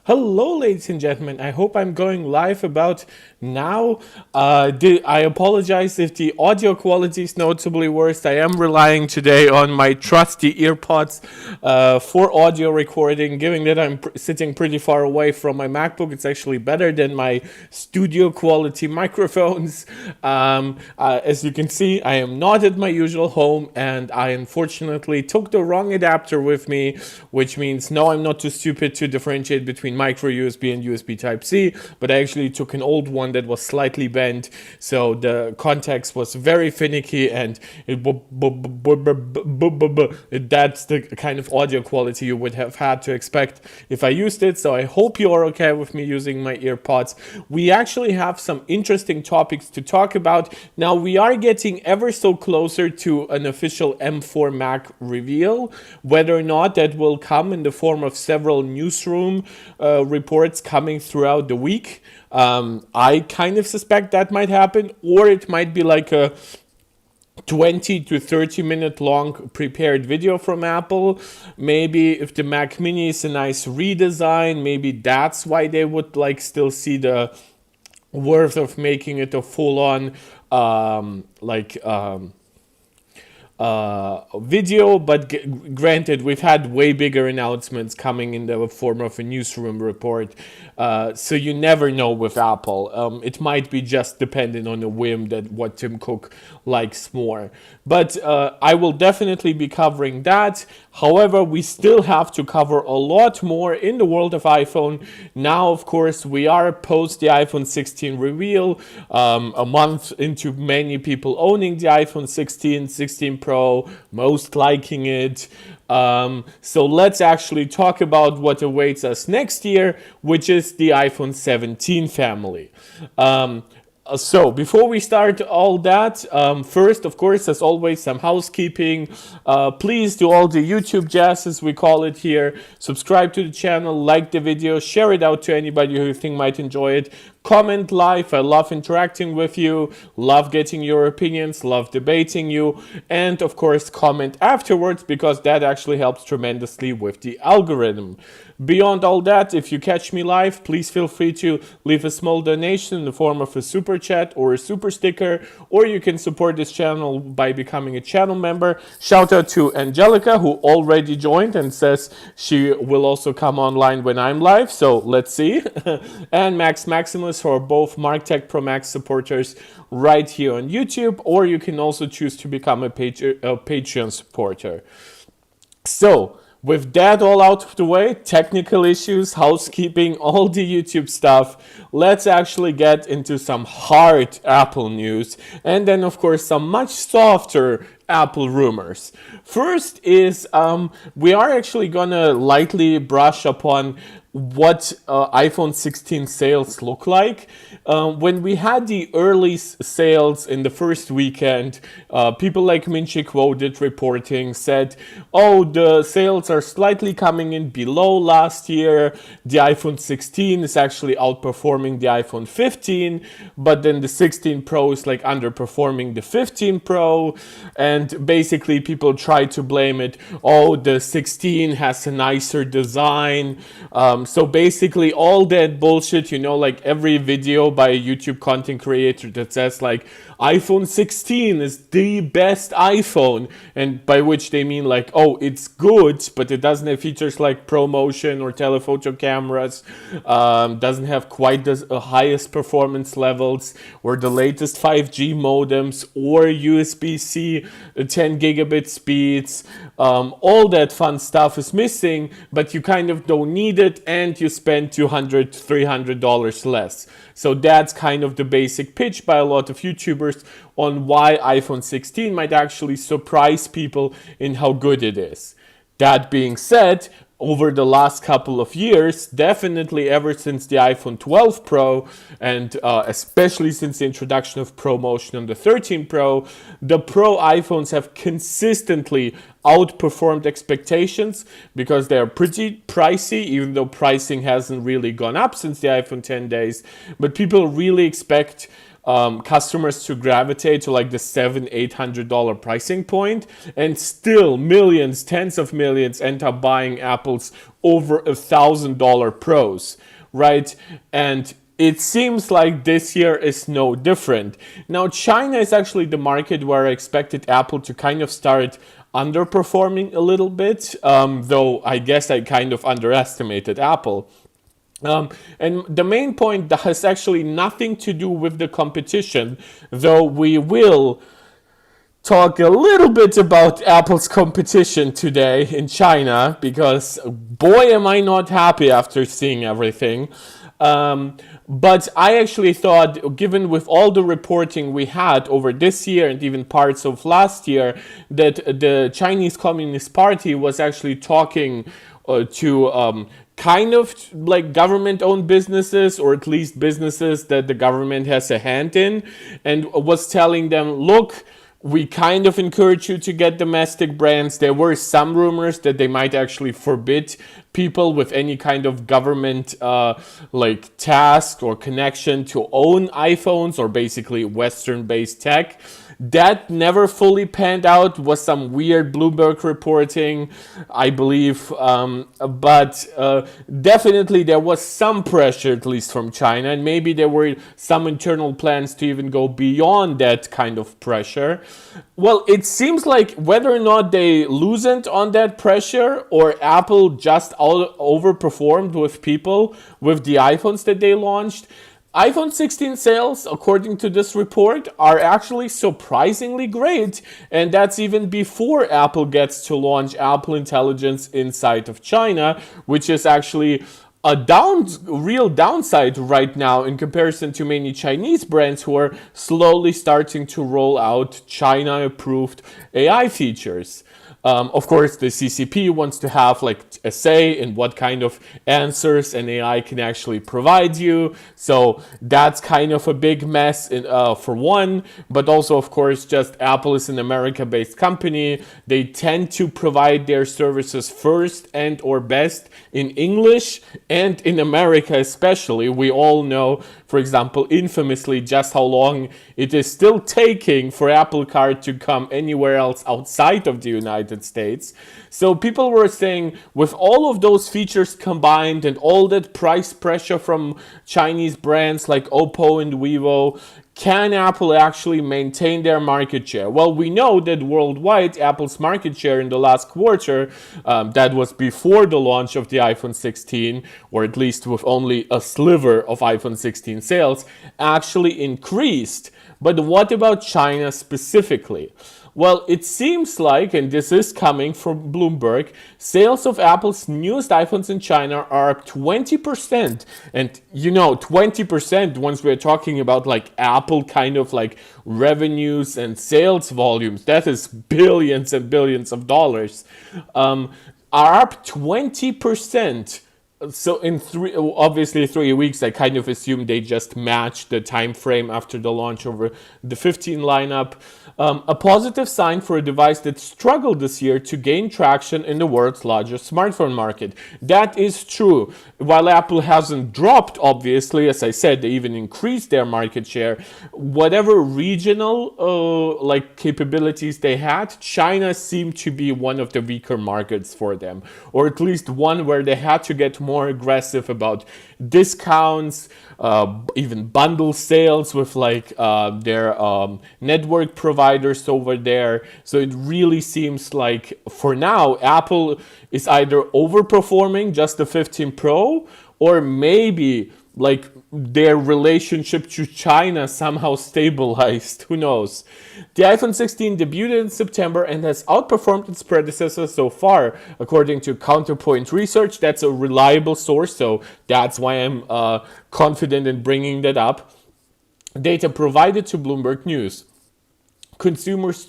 Hello, ladies and gentlemen. I hope I'm going live about now. I apologize if the audio quality is noticeably worse. I am relying today on my trusty earpods for audio recording. Given that I'm sitting pretty far away from my MacBook, it's actually better than my studio quality microphones. As you can see, I am not at my usual home, and I unfortunately took the wrong adapter with me, which means no, I'm not too stupid to differentiate between micro USB and USB Type-C, but I actually took an old one that was slightly bent, so the context was very finicky, and that's the kind of audio quality you would have had to expect if I used it. So I hope you are okay with me using my earpods. We actually have some interesting topics to talk about. Now, we are getting ever so closer to an official M4 Mac reveal. Whether or not that will come in the form of several newsroom reports coming throughout the week, I kind of suspect that might happen, or it might be like a 20 to 30 minute long prepared video from Apple. Maybe if the Mac Mini is a nice redesign, maybe that's why they would like still see the worth of making it a full-on video, but granted, we've had way bigger announcements coming in the form of a newsroom report, so you never know with Apple. It might be just dependent on a whim that what Tim Cook likes more. But I will definitely be covering that. However, we still have to cover a lot more in the world of iPhone. Now, of course, we are post the iPhone 16 reveal, a month into many people owning the iPhone 16, 16 Pro, most liking it. So let's actually talk about what awaits us next year, which is the iPhone 17 family. So before we start all that, first, of course, as always, some housekeeping. Please do all the YouTube jazz, as we call it here. Subscribe to the channel, like the video, share it out to anybody who you think might enjoy it. Comment live. I love interacting with you, love getting your opinions, love debating you, and of course comment afterwards, because that actually helps tremendously with the algorithm. Beyond all that, if you catch me live, please feel free to leave a small donation in the form of a super chat or a super sticker, or you can support this channel by becoming a channel member. Shout out to Angelica, who already joined and says she will also come online when I'm live, so let's see. And Max Maximus, who are both MarkTech Pro Max supporters right here on YouTube, or you can also choose to become a Patreon supporter. So, with that all out of the way, technical issues, housekeeping, all the YouTube stuff, let's actually get into some hard Apple news, and then of course some much softer Apple rumors. First is we are actually gonna lightly brush upon what iPhone 16 sales look like. When we had the early sales in the first weekend, people like Minchi quoted reporting said, oh, the sales are slightly coming in below last year. The iPhone 16 is actually outperforming the iPhone 15, but then the 16 Pro is like underperforming the 15 Pro, and basically people try to blame it, oh, the 16 has a nicer design. So basically all that bullshit, you know, like every video by a YouTube content creator that says like iPhone 16 is the best iPhone, and by which they mean like, oh, it's good, but it doesn't have features like ProMotion or telephoto cameras, doesn't have quite the highest performance levels or the latest 5G modems or USB-C 10 gigabit speeds. All that fun stuff is missing, but you kind of don't need it, and you spend $200, $300 less. So that's kind of the basic pitch by a lot of YouTubers on why iPhone 16 might actually surprise people in how good it is. That being said, over the last couple of years, definitely ever since the iPhone 12 Pro, and especially since the introduction of ProMotion on the 13 Pro, the Pro iPhones have consistently outperformed expectations because they are pretty pricey, even though pricing hasn't really gone up since the iPhone 10 days. But people really expect customers to gravitate to like the $700-800 pricing point, and still millions, tens of millions end up buying Apple's over $1,000 Pros, right? And it seems like this year is no different. Now, China is actually the market where I expected Apple to kind of start underperforming a little bit, though I guess I kind of underestimated Apple. And the main point that has actually nothing to do with the competition, though we will talk a little bit about Apple's competition today in China, because boy am I not happy after seeing everything. But I actually thought, given with all the reporting we had over this year and even parts of last year, that the Chinese Communist Party was actually talking to kind of like government-owned businesses, or at least businesses that the government has a hand in, and was telling them, look, we kind of encourage you to get domestic brands. There were some rumors that they might actually forbid people with any kind of government like task or connection to own iPhones, or basically Western-based tech. That never fully panned out, was some weird Bloomberg reporting, I believe. But definitely there was some pressure, at least from China, and maybe there were some internal plans to even go beyond that kind of pressure. Well, it seems like whether or not they loosened on that pressure, or Apple just overperformed with people with the iPhones that they launched, iPhone 16 sales, according to this report, are actually surprisingly great, and that's even before Apple gets to launch Apple Intelligence inside of China, which is actually a real downside right now in comparison to many Chinese brands who are slowly starting to roll out China-approved AI features. Of course, the CCP wants to have like a say in what kind of answers an AI can actually provide you. So that's kind of a big mess for one. But also, of course, just Apple is an America-based company. They tend to provide their services first and or best in English, and in America especially. We all know, for example, infamously, just how long it is still taking for Apple Card to come anywhere else outside of the United States. So people were saying, with all of those features combined and all that price pressure from Chinese brands like Oppo and Vivo, can Apple actually maintain their market share? Well, we know that worldwide, Apple's market share in the last quarter, that was before the launch of the iPhone 16, or at least with only a sliver of iPhone 16 sales, actually increased. But what about China specifically? Well, it seems like, and this is coming from Bloomberg, sales of Apple's newest iPhones in China are up 20%. And 20%, once we're talking about like Apple kind of like revenues and sales volumes, that is billions and billions of dollars, are up 20%. So in 3 weeks, I kind of assume they just matched the time frame after the launch over the 15 lineup. A positive sign for a device that struggled this year to gain traction in the world's largest smartphone market. That is true. While Apple hasn't dropped, obviously, as I said, they even increased their market share. Whatever regional like capabilities they had, China seemed to be one of the weaker markets for them, or at least one where they had to get more aggressive about discounts, even bundle sales with like their network providers over there. So it really seems like for now Apple is either overperforming just the 15 Pro, or maybe like their relationship to China somehow stabilized. Who knows? The iPhone 16 debuted in September and has outperformed its predecessor so far, according to Counterpoint Research. That's a reliable source, so that's why I'm confident in bringing that up. Data provided to Bloomberg News. Consumers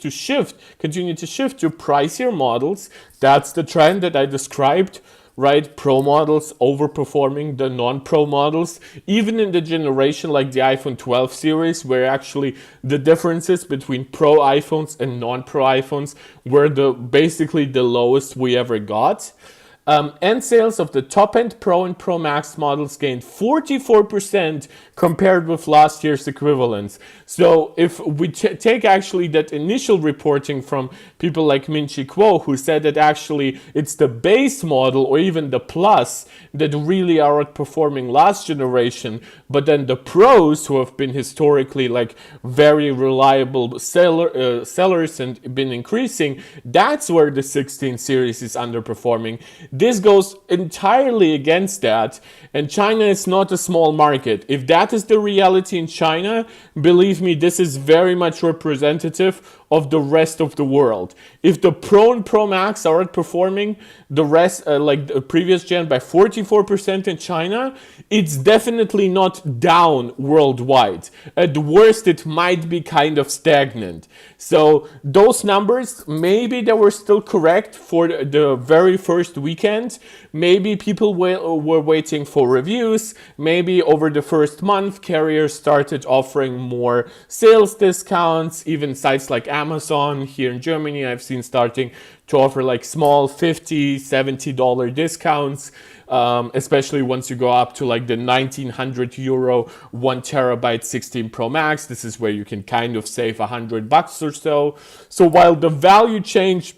continue to shift to pricier models. That's the trend that I described, right? Pro models overperforming the non-Pro models, even in the generation like the iPhone 12 series, where actually the differences between Pro iPhones and non-Pro iPhones were basically the lowest we ever got. And sales of the top-end Pro and Pro Max models gained 44% compared with last year's equivalents. So if we take actually that initial reporting from people like Min-Chi Kuo, who said that actually it's the base model or even the Plus that really are outperforming last generation, but then the Pros, who have been historically like very reliable sellers and been increasing, that's where the 16 series is underperforming. This goes entirely against that, and China is not a small market. If that is the reality in China, believe me, this is very much representative of the rest of the world. If the Pro and Pro Max are outperforming the rest, like the previous gen, by 44% in China, it's definitely not down worldwide. At worst, it might be kind of stagnant. So those numbers, maybe they were still correct for the very first weekend. Maybe people were waiting for reviews. Maybe over the first month, carriers started offering more sales discounts. Even sites like Amazon here in Germany, I've seen starting to offer like small $50, $70 discounts. Especially once you go up to like the 1900 euro 1 terabyte 16 Pro Max. This is where you can kind of save $100 or so. So while the value change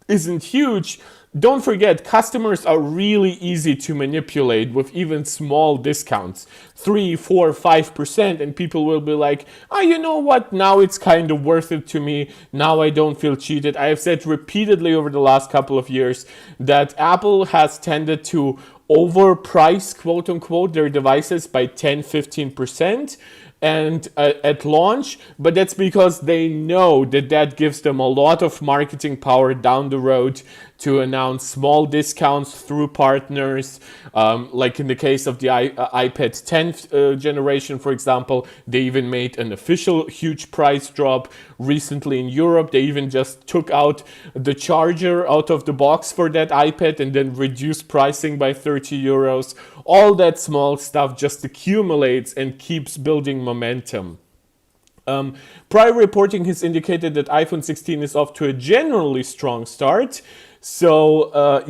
isn't huge, don't forget, customers are really easy to manipulate with even small discounts, 3, 4, 5%, and people will be like, oh, you know what, now it's kind of worth it to me, now I don't feel cheated. I have said repeatedly over the last couple of years that Apple has tended to overprice, quote unquote, their devices by 10-15%. And at launch, but that's because they know that that gives them a lot of marketing power down the road to announce small discounts through partners. Like in the case of the iPad 10th generation, for example, they even made an official huge price drop. Recently in Europe, they even just took out the charger out of the box for that iPad and then reduced pricing by 30 euros. All that small stuff just accumulates and keeps building momentum. Prior reporting has indicated that iPhone 16 is off to a generally strong start. So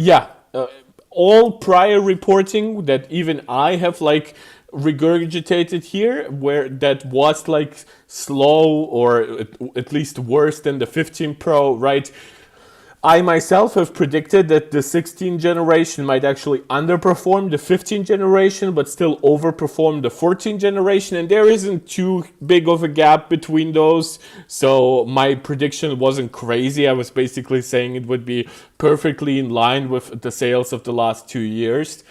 all prior reporting that even I have like regurgitated here, where that was like slow or at least worse than the 15 Pro, right? I myself have predicted that the 16 generation might actually underperform the 15 generation, but still overperform the 14 generation. And there isn't too big of a gap between those. So my prediction wasn't crazy. I was basically saying it would be perfectly in line with the sales of the last 2 years.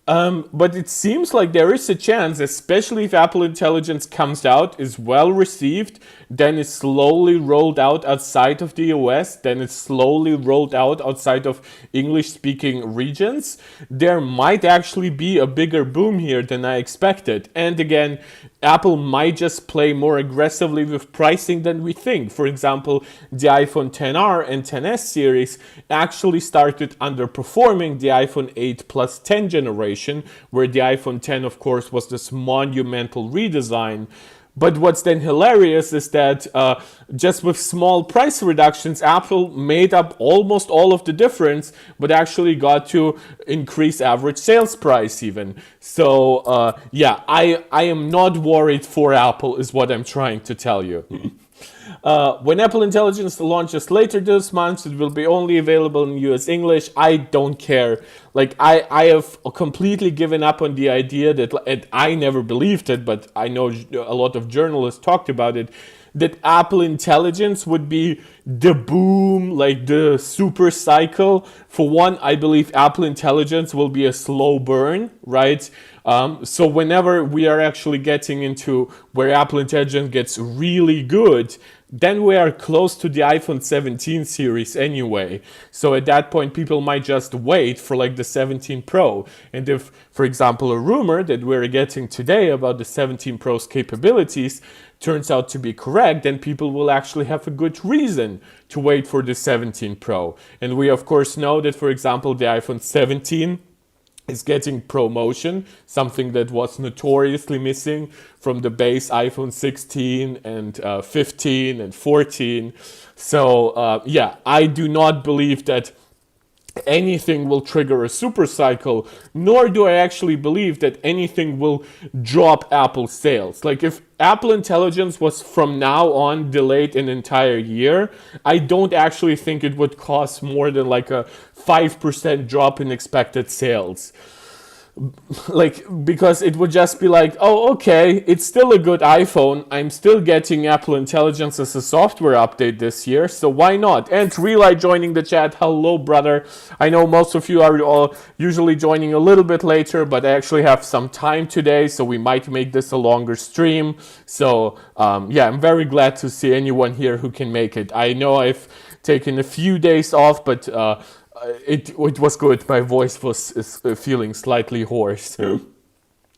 But it seems like there is a chance, especially if Apple Intelligence comes out, is well received, then is slowly rolled out outside of the US, then it's slowly rolled out outside of English-speaking regions, there might actually be a bigger boom here than I expected. And again, Apple might just play more aggressively with pricing than we think. For example, the iPhone XR and XS series actually started underperforming the iPhone 8 Plus 10 generation, where the iPhone 10, of course, was this monumental redesign. But what's then hilarious is that just with small price reductions, Apple made up almost all of the difference, but actually got to increase average sales price even. So I am not worried for Apple is what I'm trying to tell you. When Apple Intelligence launches later this month, it will be only available in US English. I don't care. Like, I have completely given up on the idea that, and I never believed it, but I know a lot of journalists talked about it, that Apple Intelligence would be the boom, like the super cycle. For one, I believe Apple Intelligence will be a slow burn, right? So whenever we are actually getting into where Apple Intelligence gets really good, then we are close to the iPhone 17 series anyway. So at that point, people might just wait for like the 17 Pro. And if, for example, a rumor that we're getting today about the 17 Pro's capabilities turns out to be correct, then people will actually have a good reason to wait for the 17 Pro. And we, of course, know that, for example, the iPhone 17 is getting promotion, something that was notoriously missing from the base iPhone 16 and 15 and 14. So I do not believe that anything will trigger a super cycle, nor do I actually believe that anything will drop Apple sales. Like if Apple Intelligence was from now on delayed an entire year, I don't actually think it would cost more than like a 5% drop in expected sales. Like, because it would just be like, oh, okay, it's still a good iPhone. I'm still getting Apple Intelligence as a software update this year, so why not? And Relay joining the chat. Hello, brother. I know most of you are all usually joining a little bit later, but I actually have some time today, so we might make this a longer stream. So yeah, I'm very glad to see anyone here who can make it. I know I've taken a few days off, but it was good. My voice was feeling slightly hoarse.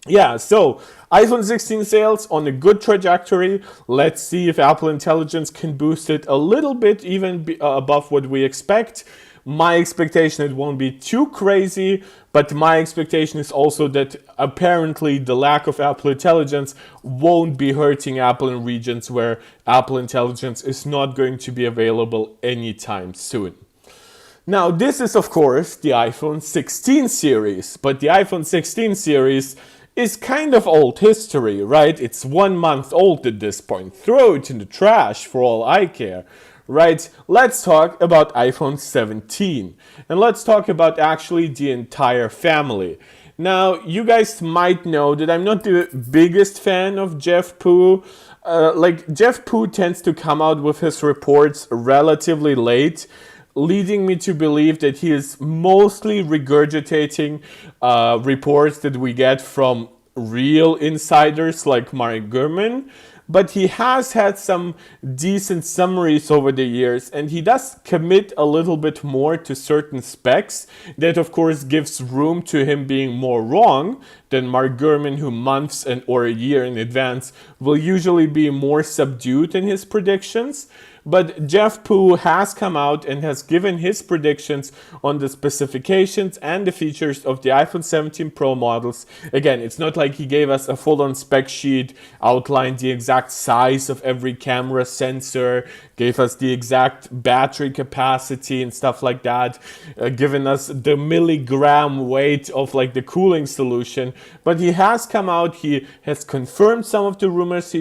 Yeah, so iPhone 16 sales on a good trajectory. Let's see if Apple Intelligence can boost it a little bit, even above what we expect. My expectation, it won't be too crazy, but my expectation is also that apparently the lack of Apple Intelligence won't be hurting Apple in regions where Apple Intelligence is not going to be available anytime soon. Now, this is, of course, the iPhone 16 series, but the iPhone 16 series is kind of old history, right? It's 1 month old at this point. Throw it in the trash for all I care, right? Let's talk about iPhone 17, and let's talk about actually the entire family. Now, you guys might know that I'm not the biggest fan of Jeff Poo. Like, Jeff Poo tends to come out with his reports relatively late, leading me to believe that he is mostly regurgitating reports that we get from real insiders like Mark Gurman. But he has had some decent summaries over the years, and he does commit a little bit more to certain specs. That, of course, gives room to him being more wrong than Mark Gurman, who months or a year in advance will usually be more subdued in his predictions. But Jeff Poo has come out and has given his predictions on the specifications and the features of the iPhone 17 Pro models. Again, it's not like he gave us a full-on spec sheet, outlined the exact size of every camera sensor, gave us the exact battery capacity and stuff like that, given us the milligram weight of like the cooling solution. But he has come out, he has confirmed some of the rumors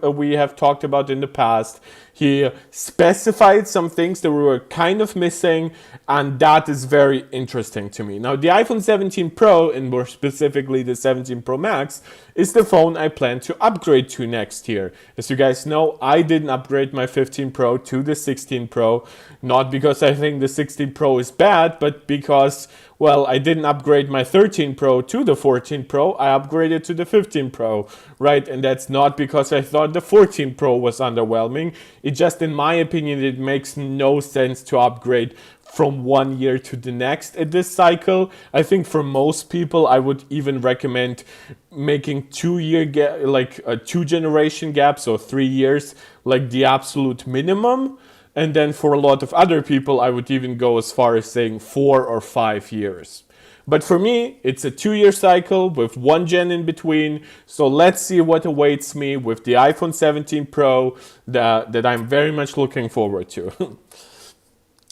we have talked about in the past. He specified some things that we were kind of missing, and that is very interesting to me. Now, the iPhone 17 Pro, and more specifically the 17 Pro Max, is the phone I plan to upgrade to next year. As you guys know, I didn't upgrade my 15 Pro to the 16 Pro, not because I think the 16 Pro is bad, but because, well, I didn't upgrade my 13 Pro to the 14 Pro, I upgraded to the 15 Pro, right? And that's not because I thought the 14 Pro was underwhelming. It just, in my opinion, it makes no sense to upgrade from 1 year to the next at this cycle. I think for most people, I would even recommend making 2 year like a 2 generation gap, so 3 years, like the absolute minimum. And then for a lot of other people, I would even go as far as saying 4 or 5 years. But for me, it's a 2-year cycle with 1 gen in between. So let's see what awaits me with the iPhone 17 Pro that I'm very much looking forward to.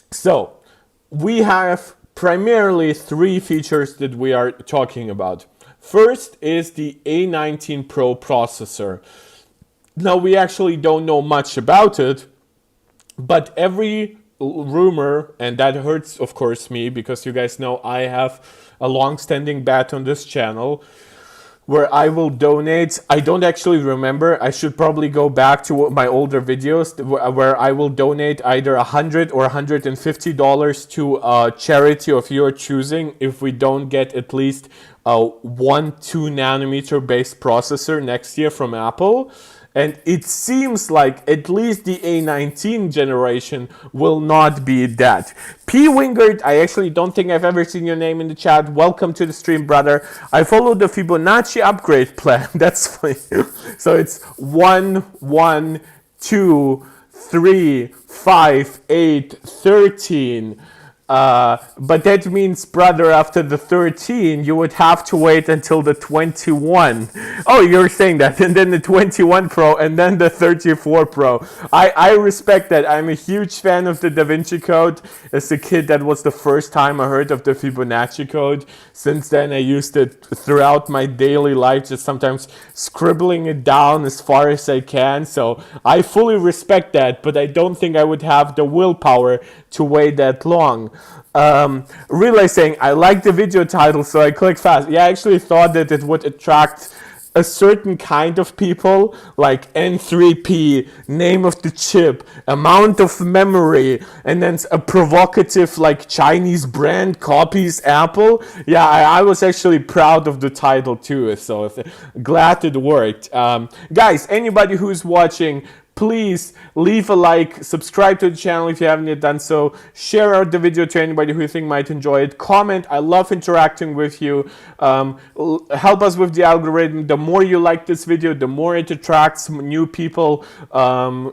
So we have primarily 3 features that we are talking about. First is the A19 Pro processor. Now, we actually don't know much about it, but every rumor, and that hurts, of course, me, because you guys know I have a long-standing bet on this channel where I will donate. I don't actually remember. I should probably go back to my older videos where I will donate either $100 or $150 to a charity of your choosing if we don't get at least a 2 nanometer based processor next year from Apple. And it seems like at least the A19 generation will not be that. P. Wingard, I actually don't think I've ever seen your name in the chat. Welcome to the stream, brother. I followed the Fibonacci upgrade plan. That's funny. So it's 1, 1, 2, 3, 5, 8, 13. But that means, brother, after the 13, you would have to wait until the 21. Oh, you're saying that. And then the 21 Pro, and then the 34 Pro. I respect that. I'm a huge fan of the Da Vinci Code. As a kid, that was the first time I heard of the Fibonacci Code. Since then, I used it throughout my daily life, just sometimes scribbling it down as far as I can. So I fully respect that, but I don't think I would have the willpower to wait that long. Relay saying, I like the video title, so I clicked fast. Yeah, I actually thought that it would attract a certain kind of people, like N3P, name of the chip, amount of memory, and then a provocative like Chinese brand copies Apple. Yeah, I was actually proud of the title too, so glad it worked. Guys, anybody who's watching, please leave a like, subscribe to the channel if you haven't yet done so, share out the video to anybody who you think might enjoy it, comment. I love interacting with you. Help us with the algorithm. The more you like this video, the more it attracts new people.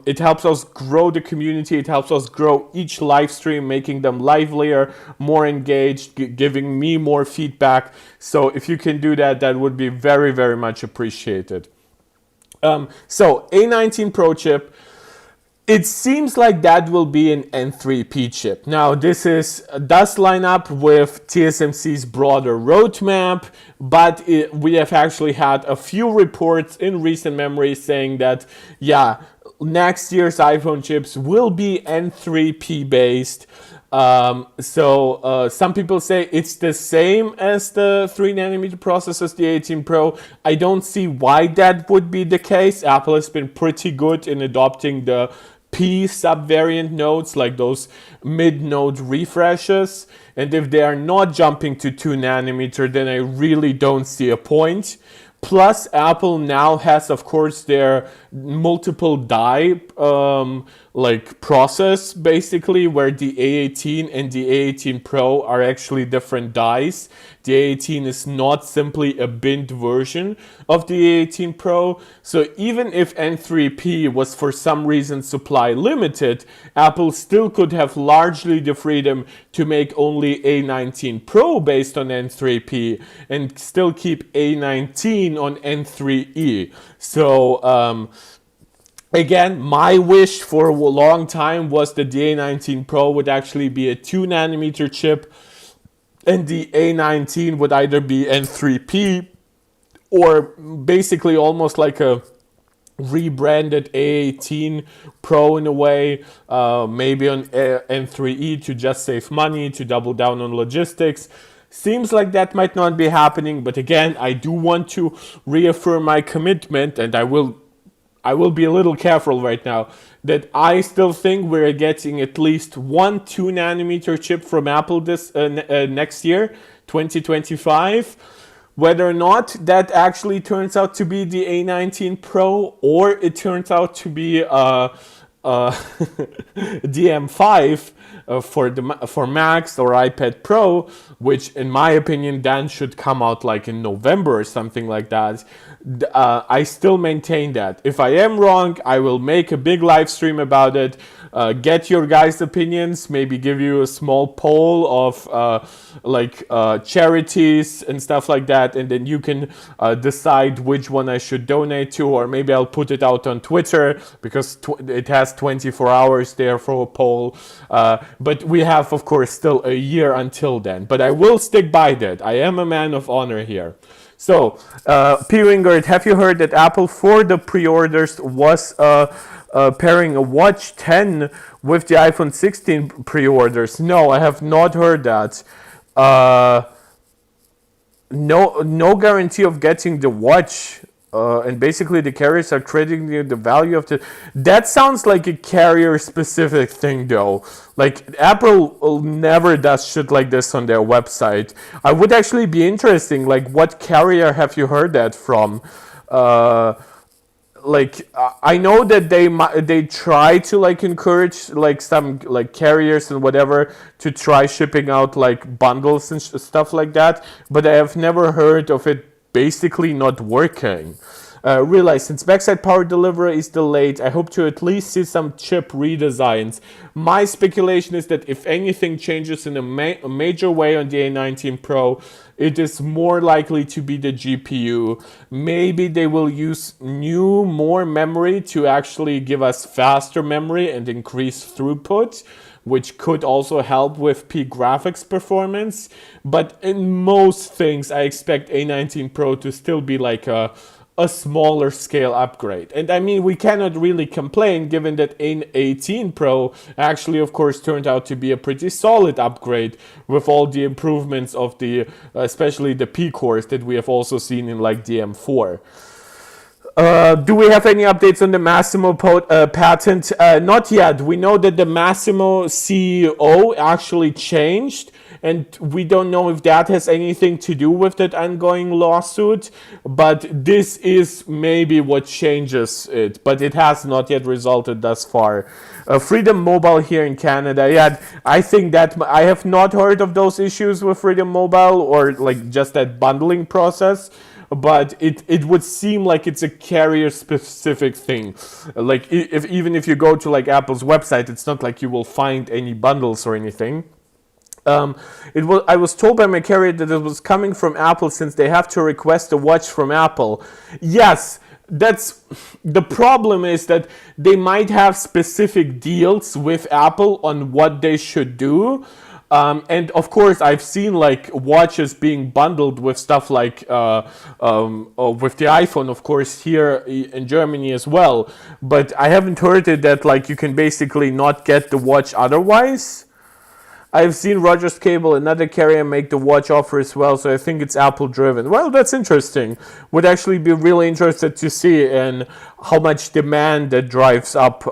It helps us grow the community. It helps us grow each live stream, making them livelier, more engaged, giving me more feedback. So if you can do that, that would be very, very much appreciated. So A19 Pro chip, it seems like that will be an N3P chip. Now this does line up with TSMC's broader roadmap, but we have actually had a few reports in recent memory saying that, yeah, next year's iPhone chips will be N3P based. Some people say it's the same as the 3nm processors, the 18 Pro. I don't see why that would be the case. Apple has been pretty good in adopting the P subvariant nodes, like those mid-node refreshes. And if they are not jumping to 2nm, then I really don't see a point. Plus, Apple now has, of course, their multiple die process, basically, where the A18 and the A18 Pro are actually different dies. The A18 is not simply a binned version of the A18 Pro. So even if N3P was for some reason supply limited, Apple still could have largely the freedom to make only A19 Pro based on N3P and still keep A19 on N3E. So again, my wish for a long time was that the A19 Pro would actually be a 2nm chip, and the A19 would either be N3P or basically almost like a rebranded A18 Pro in a way, maybe on N3E to just save money, to double down on logistics. Seems like that might not be happening, but again, I do want to reaffirm my commitment, and I will be a little careful right now, that I still think we're getting at least one 2nm chip from Apple this next year, 2025. Whether or not that actually turns out to be the A19 Pro or it turns out to be DM5 for Macs or iPad Pro, which in my opinion then should come out like in November or something like that. I still maintain that. If I am wrong, I will make a big live stream about it. Get your guys' opinions, maybe give you a small poll of charities and stuff like that, and then you can decide which one I should donate to, or maybe I'll put it out on Twitter because it has 24 hours there for a poll. But we have, of course, still a year until then. But I will stick by that. I am a man of honor here. So, P. Wingard, have you heard that Apple for the pre-orders was pairing a Watch 10 with the iPhone 16 pre-orders? No, I have not heard that. No guarantee of getting the watch. And basically the carriers are crediting the value of the... That sounds like a carrier-specific thing, though. Like, Apple never does shit like this on their website. I would actually be interesting, like, what carrier have you heard that from? I know that they try to, like, encourage, like, some, like, carriers and whatever to try shipping out, like, bundles and stuff like that. But I have never heard of it basically not working. Realize since backside power delivery is delayed, I hope to at least see some chip redesigns. My speculation is that if anything changes in a major way on the A19 Pro, it is more likely to be the GPU. Maybe they will use more memory to actually give us faster memory and increase throughput, which could also help with peak graphics performance. But in most things, I expect A19 Pro to still be like a smaller scale upgrade. And I mean, we cannot really complain given that N18 Pro actually, of course, turned out to be a pretty solid upgrade with all the improvements of the, especially the P cores that we have also seen in like the M4. Do we have any updates on the Massimo patent? Not yet. We know that the Massimo CEO actually changed, and we don't know if that has anything to do with that ongoing lawsuit, but this is maybe what changes it, but it has not yet resulted thus far. Freedom Mobile here in Canada, yeah, I think that I have not heard of those issues with Freedom Mobile or like just that bundling process. But it would seem like it's a carrier-specific thing. Like even if you go to like Apple's website, it's not like you will find any bundles or anything. I was told by my carrier that it was coming from Apple since they have to request a watch from Apple. Yes, that's the problem is that they might have specific deals with Apple on what they should do. And of course, I've seen like watches being bundled with stuff like with the iPhone, of course, here in Germany as well. But I haven't heard it that like you can basically not get the watch otherwise. I've seen Rogers Cable, another carrier, make the watch offer as well, so I think it's Apple driven. Well, that's interesting. Would actually be really interested to see in how much demand that drives up.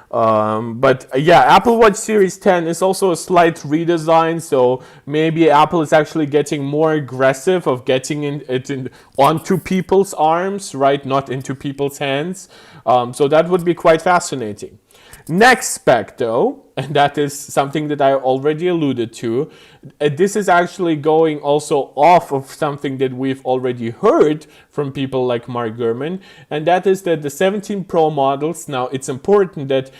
But yeah, Apple Watch Series 10 is also a slight redesign, so maybe Apple is actually getting more aggressive of getting it onto people's arms, right? Not into people's hands. So that would be quite fascinating. Next spec though, and that is something that I already alluded to, this is actually going also off of something that we've already heard from people like Mark Gurman, and that is that the 17 Pro models, now it's important that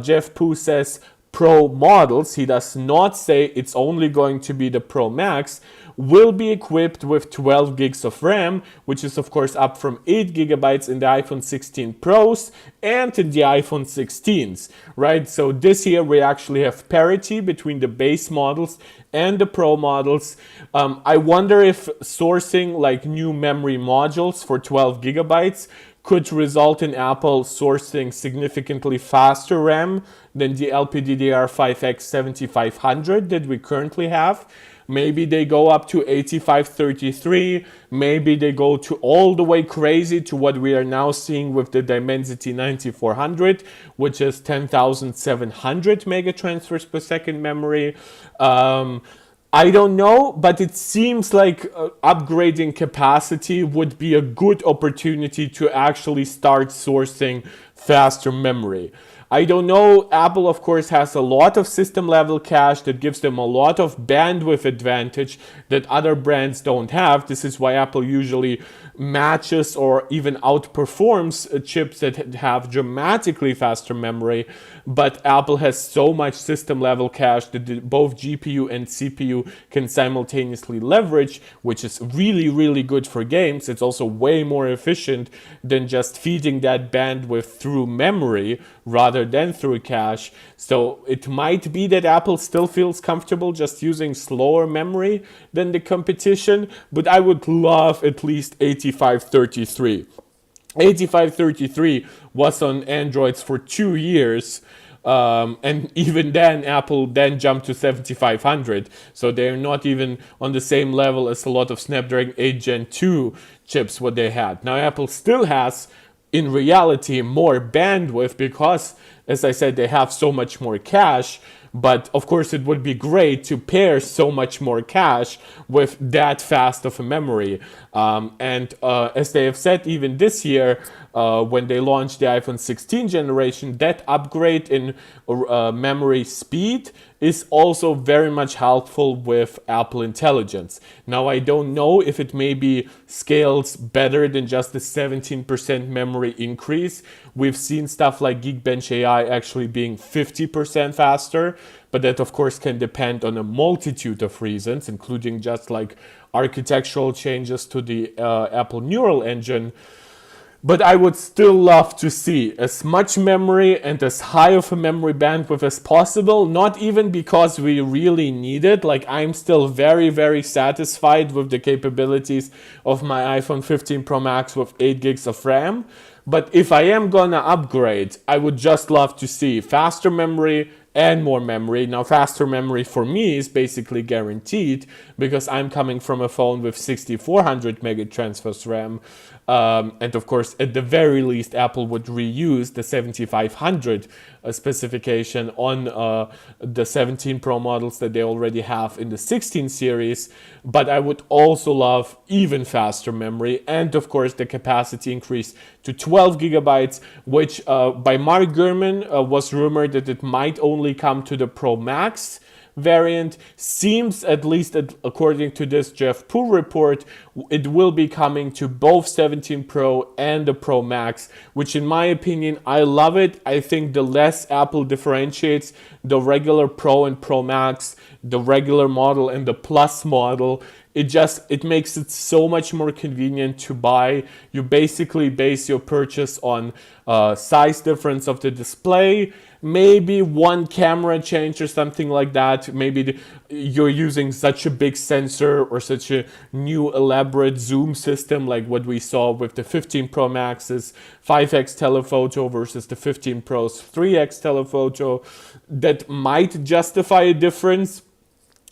Jeff Poo says Pro models, he does not say it's only going to be the Pro Max, will be equipped with 12 gigs of RAM, which is of course up from 8 gigabytes in the iPhone 16 Pros and in the iPhone 16s, right? So this year we actually have parity between the base models and the Pro models. I wonder if sourcing like new memory modules for 12 gigabytes could result in Apple sourcing significantly faster RAM than the LPDDR5X 7500 that we currently have. Maybe they go up to 8533. Maybe they go to all the way crazy to what we are now seeing with the Dimensity 9400, which is 10,700 mega transfers per second memory. I don't know, but it seems like upgrading capacity would be a good opportunity to actually start sourcing faster memory. I don't know, Apple of course has a lot of system level cache that gives them a lot of bandwidth advantage that other brands don't have. This is why Apple usually matches or even outperforms chips that have dramatically faster memory, but Apple has so much system level cache that both GPU and CPU can simultaneously leverage, which is really good for games. It's also way more efficient than just feeding that bandwidth through memory rather than through cache. So it might be that Apple still feels comfortable just using slower memory than the competition, but I would love at least 8533. 8533 was on Androids for 2 years, and even then Apple then jumped to 7500, so they're not even on the same level as a lot of Snapdragon 8 Gen 2 chips what they had. Now Apple still has in reality more bandwidth because, as I said, they have so much more cache. But of course it would be great to pair so much more cache with that fast of a memory. As they have said, even this year, when they launched the iPhone 16 generation, that upgrade in memory speed is also very much helpful with Apple Intelligence. Now, I don't know if it maybe scales better than just the 17% memory increase. We've seen stuff like Geekbench AI actually being 50% faster, but that of course can depend on a multitude of reasons, including just like architectural changes to the Apple Neural Engine. But I would still love to see as much memory and as high of a memory bandwidth as possible, not even because we really need it. Like, I'm still very, very satisfied with the capabilities of my iPhone 15 Pro Max with 8 gigs of RAM. But if I am gonna upgrade, I would just love to see faster memory and more memory. Now, faster memory for me is basically guaranteed because I'm coming from a phone with 6400 megatransfers RAM. And of course, at the very least, Apple would reuse the 7500 specification on the 17 Pro models that they already have in the 16 series. But I would also love even faster memory and of course the capacity increase to 12 gigabytes, which by Mark Gurman was rumored that it might only come to the Pro Max variant. Seems, at least according to this Jeff Poole report, it will be coming to both 17 Pro and the Pro Max, which in my opinion, I love it. I think the less Apple differentiates the regular Pro and Pro Max, the regular model and the Plus model, it makes it so much more convenient to buy. You basically base your purchase on size difference of the display, maybe one camera change or something like that. Maybe you're using such a big sensor or such a new elaborate zoom system like what we saw with the 15 Pro Max's 5x telephoto versus the 15 Pro's 3x telephoto, that might justify a difference.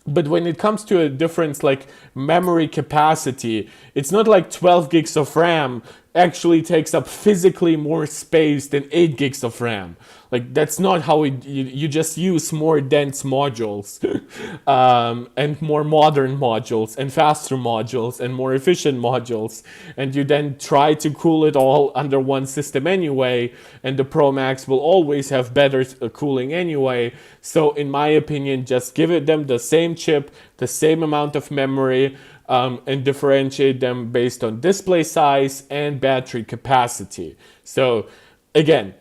But when it comes to a difference like memory capacity, it's not like 12 gigs of RAM actually takes up physically more space than 8 gigs of RAM. Like, that's not how you just use more dense modules and more modern modules and faster modules and more efficient modules, and you then try to cool it all under one system anyway, and the Pro Max will always have better cooling anyway. So in my opinion, just give them the same chip, the same amount of memory, and differentiate them based on display size and battery capacity. So again,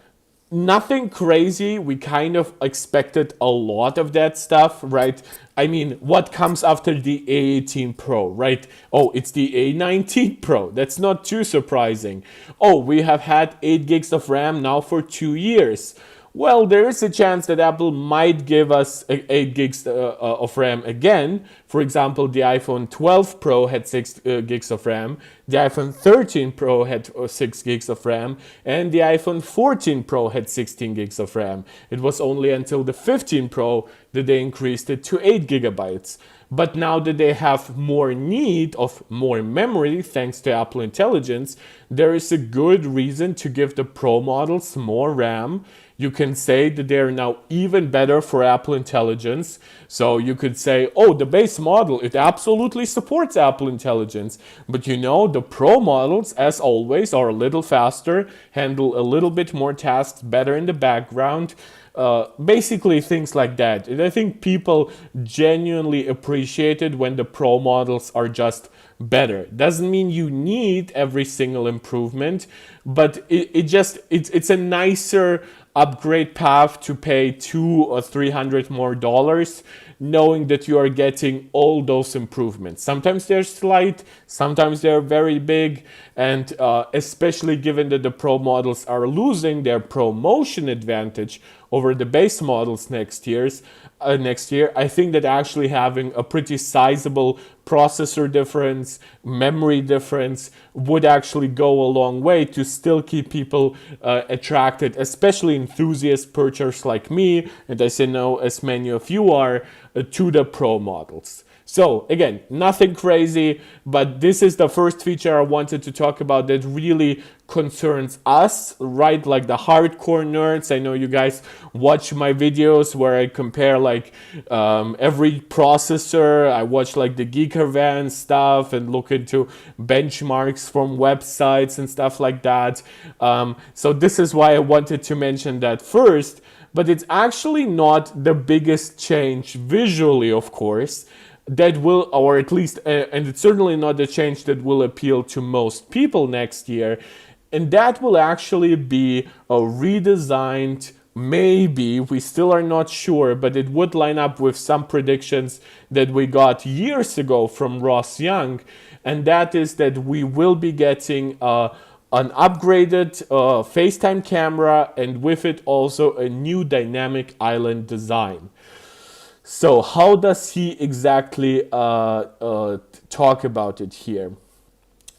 nothing crazy. We kind of expected a lot of that stuff, right? I mean, what comes after the A18 Pro, right? Oh, it's the A19 Pro. That's not too surprising. Oh, we have had 8 gigs of RAM now for 2 years. Well, there is a chance that Apple might give us 8 gigs of RAM again. For example, the iPhone 12 Pro had 6 gigs of RAM, the iPhone 13 Pro had 6 gigs of RAM, and the iPhone 14 Pro had 16 gigs of RAM. It was only until the 15 Pro that they increased it to 8 gigabytes. But now that they have more need of more memory thanks to Apple Intelligence, there is a good reason to give the Pro models more RAM. You can say that they're now even better for Apple Intelligence. So you could say, oh, the base model, it absolutely supports Apple Intelligence. But you know, the Pro models, as always, are a little faster, handle a little bit more tasks better in the background. Basically things like that. And I think people genuinely appreciate it when the Pro models are just better. Doesn't mean you need every single improvement, but it's a nicer upgrade path to pay $200 or $300 more, knowing that you are getting all those improvements. Sometimes they're slight, sometimes they're very big, and especially given that the Pro models are losing their promotion advantage over the base models next year, I think that actually having a pretty sizable processor difference, memory difference would actually go a long way to still keep people attracted, especially enthusiast purchasers like me, and I say no, as many of you are, to the Pro models. So again, nothing crazy, but this is the first feature I wanted to talk about that really concerns us, right? Like the hardcore nerds. I know you guys watch my videos where I compare like every processor. I watch like the Geekervan stuff and look into benchmarks from websites and stuff like that. So this is why I wanted to mention that first, but it's actually not the biggest change visually, of course, that will, or at least, and it's certainly not the change that will appeal to most people next year. And that will actually be a redesigned, maybe, we still are not sure, but it would line up with some predictions that we got years ago from Ross Young. And that is that we will be getting an upgraded FaceTime camera, and with it also a new dynamic island design. So how does he exactly talk about it here?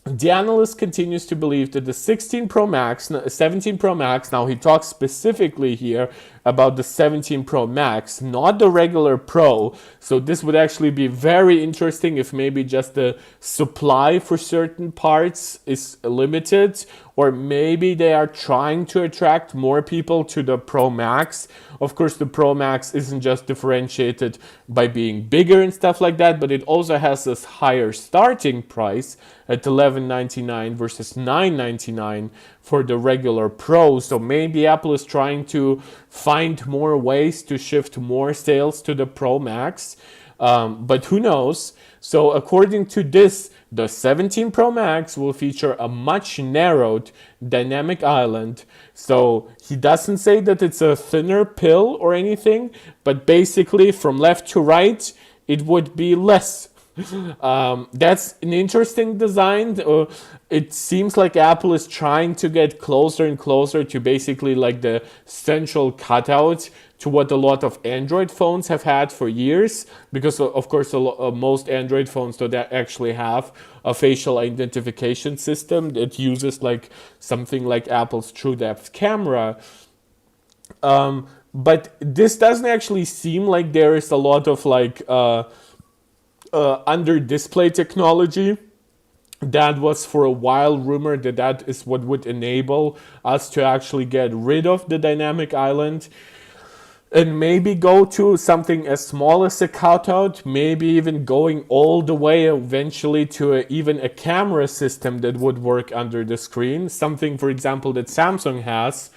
The analyst continues to believe that the 17 Pro Max, now he talks specifically here about the 17 Pro Max, not the regular Pro. So this would actually be very interesting if maybe just the supply for certain parts is limited, or maybe they are trying to attract more people to the Pro Max. Of course, the Pro Max isn't just differentiated by being bigger and stuff like that, but it also has this higher starting price at $1199 versus $999 for the regular Pro. So maybe Apple is trying to find more ways to shift more sales to the Pro Max, but who knows? So according to this, the 17 Pro Max will feature a much narrowed dynamic island. So he doesn't say that it's a thinner pill or anything, but basically from left to right, it would be less. That's an interesting design. It seems like Apple is trying to get closer and closer to basically like the central cutout to what a lot of Android phones have had for years, because of course most Android phones don't actually have a facial identification system that uses like something like Apple's True Depth camera. But this doesn't actually seem like there is a lot of like under display technology. That was for a while rumored that that is what would enable us to actually get rid of the dynamic island and maybe go to something as small as a cutout, maybe even going all the way eventually to even a camera system that would work under the screen. Something, for example, that Samsung has,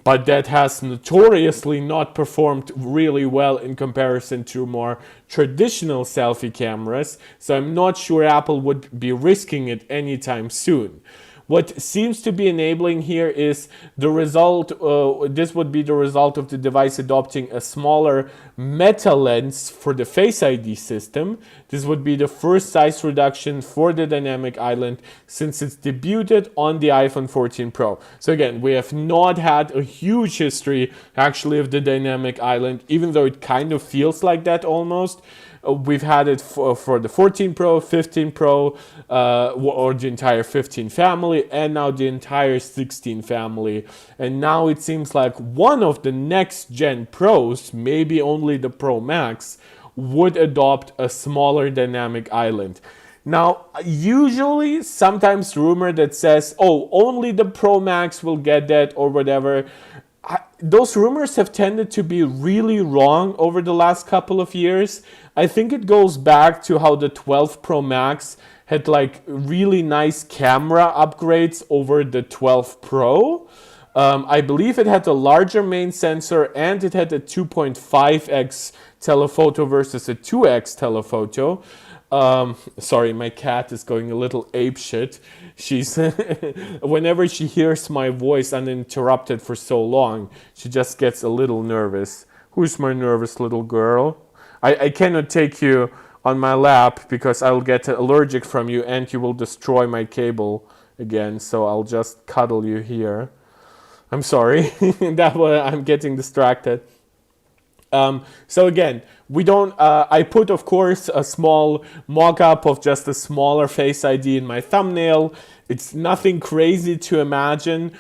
but that has notoriously not performed really well in comparison to more traditional selfie cameras. So I'm not sure Apple would be risking it anytime soon. What seems to be enabling here is the result, this would be the result of the device adopting a smaller meta lens for the Face ID system. This would be the first size reduction for the dynamic island since it's debuted on the iPhone 14 Pro. So again, we have not had a huge history actually of the dynamic island, even though it kind of feels like that almost. We've had it for the 14 Pro, 15 Pro, or the entire 15 family, and now the entire 16 family. And now it seems like one of the next gen Pros, maybe only the Pro Max, would adopt a smaller dynamic island. Now, usually, sometimes rumor that says, oh, only the Pro Max will get that or whatever. Those rumors have tended to be really wrong over the last couple of years. I think it goes back to how the 12 Pro Max had like really nice camera upgrades over the 12 Pro. I believe it had a larger main sensor and it had a 2.5x telephoto versus a 2x telephoto. Sorry, my cat is going a little apeshit. She's whenever she hears my voice uninterrupted for so long, she just gets a little nervous. Who's my nervous little girl? I cannot take you on my lap because I'll get allergic from you and you will destroy my cable again. So I'll just cuddle you here. I'm sorry. That way I'm getting distracted. So again, we don't, I put, of course, a small mock-up of just a smaller Face ID in my thumbnail. It's nothing crazy to imagine.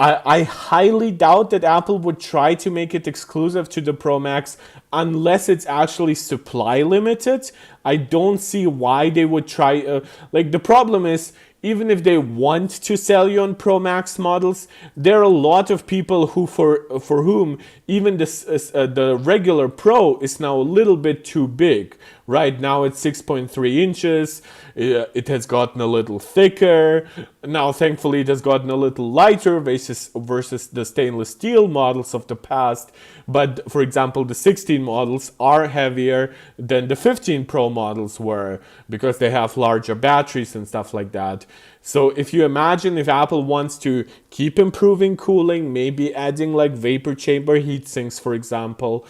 I highly doubt that Apple would try to make it exclusive to the Pro Max unless it's actually supply limited. I don't see why they would try. Like, the problem is, even if they want to sell you on Pro Max models, there are a lot of people who for whom even the regular Pro is now a little bit too big. Right now it's 6.3 inches. It has gotten a little thicker. Now, thankfully, it has gotten a little lighter versus the stainless steel models of the past. But for example, the 16 models are heavier than the 15 Pro models were because they have larger batteries and stuff like that. So if you imagine if Apple wants to keep improving cooling, maybe adding like vapor chamber heat sinks, for example,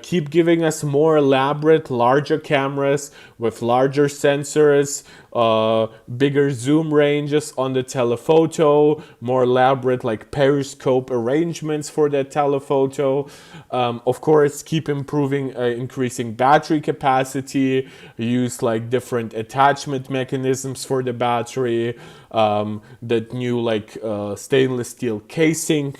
keep giving us more elaborate, larger cameras with larger sensors, bigger zoom ranges on the telephoto, more elaborate like periscope arrangements for that telephoto. Of course, keep improving, increasing battery capacity, use like different attachment mechanisms for the battery, that new like stainless steel casing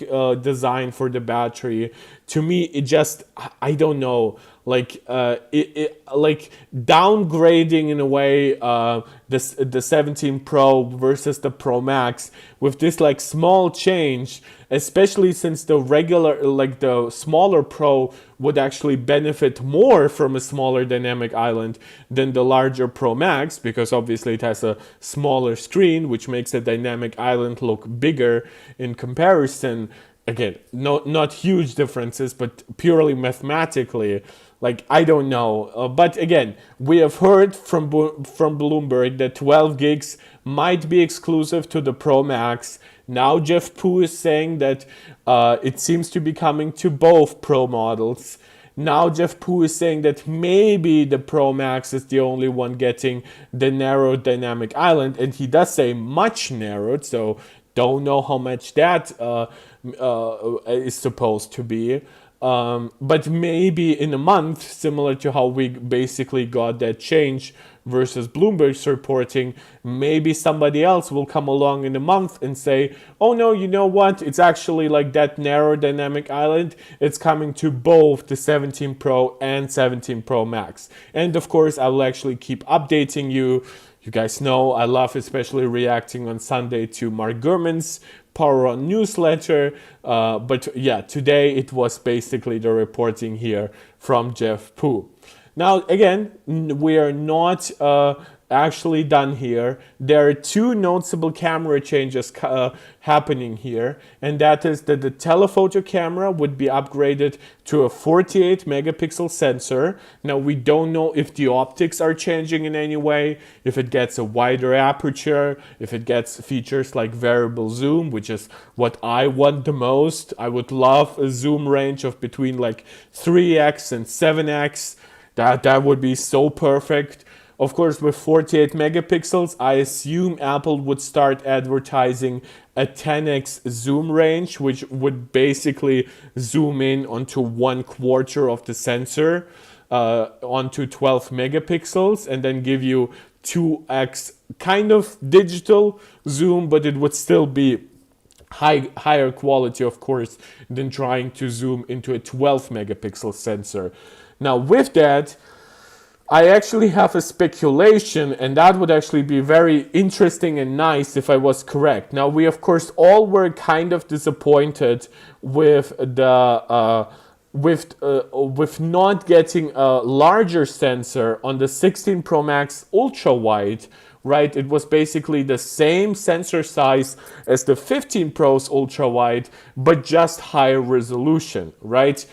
design for the battery. To me, it just, I don't know, like like downgrading in a way the 17 Pro versus the Pro Max with this like small change, especially since the regular, like the smaller Pro would actually benefit more from a smaller dynamic island than the larger Pro Max, because obviously it has a smaller screen, which makes the dynamic island look bigger in comparison. Again, not huge differences, but purely mathematically, like, I don't know. But again, we have heard from Bloomberg that 12 gigs might be exclusive to the Pro Max. Now Jeff Poo is saying that it seems to be coming to both Pro models. Now Jeff Poo is saying that maybe the Pro Max is the only one getting the narrowed dynamic island, and he does say much narrowed, so don't know how much that is supposed to be. But maybe in a month, similar to how we basically got that change versus Bloomberg's reporting, maybe somebody else will come along in a month and say, oh no, you know what? It's actually like that narrow dynamic island. It's coming to both the 17 Pro and 17 Pro Max. And of course, I will actually keep updating you. You guys know I love especially reacting on Sunday to Mark Gurman's Power On newsletter. But yeah, today it was basically the reporting here from Jeff Poo. Now, again, we are not actually done here. There are two noticeable camera changes happening here, and that is that the telephoto camera would be upgraded to a 48 megapixel sensor. Now, we don't know if the optics are changing in any way, if it gets a wider aperture, if it gets features like variable zoom, which is what I want the most. I would love a zoom range of between like 3x and 7x. That would be so perfect. Of course, with 48 megapixels, I assume Apple would start advertising a 10x zoom range, which would basically zoom in onto 1/4 of the sensor onto 12 megapixels, and then give you 2x kind of digital zoom, but it would still be higher quality, of course, than trying to zoom into a 12 megapixel sensor. Now, with that, I actually have a speculation, and that would actually be very interesting and nice if I was correct. Now, we of course all were kind of disappointed with the with not getting a larger sensor on the 16 Pro Max ultra wide. Right, it was basically the same sensor size as the 15 Pro's ultra wide, but just higher resolution. Right.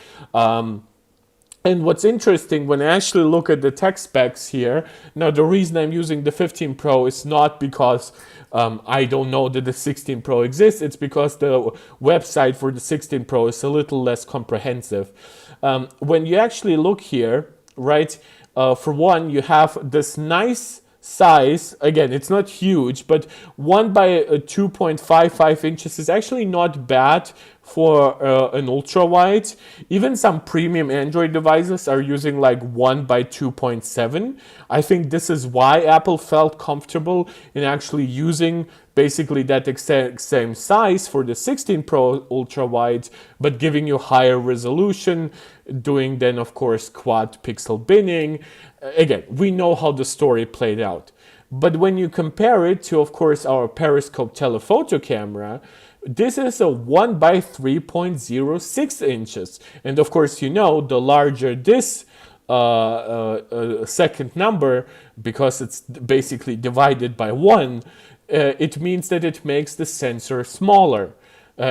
And what's interesting, when I actually look at the tech specs here, now the reason I'm using the 15 Pro is not because I don't know that the 16 Pro exists, it's because the website for the 16 Pro is a little less comprehensive. When you actually look here, right, for one, you have this nice size. Again, it's not huge, but 1 by 2.55 inches is actually not bad for an ultra wide. Even some premium Android devices are using like 1 by 2.7. I think this is why Apple felt comfortable in actually using basically that exact same size for the 16 Pro ultra wide, but giving you higher resolution, doing then of course quad pixel binning. Again, we know how the story played out. But when you compare it to, of course, our periscope telephoto camera, this is a 1 by 3.06 inches. And of course, you know, the larger this second number, because it's basically divided by 1, it means that it makes the sensor smaller.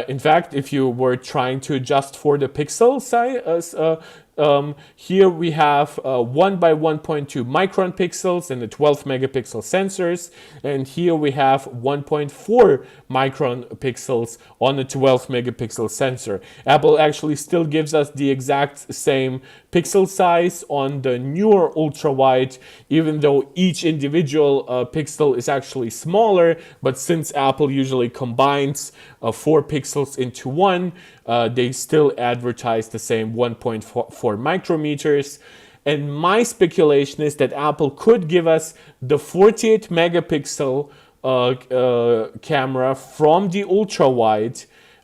In fact, if you were trying to adjust for the pixel size, here we have 1 by 1.2 micron pixels and the 12 megapixel sensors, and here we have 1.4 micron pixels on the 12 megapixel sensor. Apple actually still gives us the exact same pixel size on the newer ultra wide, even though each individual pixel is actually smaller. But since Apple usually combines 4 pixels into one, they still advertise the same 1.4 micrometers. And my speculation is that Apple could give us the 48 megapixel camera from the ultra wide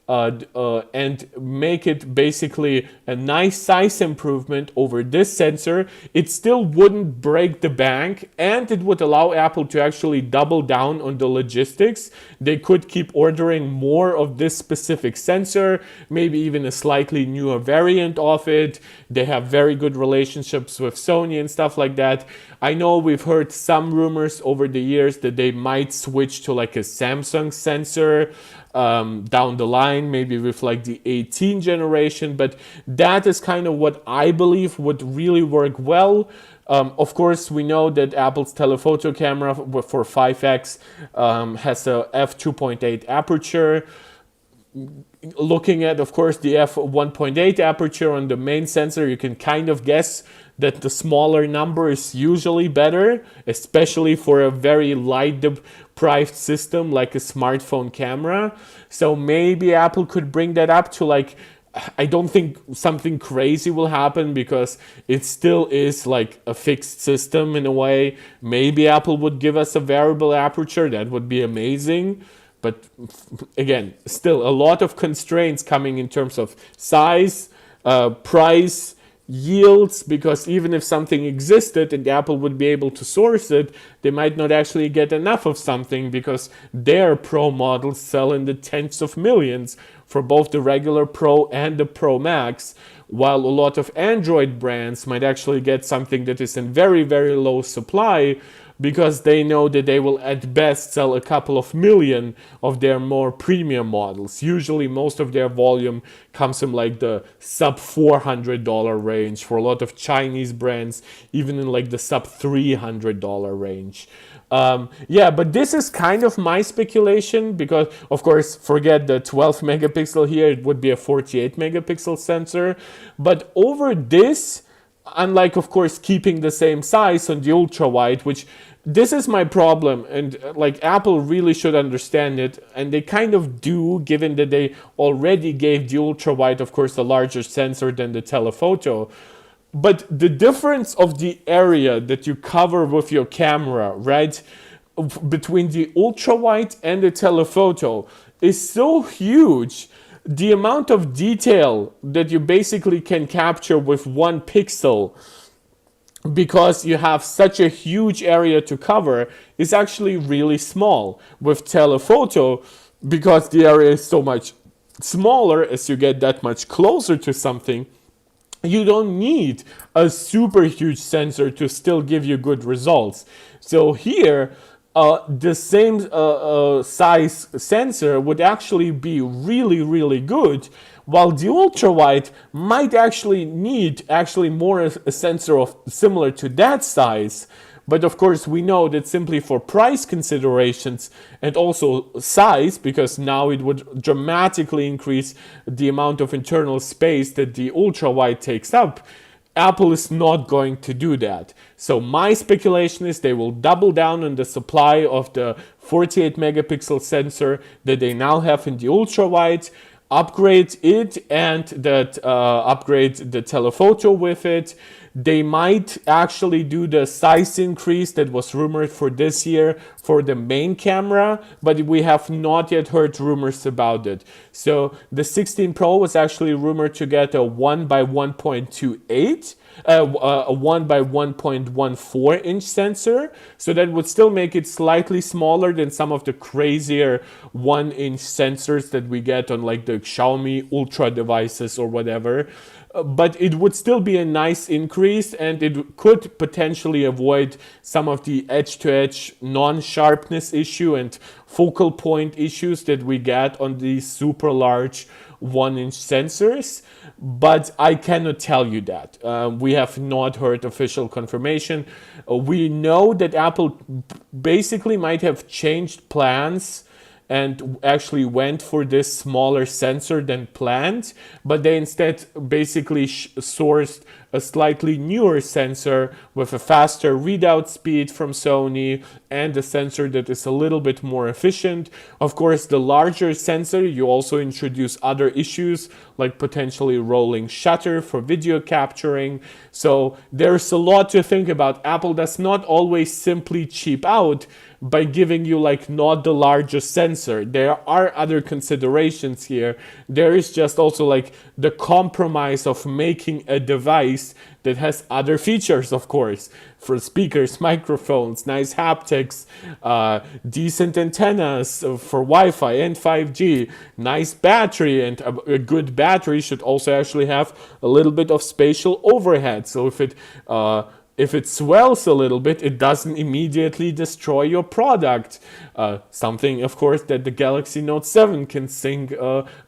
and make it basically a nice size improvement over this sensor. It still wouldn't break the bank, and it would allow Apple to actually double down on the logistics. They could keep ordering more of this specific sensor, maybe even a slightly newer variant of it. They have very good relationships with Sony and stuff like that. I know we've heard some rumors over the years that they might switch to like a Samsung sensor down the line, maybe with like the 18 generation, but that is kind of what I believe would really work well. Of course, we know that Apple's telephoto camera for 5x has a f2.8 aperture. Looking at, of course, the f1.8 aperture on the main sensor, you can kind of guess that the smaller number is usually better, especially for a very light priced system like a smartphone camera. So maybe Apple could bring that up to like, I don't think something crazy will happen because it still is like a fixed system in a way. Maybe Apple would give us a variable aperture. That would be amazing. But again, still a lot of constraints coming in terms of size, price, yields, because even if something existed and Apple would be able to source it, they might not actually get enough of something because their Pro models sell in the tens of millions for both the regular Pro and the Pro Max, while a lot of Android brands might actually get something that is in very, very low supply because they know that they will at best sell a couple of million of their more premium models. Usually most of their volume comes from like the sub $400 range for a lot of Chinese brands, even in like the sub $300 range. Yeah, but this is kind of my speculation because, of course, forget the 12 megapixel here, it would be a 48 megapixel sensor. But over this, unlike, of course, keeping the same size on the ultra wide, which this is my problem, and like Apple really should understand it, and they kind of do, given that they already gave the ultra wide, of course, a larger sensor than the telephoto. But the difference of the area that you cover with your camera, right, between the ultra wide and the telephoto is so huge. The amount of detail that you basically can capture with 1 pixel, because you have such a huge area to cover, is actually really small. With telephoto, because the area is so much smaller as you get that much closer to something, you don't need a super huge sensor to still give you good results. So here, the same size sensor would actually be really, really good, while the ultra wide might actually need more a sensor of similar to that size. But of course we know that simply for price considerations and also size, because now it would dramatically increase the amount of internal space that the ultra wide takes up, Apple is not going to do that. So my speculation is they will double down on the supply of the 48 megapixel sensor that they now have in the ultra wide. upgrade it and that upgrade the telephoto with it. They might actually do the size increase that was rumored for this year for the main camera, but we have not yet heard rumors about it. So the 16 Pro was actually rumored to get a 1 by 1.28, a 1 by 1.14 inch sensor. So that would still make it slightly smaller than some of the crazier 1 inch sensors that we get on like the Xiaomi Ultra devices or whatever. But it would still be a nice increase, and it could potentially avoid some of the edge-to-edge non-sharpness issue and focal point issues that we get on these super large 1-inch sensors. But I cannot tell you that. We have not heard official confirmation. We know that Apple basically might have changed plans and actually went for this smaller sensor than planned, but they instead basically sourced a slightly newer sensor with a faster readout speed from Sony and a sensor that is a little bit more efficient. Of course, the larger sensor, you also introduce other issues like potentially rolling shutter for video capturing. So there's a lot to think about. Apple does not always simply cheap out by giving you like not the largest sensor. There are other considerations here. There is just also like the compromise of making a device that has other features, of course, for speakers, microphones, nice haptics, decent antennas for Wi-Fi and 5G, nice battery, and a good battery should also actually have a little bit of spatial overhead. So if it swells a little bit, it doesn't immediately destroy your product. Something, of course, that the Galaxy Note 7 can sing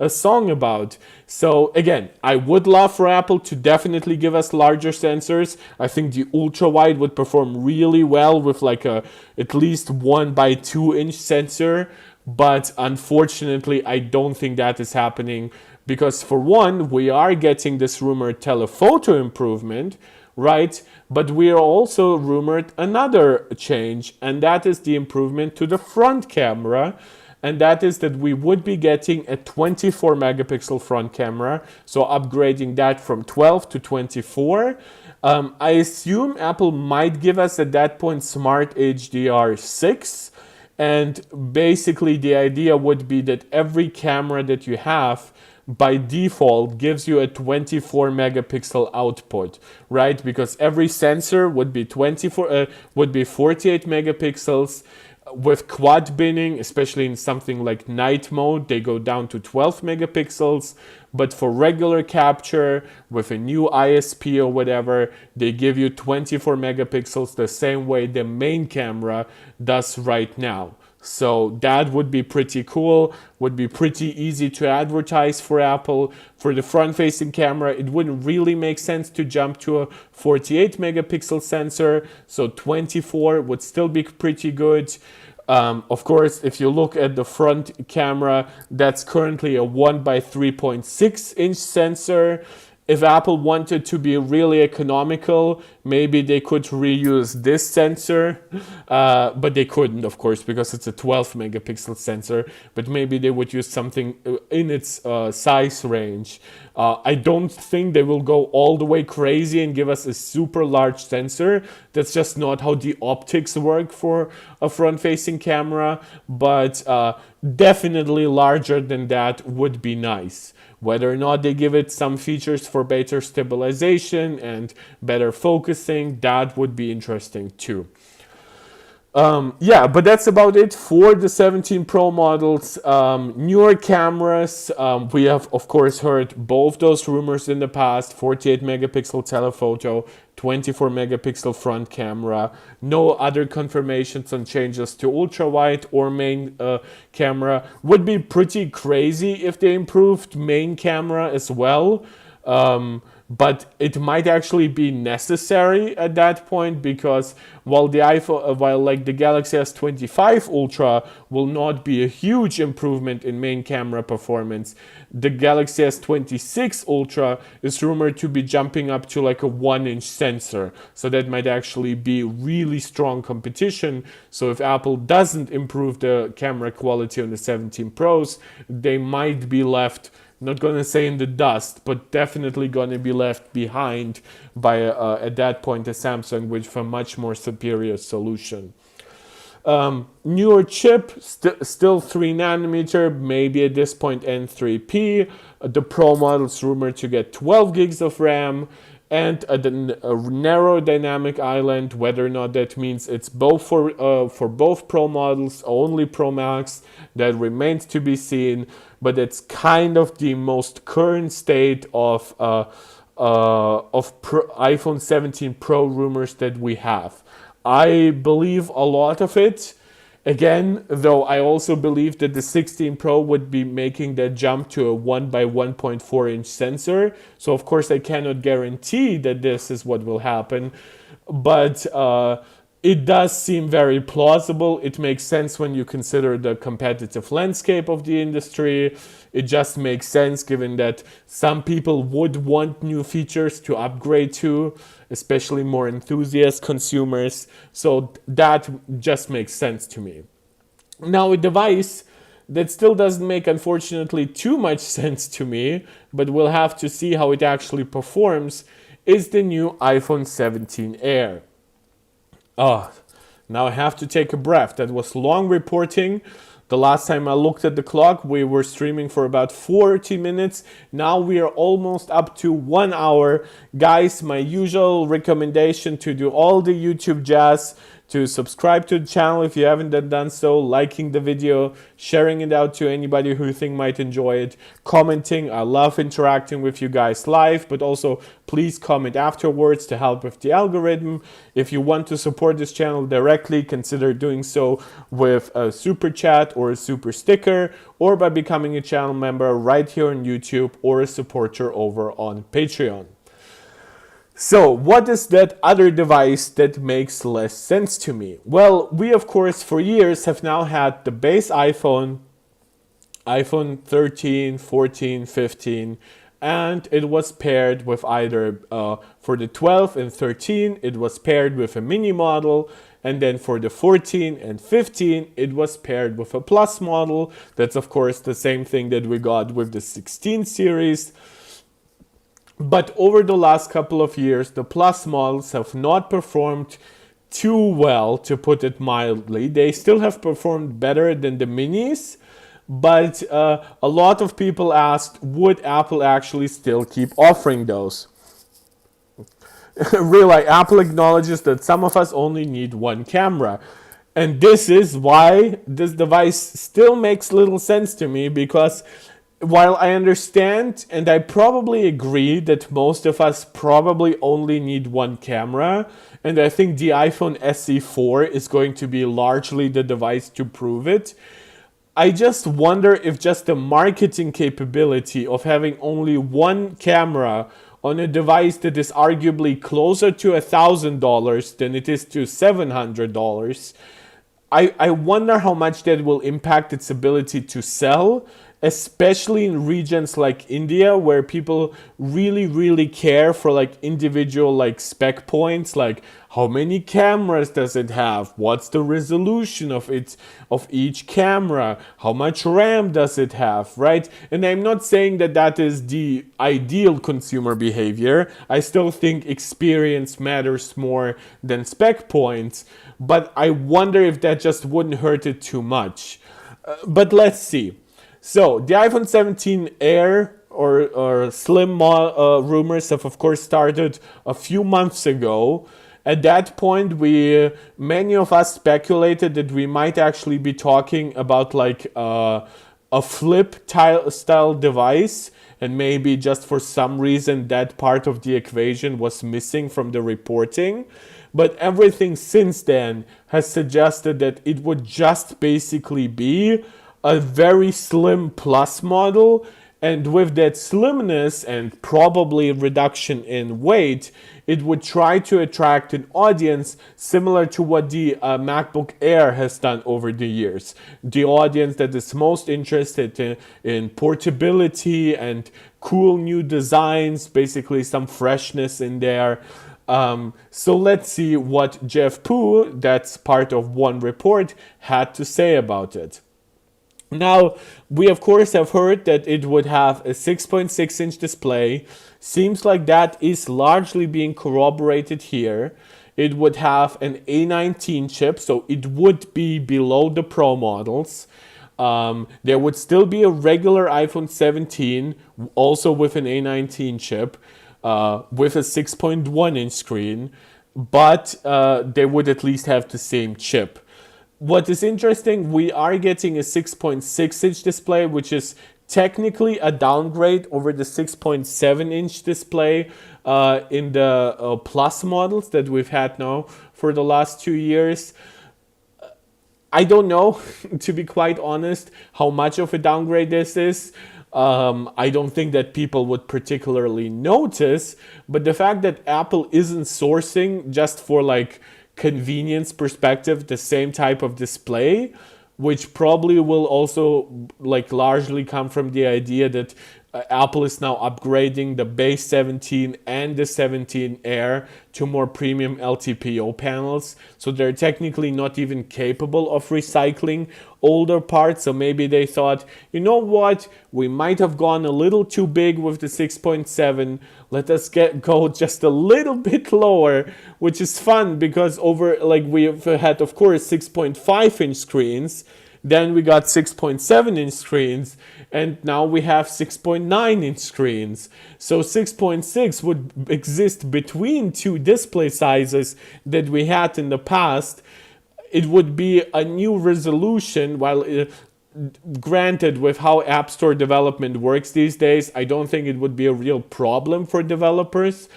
a song about. So again, I would love for Apple to definitely give us larger sensors. I think the ultra wide would perform really well with like a at least 1 by 2 inch sensor. But unfortunately, I don't think that is happening because for one, we are getting this rumored telephoto improvement, right? But we are also rumored another change, and that is the improvement to the front camera. And that is that we would be getting a 24 megapixel front camera, so upgrading that from 12 to 24. I assume Apple might give us at that point Smart HDR6. And basically the idea would be that every camera that you have by default gives you a 24 megapixel output, right? Because every sensor would be 48 megapixels. With quad binning, especially in something like night mode, they go down to 12 megapixels. But for regular capture with a new ISP or whatever, they give you 24 megapixels the same way the main camera does right now. So that would be pretty cool, would be pretty easy to advertise for Apple. For the front-facing camera, it wouldn't really make sense to jump to a 48 megapixel sensor, so 24 would still be pretty good. Of course, if you look at the front camera, that's currently a 1 by 3.6 inch sensor. If Apple wanted to be really economical, maybe they could reuse this sensor, but they couldn't, of course, because it's a 12 megapixel sensor, but maybe they would use something in its size range. I don't think they will go all the way crazy and give us a super large sensor. That's just not how the optics work for a front-facing camera, but definitely larger than that would be nice. Whether or not they give it some features for better stabilization and better focusing, that would be interesting too. Yeah, but that's about it for the 17 Pro models. Newer cameras, we have of course heard both those rumors in the past: 48 megapixel telephoto, 24 megapixel front camera. No other confirmations on changes to ultra wide or main camera. Would be pretty crazy if they improved main camera as well. But it might actually be necessary at that point, because while the the Galaxy S25 Ultra will not be a huge improvement in main camera performance, the Galaxy S26 Ultra is rumored to be jumping up to like a 1-inch sensor. So that might actually be really strong competition. So if Apple doesn't improve the camera quality on the 17 Pros, they might be left not going to say in the dust, but definitely going to be left behind by, at that point, a Samsung with a much more superior solution. Newer chip, still 3 nanometer, maybe at this point N3P. The Pro model's rumored to get 12 gigs of RAM and a narrow dynamic island. Whether or not that means it's both for both Pro models, only Pro Max, that remains to be seen. But it's kind of the most current state of iPhone 17 Pro rumors that we have. I believe a lot of it. Again, though, I also believe that the 16 Pro would be making that jump to a 1 by 1.4 inch sensor. So, of course, I cannot guarantee that this is what will happen. But it does seem very plausible. It makes sense when you consider the competitive landscape of the industry. It just makes sense given that some people would want new features to upgrade to, especially more enthusiast consumers. So that just makes sense to me. Now, a device that still doesn't make, unfortunately, too much sense to me, but we'll have to see how it actually performs, is the new iPhone 17 Air. Oh, now I have to take a breath. That was long reporting. The last time I looked at the clock, we were streaming for about 40 minutes. Now we are almost up to 1 hour. Guys, my usual recommendation to do all the YouTube jazz, to subscribe to the channel if you haven't done so, liking the video, sharing it out to anybody who you think might enjoy it, commenting. I love interacting with you guys live, but also please comment afterwards to help with the algorithm. If you want to support this channel directly, consider doing so with a super chat or a super sticker, or by becoming a channel member right here on YouTube, or a supporter over on Patreon. So, what is that other device that makes less sense to me? Well, we of course for years have now had the base iPhone 13, 14, 15, and it was paired with either, for the 12 and 13, it was paired with a mini model, and then for the 14 and 15, it was paired with a Plus model. That's of course the same thing that we got with the 16 series. But over the last couple of years, the Plus models have not performed too well, to put it mildly. They still have performed better than the minis, but a lot of people asked, would Apple actually still keep offering those? Really, Apple acknowledges that some of us only need one camera. And this is why this device still makes little sense to me, because while I understand and I probably agree that most of us probably only need one camera, and I think the iPhone SE 4 is going to be largely the device to prove it, I just wonder if just the marketing capability of having only one camera on a device that is arguably closer to $1,000 than it is to $700, I wonder how much that will impact its ability to sell, especially in regions like India, where people really care for like individual like spec points, like how many cameras does it have, what's the resolution of each camera, how much RAM does it have, right? And I'm not saying that that is the ideal consumer behavior. I still think experience matters more than spec points, but I wonder if that just wouldn't hurt it too much. But let's see. So, the iPhone 17 Air or Slim rumors have of course started a few months ago. At that point, many of us speculated that we might actually be talking about like a flip style device, and maybe just for some reason that part of the equation was missing from the reporting. But everything since then has suggested that it would just basically be a very slim Plus model, and with that slimness and probably reduction in weight, it would try to attract an audience similar to what the MacBook Air has done over the years. The audience that is most interested in portability and cool new designs, basically some freshness in there. So let's see what Jeff Poo, that's part of One Report, had to say about it. Now, we of course have heard that it would have a 6.6-inch display. Seems like that is largely being corroborated here. It would have an A19 chip, so it would be below the Pro models. There would still be a regular iPhone 17, also with an A19 chip, with a 6.1-inch screen, but they would at least have the same chip. What is interesting, we are getting a 6.6-inch display, which is technically a downgrade over the 6.7-inch display in the Plus models that we've had now for the last 2 years. I don't know, to be quite honest, how much of a downgrade this is. I don't think that people would particularly notice, but the fact that Apple isn't sourcing just for like convenience perspective the same type of display, which probably will also like largely come from the idea that Apple is now upgrading the base 17 and the 17 Air to more premium LTPO panels. So they're technically not even capable of recycling older parts. So maybe they thought, you know what, we might have gone a little too big with the 6.7. Let us go just a little bit lower, which is fun because over like we've had, of course, 6.5-inch screens. Then we got 6.7-inch screens, and now we have 6.9-inch screens. So 6.6 would exist between two display sizes that we had in the past. It would be a new resolution, while granted, with how App Store development works these days, I don't think it would be a real problem for developers.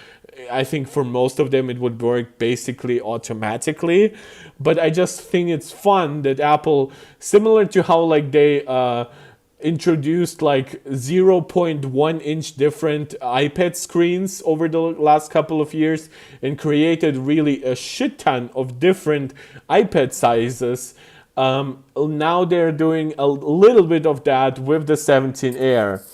I think for most of them it would work basically automatically, but I just think it's fun that Apple, similar to how like they introduced like 0.1-inch different iPad screens over the last couple of years and created really a shit ton of different iPad sizes. Now they're doing a little bit of that with the 17 Air.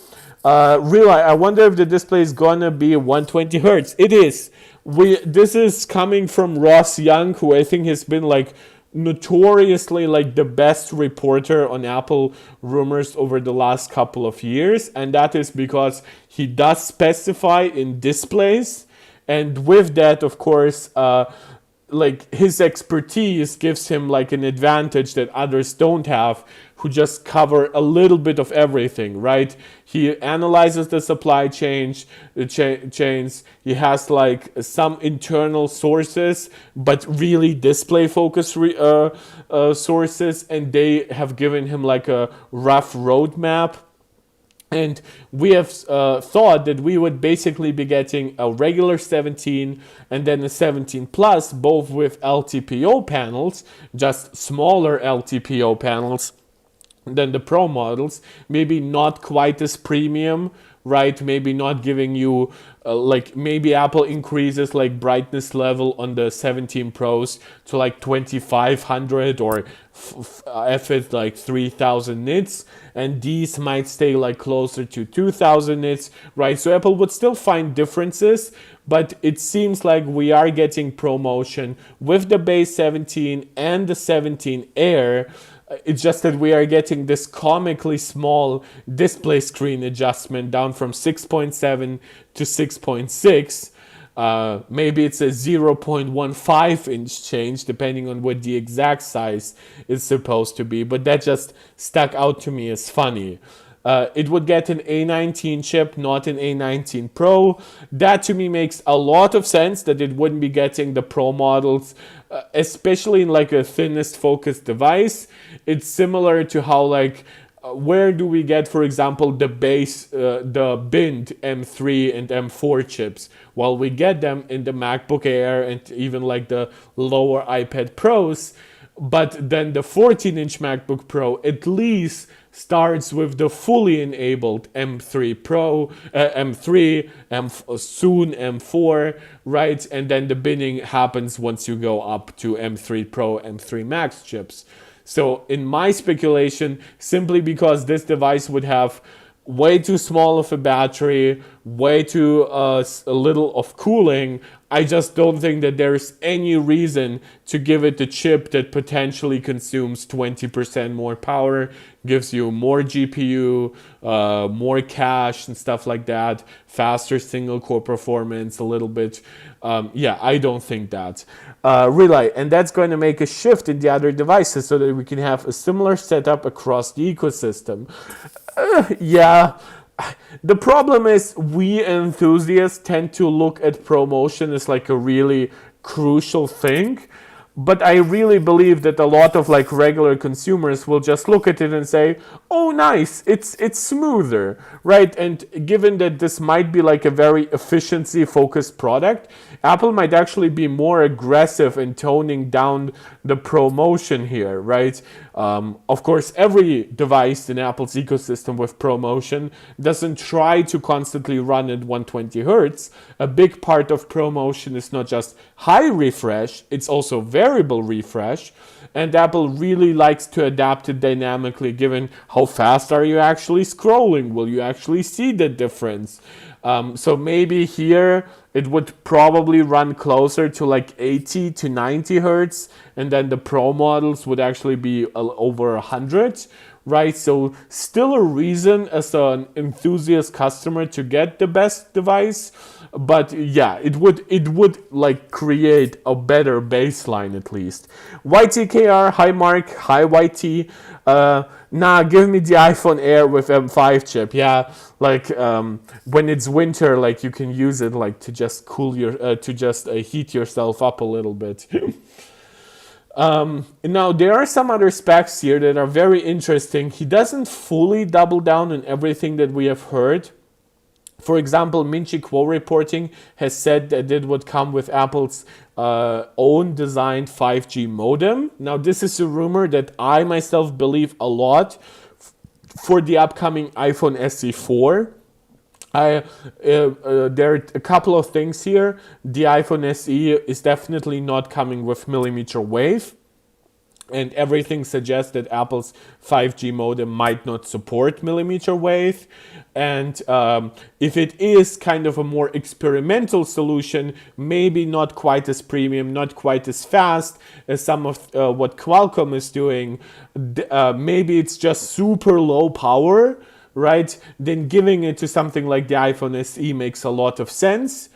I wonder if the display is gonna be 120 hertz. It is. This is coming from Ross Young, who I think has been like notoriously like the best reporter on Apple rumors over the last couple of years, and that is because he does specify in displays, and with that, of course, like his expertise gives him like an advantage that others don't have, who just cover a little bit of everything, right? He analyzes the supply chains. He has like some internal sources, but really display focused sources, and they have given him like a rough roadmap. And we have thought that we would basically be getting a regular 17 and then a 17 Plus, both with LTPO panels, just smaller LTPO panels than the Pro models, maybe not quite as premium, right? Maybe not giving you like maybe Apple increases like brightness level on the 17 Pros to like 2500 or if it's like 3000 nits, and these might stay like closer to 2000 nits, right? So Apple would still find differences, but it seems like we are getting promotion with the base 17 and the 17 Air. It's just that we are getting this comically small display screen adjustment down from 6.7 to 6.6. Maybe it's a 0.15-inch change depending on what the exact size is supposed to be, but that just stuck out to me as funny. It would get an A19 chip, not an A19 Pro. That to me makes a lot of sense that it wouldn't be getting the Pro models, especially in like a thinnest focused device. It's similar to how like where do we get, for example, the base, the binned M3 and M4 chips? Well, we get them in the MacBook Air and even like the lower iPad Pros, but then the 14-inch MacBook Pro at least starts with the fully enabled M3 Pro, M3, soon M4, right? And then the binning happens once you go up to M3 Pro, M3 Max chips. So in my speculation, simply because this device would have way too small of a battery, way too little of cooling, I just don't think that there's any reason to give it a chip that potentially consumes 20% more power, gives you more GPU, more cache and stuff like that, faster single core performance a little bit. Yeah, I don't think that. Really, and that's going to make a shift in the other devices so that we can have a similar setup across the ecosystem. Yeah. The problem is we enthusiasts tend to look at promotion as like a really crucial thing. But I really believe that a lot of like regular consumers will just look at it and say, "Oh, nice, it's smoother," right? And given that this might be like a very efficiency-focused product, Apple might actually be more aggressive in toning down the promotion here, right? Of course, every device in Apple's ecosystem with promotion doesn't try to constantly run at 120 hertz. A big part of promotion is not just high refresh, it's also variable refresh. And Apple really likes to adapt it dynamically given how fast are you actually scrolling? Will you actually see the difference? So maybe here it would probably run closer to like 80 to 90 hertz, and then the Pro models would actually be over 100, right? So still a reason as an enthusiast customer to get the best device, but yeah, it would like create a better baseline at least. YTKR, hi Mark, hi YT. Nah, give me the iPhone Air with M5 chip. Yeah, like when it's winter, like you can use it like to just cool your heat yourself up a little bit. Now there are some other specs here that are very interesting. He doesn't fully double down on everything that we have heard. For example, Minchi Kuo reporting has said that it would come with Apple's own designed 5G modem. Now, this is a rumor that I myself believe a lot for the upcoming iPhone SE 4. There are a couple of things here. The iPhone SE is definitely not coming with millimeter wave. And everything suggests that Apple's 5G modem might not support millimeter wave. And if it is kind of a more experimental solution, maybe not quite as premium, not quite as fast as some of what Qualcomm is doing, maybe it's just super low power, right? Then giving it to something like the iPhone SE makes a lot of sense.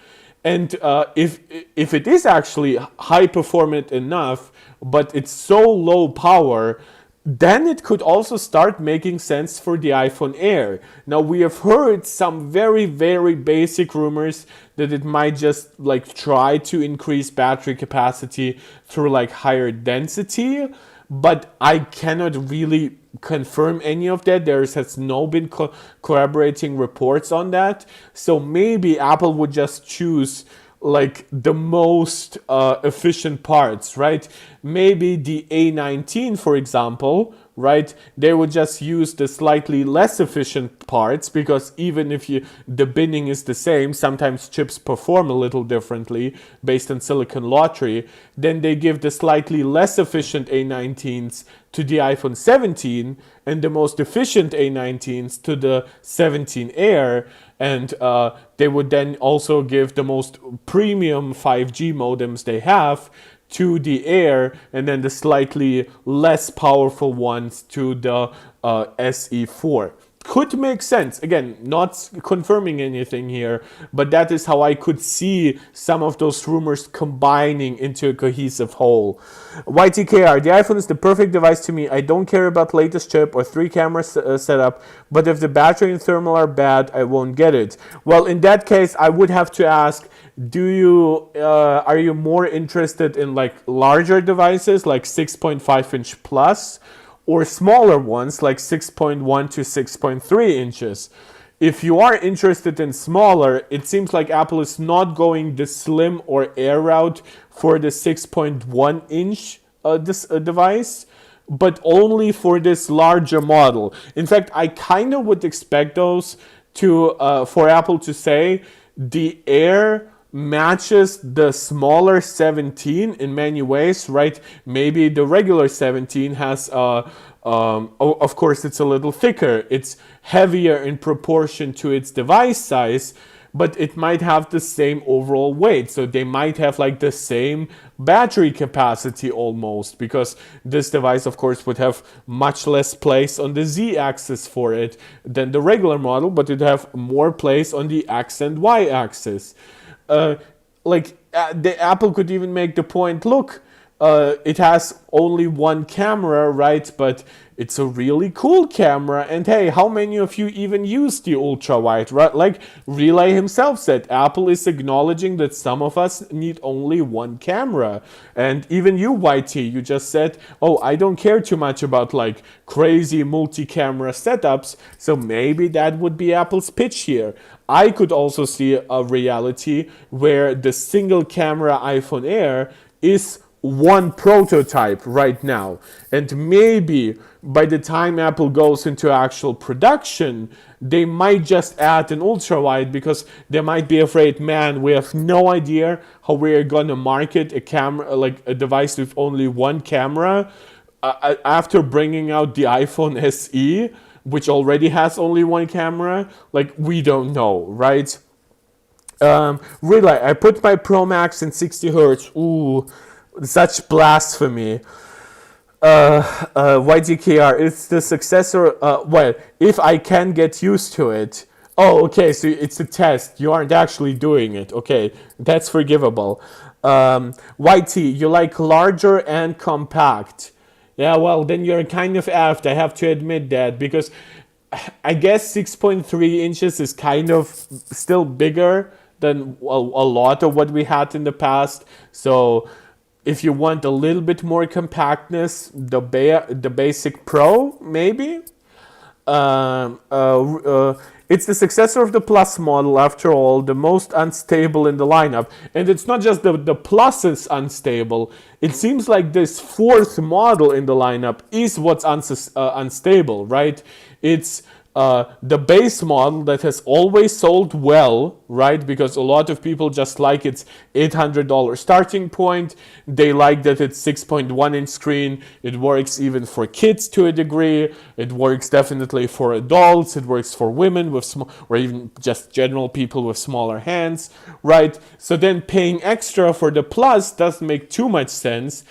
And if it is actually high performant enough, but it's so low power, then it could also start making sense for the iPhone Air. Now we have heard some very, very basic rumors that it might just like try to increase battery capacity through like higher density, but I cannot really confirm any of that. There has no been corroborating reports on that. So maybe Apple would just choose like the most efficient parts, right? Maybe the A19, for example, right? They would just use the slightly less efficient parts, because even if the binning is the same, sometimes chips perform a little differently based on silicon lottery. Then they give the slightly less efficient A19s to the iPhone 17 and the most efficient A19s to the 17 Air. And they would then also give the most premium 5G modems they have to the Air, and then the slightly less powerful ones to the SE4. Could make sense. Again, not confirming anything here, but that is how I could see some of those rumors combining into a cohesive whole. YTKR, the iPhone is the perfect device to me. I don't care about latest chip or 3-camera setup, but if the battery and thermal are bad, I won't get it. Well, in that case, I would have to ask, are you more interested in like larger devices like 6.5 inch plus, or smaller ones like 6.1 to 6.3 inches? If you are interested in smaller, it seems like Apple is not going the slim or Air route for the 6.1 inch device, but only for this larger model. In fact, I kind of would expect those for Apple to say the Air matches the smaller 17 in many ways, right? Maybe the regular 17 has of course it's a little thicker, it's heavier in proportion to its device size, but it might have the same overall weight. So they might have like the same battery capacity almost, because this device of course would have much less place on the z-axis for it than the regular model, but it'd have more place on the x and y-axis. The Apple could even make the point, look, it has only one camera, right? But it's a really cool camera. And hey, how many of you even use the ultra wide, right? Like Relay himself said, Apple is acknowledging that some of us need only one camera. And even you, YT, you just said, oh, I don't care too much about like crazy multi-camera setups. So maybe that would be Apple's pitch here. I could also see a reality where the single camera iPhone Air is one prototype right now, and maybe by the time Apple goes into actual production, they might just add an ultra wide, because they might be afraid, man, we have no idea how we're gonna market a camera, like a device with only one camera, after bringing out the iPhone SE, which already has only one camera. Like, we don't know, right? Really, I put my Pro Max in 60 hertz. Ooh, such blasphemy. YGKR, it's the successor. Well, if I can get used to it. Oh, okay, so it's a test. You aren't actually doing it. Okay, that's forgivable. YT, you like larger and compact. Yeah, well, then you're kind of aft. I have to admit that, because I guess 6.3 inches is kind of still bigger than a lot of what we had in the past. So if you want a little bit more compactness, the basic Pro, maybe. It's the successor of the Plus model, after all, the most unstable in the lineup. And it's not just the Plus is unstable. It seems like this fourth model in the lineup is what's unstable, right? It's the base model that has always sold well, right? Because a lot of people just like its $800 starting point. They like that it's 6.1 inch screen. It works even for kids to a degree. It works definitely for adults. It works for women with small, or even just general people with smaller hands, right? So then paying extra for the Plus doesn't make too much sense.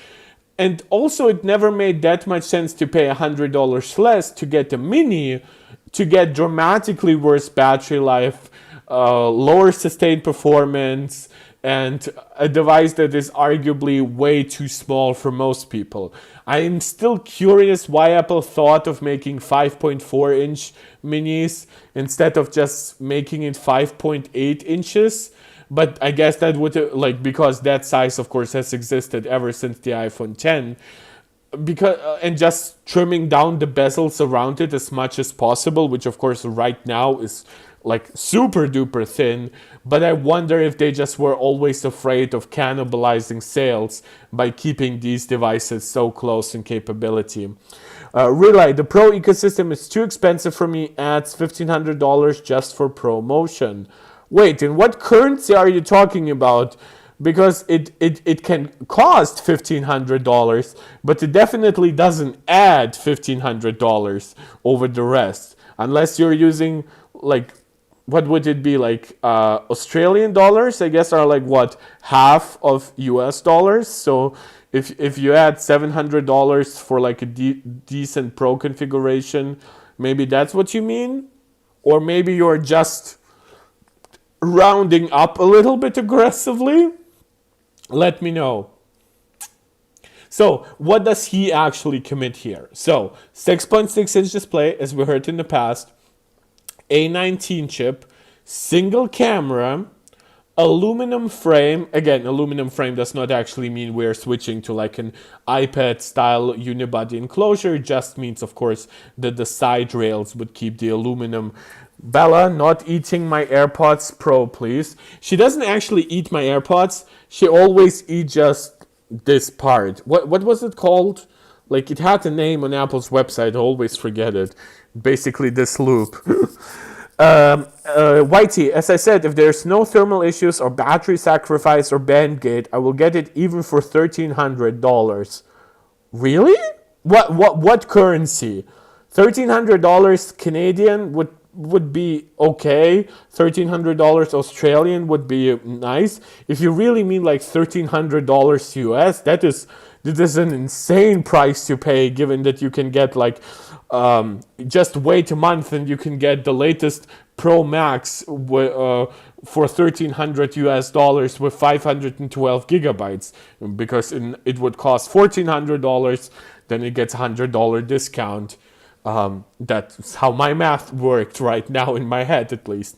And also, it never made that much sense to pay $100 less to get a Mini, to get dramatically worse battery life, lower sustained performance, and a device that is arguably way too small for most people. I am still curious why Apple thought of making 5.4 inch minis instead of just making it 5.8 inches. But I guess that would, because that size, of course, has existed ever since the iPhone 10. And just trimming down the bezels around it as much as possible, which of course right now is like super duper thin. But I wonder if they just were always afraid of cannibalizing sales by keeping these devices so close in capability. Relay, the Pro ecosystem is too expensive for me, adds $1,500 just for promotion. Wait, in what currency are you talking about? Because it can cost $1,500, but it definitely doesn't add $1,500 over the rest. Unless you're using, like, what would it be, like Australian dollars, I guess, are like, what, half of US dollars? So if you add $700 for like a decent Pro configuration, maybe that's what you mean? Or maybe you're just rounding up a little bit aggressively? Let me know. So what does he actually commit here? So 6.6 inch display, as we heard in the past, A19 chip, single camera, aluminum frame. Again, aluminum frame does not actually mean we're switching to like an iPad style unibody enclosure. It just means, of course, that the side rails would keep the aluminum. Bella, not eating my AirPods Pro, please. She doesn't actually eat my AirPods. She always eats just this part. What was it called? Like, it had a name on Apple's website. I always forget it. Basically, this loop. Whitey, as I said, if there's no thermal issues or battery sacrifice or band gate, I will get it even for $1,300. Really? What currency? $1,300 Canadian would would be okay. $1,300 Australian would be nice. If you really mean like $1,300 US, that is an insane price to pay, given that you can get like just wait a month and you can get the latest Pro Max for $1,300 with 512 gigabytes, because it would cost $1,400. Then it gets $100 discount. That's how my math worked right now in my head, at least.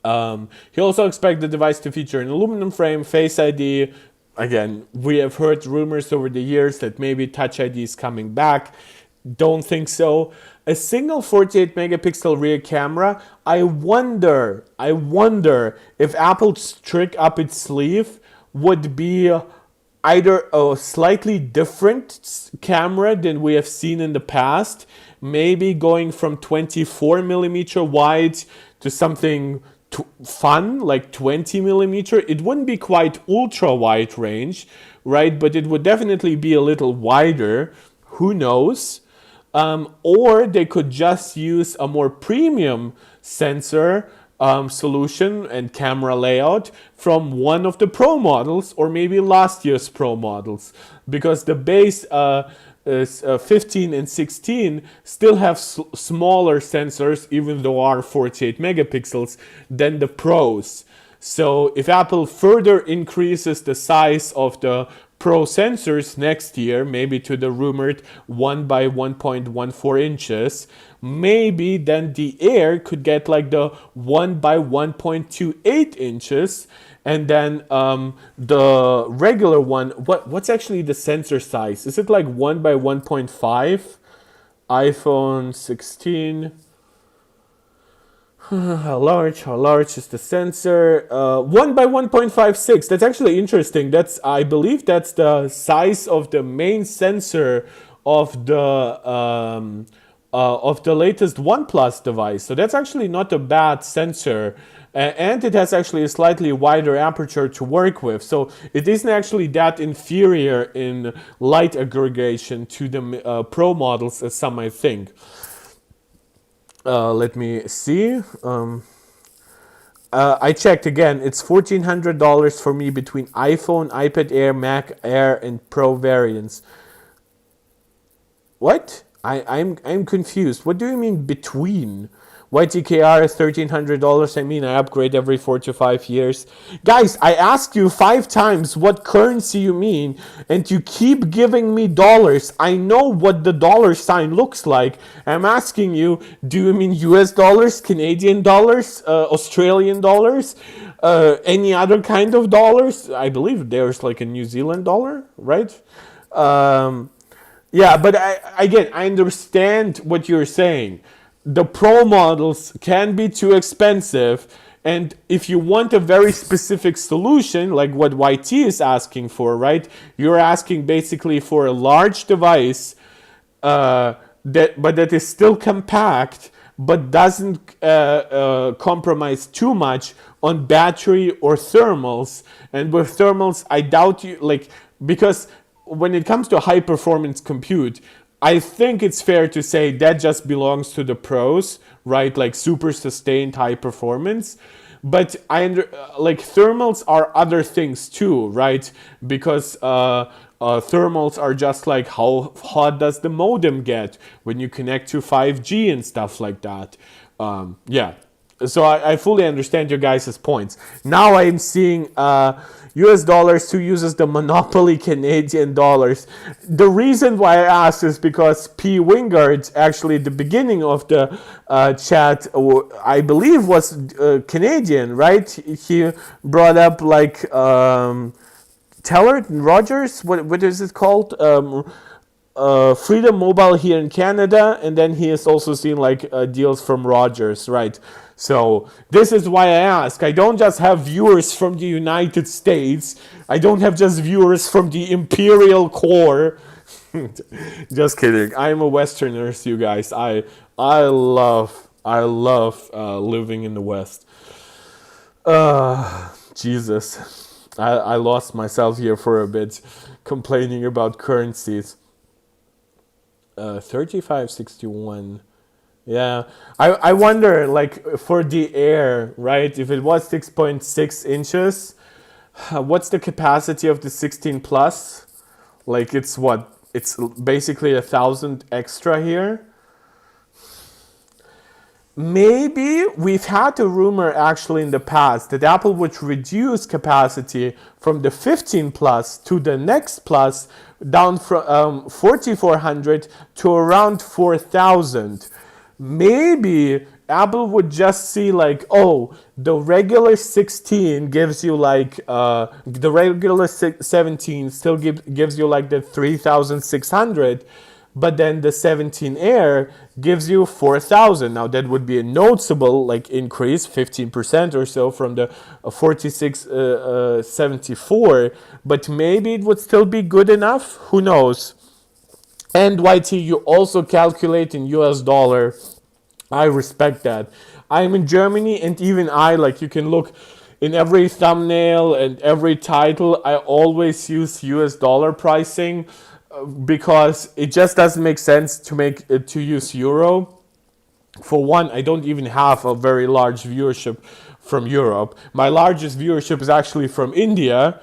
He also expects the device to feature an aluminum frame, Face ID. Again, we have heard rumors over the years that maybe Touch ID is coming back. Don't think so. A single 48 megapixel rear camera. I wonder if Apple's trick up its sleeve would be either a slightly different camera than we have seen in the past, maybe going from 24 millimeter wide to something fun like 20 millimeter. It wouldn't be quite ultra wide range, right? But it would definitely be a little wider. Who knows? Or they could just use a more premium sensor solution and camera layout from one of the Pro models, or maybe last year's Pro models, because the base 15 and 16 still have smaller sensors, even though are 48 megapixels, than the Pros. So if Apple further increases the size of the Pro sensors next year, maybe to the rumored 1 by 1.14 inches, maybe then the Air could get like the 1 by 1.28 inches, and then the regular one, what's actually the sensor size? Is it like 1 by 1.5? iPhone 16. How large is the sensor? 1 by 1.56. That's actually interesting. I believe that's the size of the main sensor of the latest OnePlus device. So that's actually not a bad sensor. And it has actually a slightly wider aperture to work with. So it isn't actually that inferior in light aggregation to the Pro models as some might think. Let me see. I checked again. It's $1,400 for me between iPhone, iPad Air, Mac Air, and Pro variants. What? I'm confused. What do you mean between? YTKR is $1,300. I mean, I upgrade every 4 to 5 years. Guys, I asked you 5 times what currency you mean, and you keep giving me dollars. I know what the dollar sign looks like. I'm asking you, do you mean US dollars, Canadian dollars, Australian dollars, any other kind of dollars? I believe there's like a New Zealand dollar, right? Yeah, but I understand what you're saying. The Pro models can be too expensive, and if you want a very specific solution, like what YT is asking for, right? You're asking basically for a large device that is still compact, but doesn't compromise too much on battery or thermals. And with thermals, I doubt you, because when it comes to high performance compute, I think it's fair to say that just belongs to the Pros, right? Like super sustained high performance. But thermals are other things too, right? Because thermals are just like how hot does the modem get when you connect to 5G and stuff like that. Yeah. So I fully understand your guys' points. Now I'm seeing US dollars who uses the monopoly Canadian dollars. The reason why I asked is because P. Wingard, actually at the beginning of the chat, I believe was Canadian, right? He brought up Teller and Rogers. What is it called? Freedom Mobile here in Canada, and then he has also seen deals from Rogers, right? So this is why I ask. I don't just have viewers from the United States. I don't have just viewers from the Imperial Core. Just kidding. I'm a Westerner, you guys. I love living in the West. Jesus, I lost myself here for a bit, complaining about currencies. 3561. Yeah, I wonder, like, for the Air, right? If it was 6.6 inches, what's the capacity of the 16 Plus? Like, it's what? It's basically 1,000 extra here. Maybe we've had a rumor actually in the past that Apple would reduce capacity from the 15 Plus to the next Plus down from 4,400 to around 4,000. Maybe Apple would just see like, oh, the regular 16 gives you like, the regular 17 still gives you like the 3,600, but then the 17 Air gives you 4,000. Now that would be a noticeable like increase, 15% or so from the 4674, but maybe it would still be good enough. Who knows? And YT, you also calculate in US dollar. I respect that. I'm in Germany, and even I, like, you can look in every thumbnail and every title, I always use US dollar pricing because it just doesn't make sense to use euro. For one, I don't even have a very large viewership from Europe. My largest viewership is actually from India,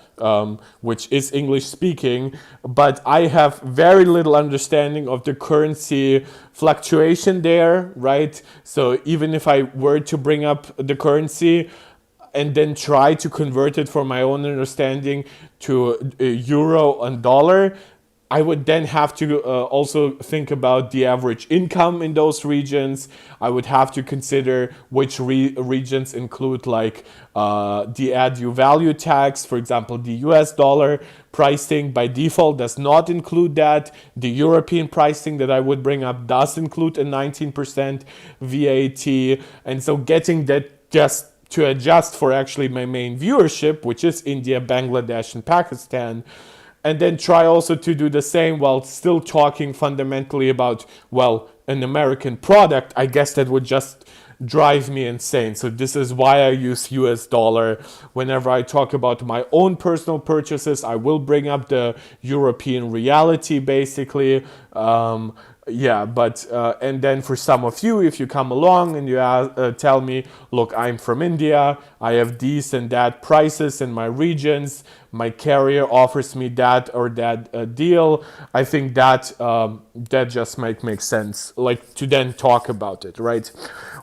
which is English speaking, but I have very little understanding of the currency fluctuation there, right? So even if I were to bring up the currency and then try to convert it for my own understanding to euro and dollar, I would then have to also think about the average income in those regions. I would have to consider which regions include like the add value tax. For example, the US dollar pricing by default does not include that. The European pricing that I would bring up does include a 19% VAT. And so getting that just to adjust for actually my main viewership, which is India, Bangladesh, and Pakistan, and then try also to do the same while still talking fundamentally about, well, an American product, I guess that would just drive me insane. So this is why I use US dollar. Whenever I talk about my own personal purchases, I will bring up the European reality, basically. Yeah, but and then for some of you, if you come along and you tell me, look, I'm from India, I have these and that prices in my regions, my carrier offers me that or that deal, I think that that just might make sense, like to then talk about it, right?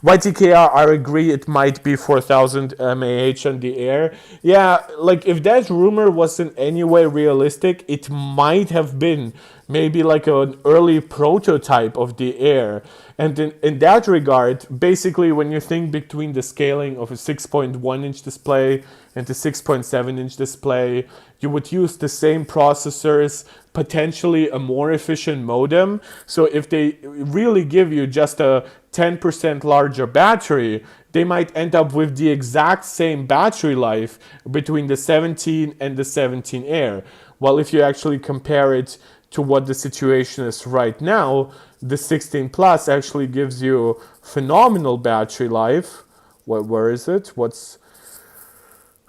YTKR, I agree, it might be 4,000 mAh on the Air. Yeah, like if that rumor was in any way realistic, it might have been maybe like an early prototype of the Air. And in that regard, basically when you think between the scaling of a 6.1 inch display and the 6.7 inch display, you would use the same processors, potentially a more efficient modem. So if they really give you just a 10% larger battery, they might end up with the exact same battery life between the 17 and the 17 Air. Well, if you actually compare it to what the situation is right now, the 16 Plus actually gives you phenomenal battery life. Where is it? What's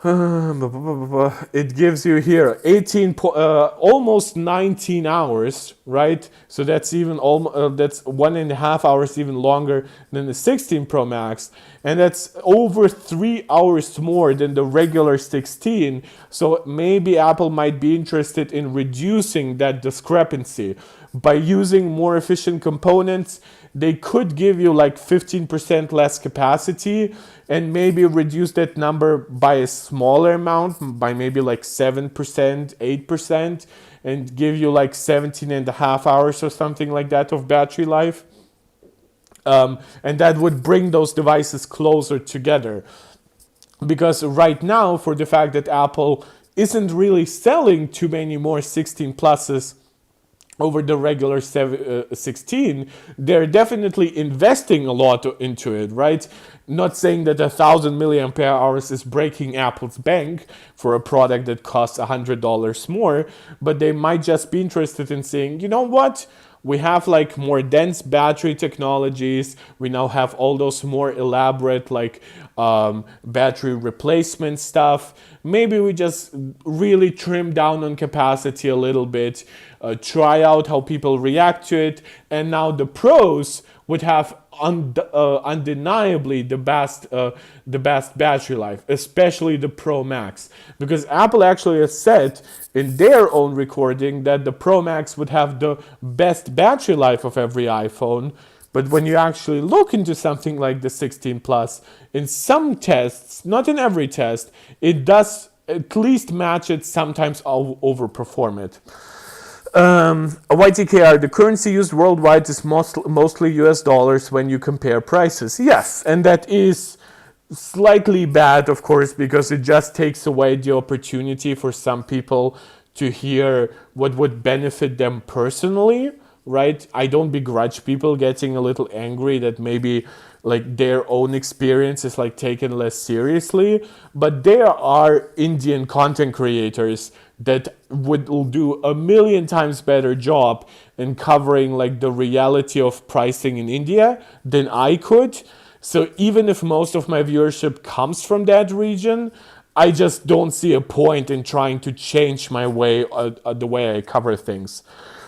it gives you here 18 almost 19 hours, right? So that's even that's 1.5 hours even longer than the 16 Pro Max, and that's over 3 hours more than the regular 16. So maybe Apple might be interested in reducing that discrepancy by using more efficient components. They could give you like 15% less capacity and maybe reduce that number by a smaller amount, by maybe like 7%, 8%, and give you like 17.5 hours or something like that of battery life. And that would bring those devices closer together. Because right now, for the fact that Apple isn't really selling too many more 16 pluses over the regular 16, they're definitely investing a lot into it, right? Not saying that 1,000 milliampere hours is breaking Apple's bank for a product that costs $100 more, but they might just be interested in saying, you know what? We have like more dense battery technologies. We now have all those more elaborate like battery replacement stuff. Maybe we just really trim down on capacity a little bit, try out how people react to it, and now the pros would have undeniably the best battery life, especially the Pro Max, because Apple actually has said in their own recording that the Pro Max would have the best battery life of every iPhone. But when you actually look into something like the 16 Plus, in some tests, not in every test, it does at least match it, sometimes overperform it. YTKR, the currency used worldwide is mostly US dollars when you compare prices. Yes, and that is slightly bad, of course, because it just takes away the opportunity for some people to hear what would benefit them personally, right? I don't begrudge people getting a little angry that maybe like their own experience is like taken less seriously, but there are Indian content creators that would do a million times better job in covering like the reality of pricing in India than I could. So even if most of my viewership comes from that region, I just don't see a point in trying to change my way, the way I cover things.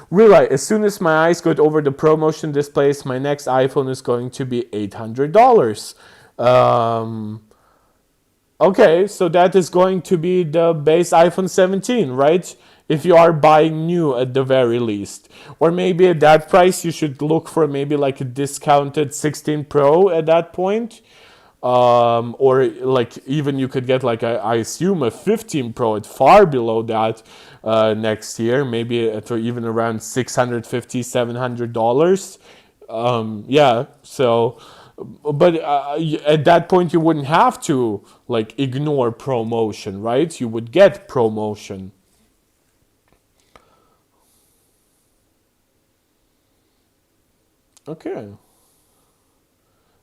Realize, as soon as my eyes got over the ProMotion displays, my next iPhone is going to be $800. Okay, so that is going to be the base iPhone 17, right? If you are buying new at the very least. Or maybe at that price you should look for maybe like a discounted 16 Pro at that point. Or like even you could get like I assume a 15 Pro at far below that next year, maybe at even around $650, $700. Yeah, so but at that point you wouldn't have to like ignore ProMotion, right? You would get ProMotion. Okay.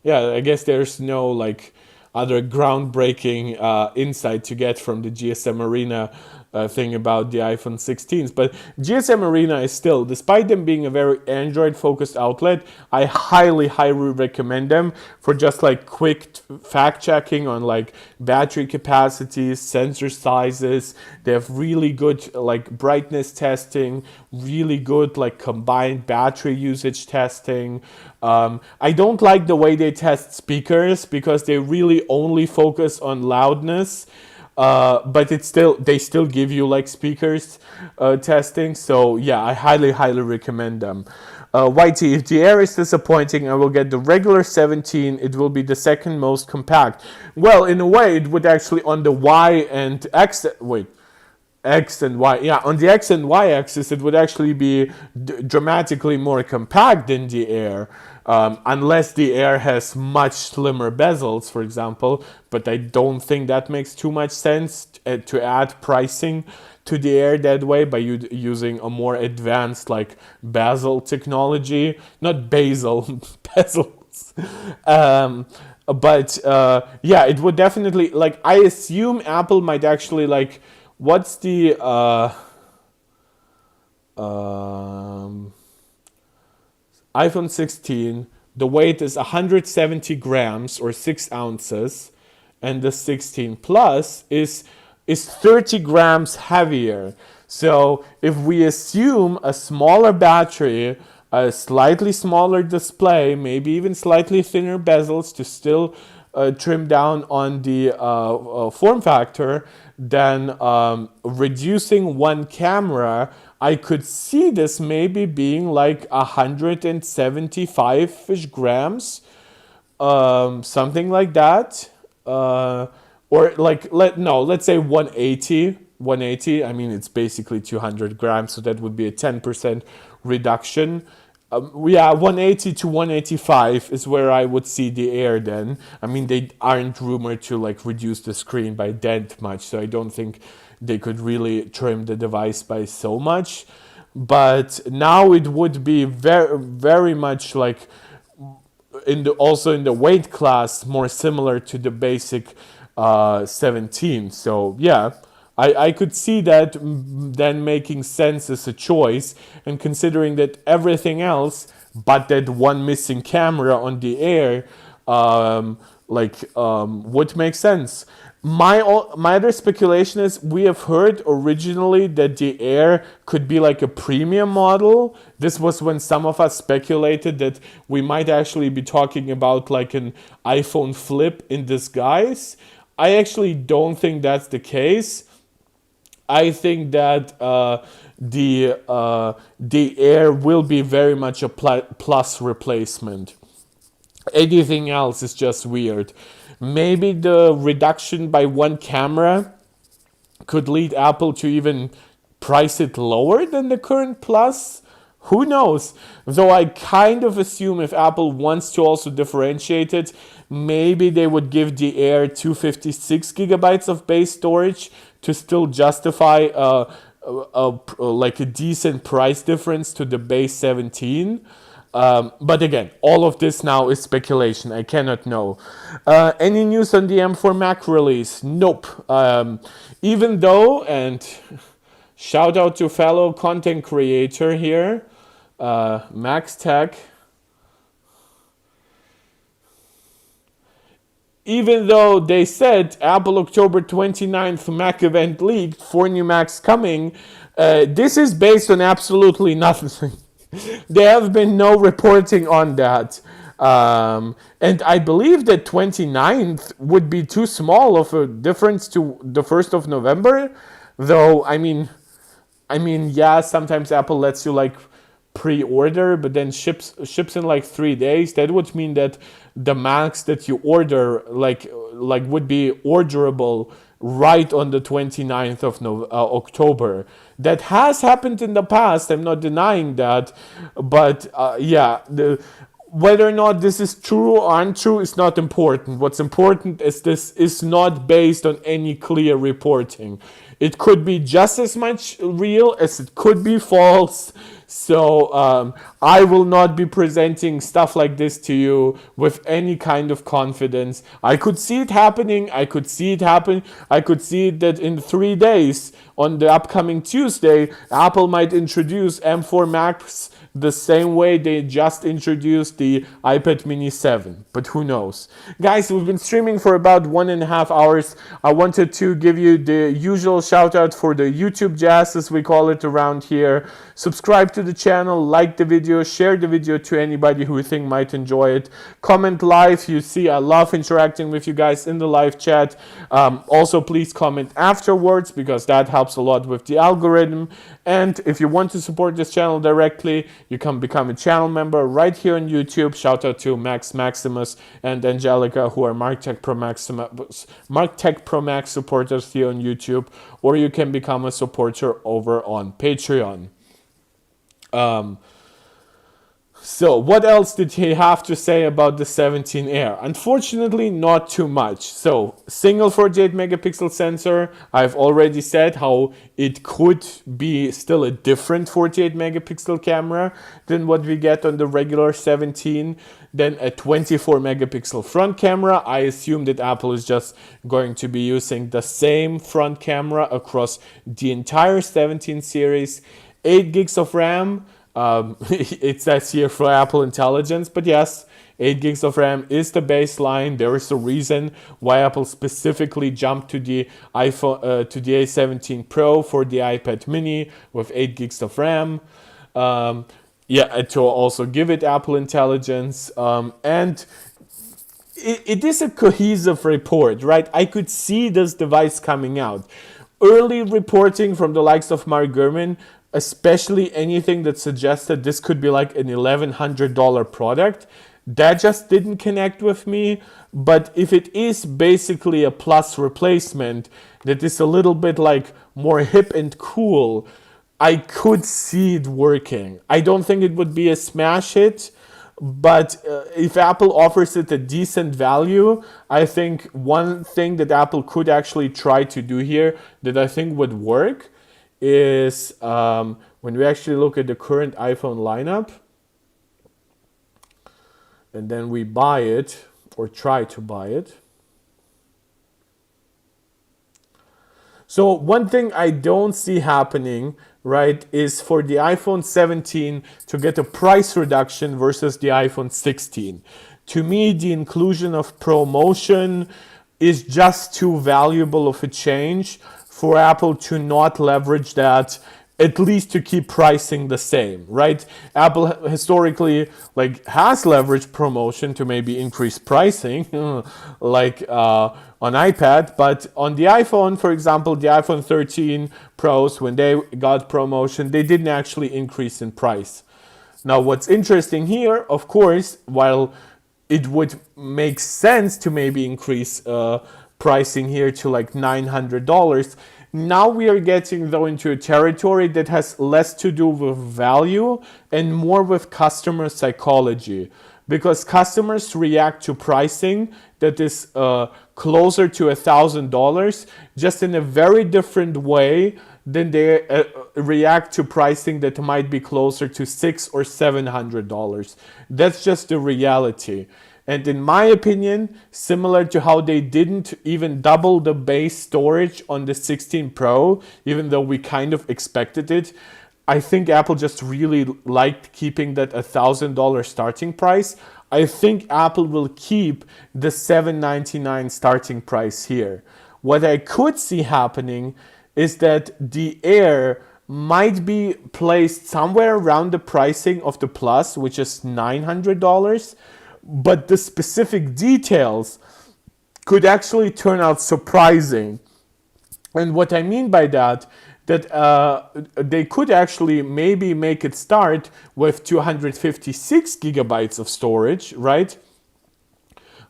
Yeah, I guess there's no like other groundbreaking insight to get from the GSM Arena thing about the iPhone 16s. But GSM Arena is still, despite them being a very Android-focused outlet, I highly recommend them for just like quick fact-checking on like battery capacities, sensor sizes. They have really good like brightness testing, really good like combined battery usage testing. I don't like the way they test speakers because they really only focus on loudness. But they still give you like speakers testing. So yeah, I highly recommend them. YT, if the Air is disappointing, I will get the regular 17. It will be the second most compact. Well, in a way, it would actually on the Y and X. Wait. X and Y, yeah, on the X and Y axis, it would actually be dramatically more compact than the Air, unless the Air has much slimmer bezels, for example. But I don't think that makes too much sense to add pricing to the Air that way by using a more advanced like bezel technology, not basil, bezels. But yeah, it would definitely like. I assume Apple might actually like. What's the iPhone 16? The weight is 170 grams or 6 ounces, and the 16 Plus is 30 grams heavier. So if we assume a smaller battery, a slightly smaller display, maybe even slightly thinner bezels to still trim down on the form factor, then reducing one camera, I could see this maybe being like 175-ish grams, something like that. Or like, let's say 180. 180, I mean, it's basically 200 grams, so that would be a 10% reduction. Yeah, 180 to 185 is where I would see the Air then. I mean, they aren't rumored to like reduce the screen by that much, so I don't think they could really trim the device by so much. But now it would be very much like also in the weight class more similar to the basic 17. So yeah, I could see that then making sense as a choice, and considering that everything else but that one missing camera on the Air would make sense. My other speculation is we have heard originally that the Air could be like a premium model. This was when some of us speculated that we might actually be talking about like an iPhone flip in disguise. I actually don't think that's the case. I think that the Air will be very much a plus replacement. Anything else is just weird. Maybe the reduction by one camera could lead Apple to even price it lower than the current Plus. Who knows? Though I kind of assume if Apple wants to also differentiate it, maybe they would give the Air 256 gigabytes of base storage to still justify like a decent price difference to the base 17. But again, all of this now is speculation. I cannot know. Any news on the M4 Mac release? Nope. Even though, and shout out to fellow content creator here, Max Tech. Even though they said Apple October 29th Mac event leaked, 4 new Macs coming, this is based on absolutely nothing. There have been no reporting on that. And I believe that 29th would be too small of a difference to the 1st of November. Though, I mean, yeah, sometimes Apple lets you like pre-order, but then ships in like 3 days. That would mean that the Macs that you order like would be orderable right on the 29th of October. That has happened in the past. I'm not denying that, but yeah, whether or not this is true or untrue is not important. What's important is this is not based on any clear reporting. It could be just as much real as it could be false. So I will not be presenting stuff like this to you with any kind of confidence. I could see it happening. I could see it happen. I could see that in 3 days, on the upcoming Tuesday, Apple might introduce M4 Macs the same way they just introduced the iPad mini 7. But who knows? Guys, we've been streaming for about 1.5 hours. I wanted to give you the usual shout out for the YouTube jazz, as we call it around here. Subscribe to the channel, like the video, share the video to anybody who you think might enjoy it. Comment live. You see, I love interacting with you guys in the live chat. Also, please comment afterwards because that helps a lot with the algorithm. And if you want to support this channel directly, you can become a channel member right here on YouTube. Shout out to Max Maximus and Angelica, who are MarkTech Pro Max supporters here on YouTube. Or you can become a supporter over on Patreon. So what else did he have to say about the 17 Air? Unfortunately, not too much. So single 48 megapixel sensor. I've already said how it could be still a different 48 megapixel camera than what we get on the regular 17. Then a 24 megapixel front camera. I assume that Apple is just going to be using the same front camera across the entire 17 series. 8 gigs of RAM. It says here for Apple Intelligence, but yes, 8 gigs of RAM is the baseline. There is a reason why Apple specifically jumped to the iPhone, to the A17 Pro for the iPad mini with 8 gigs of RAM. Yeah, to also give it Apple Intelligence. And it is a cohesive report, right? I could see this device coming out. Early reporting from the likes of Mark Gurman, especially anything that suggested this could be like an $1,100 product, that just didn't connect with me. But if it is basically a plus replacement that is a little bit like more hip and cool, I could see it working. I don't think it would be a smash hit, but if Apple offers it a decent value, I think one thing that Apple could actually try to do here that I think would work is when we actually look at the current iPhone lineup and then we buy it or try to buy it. So one thing I don't see happening, right, is for the iPhone 17 to get a price reduction versus the iPhone 16. To me, the inclusion of ProMotion is just too valuable of a change for Apple to not leverage that, at least to keep pricing the same, right? Apple historically has leveraged promotion to maybe increase pricing, on iPad, but on the iPhone, for example, the iPhone 13 Pros, when they got promotion, they didn't actually increase in price. Now, what's interesting here, of course, while it would make sense to maybe increase pricing here to $900, now we are getting though into a territory that has less to do with value and more with customer psychology, because customers react to pricing that is closer to $1,000 just in a very different way than they react to pricing that might be closer to $600 or $700. That's just the reality. And in my opinion, similar to how they didn't even double the base storage on the 16 Pro, even though we kind of expected it, I think Apple just really liked keeping that $1,000 starting price. I think Apple will keep the $799 starting price here. What I could see happening is that the Air might be placed somewhere around the pricing of the Plus, which is $900, but the specific details could actually turn out surprising. And what I mean by that they could actually maybe make it start with 256 gigabytes of storage, right?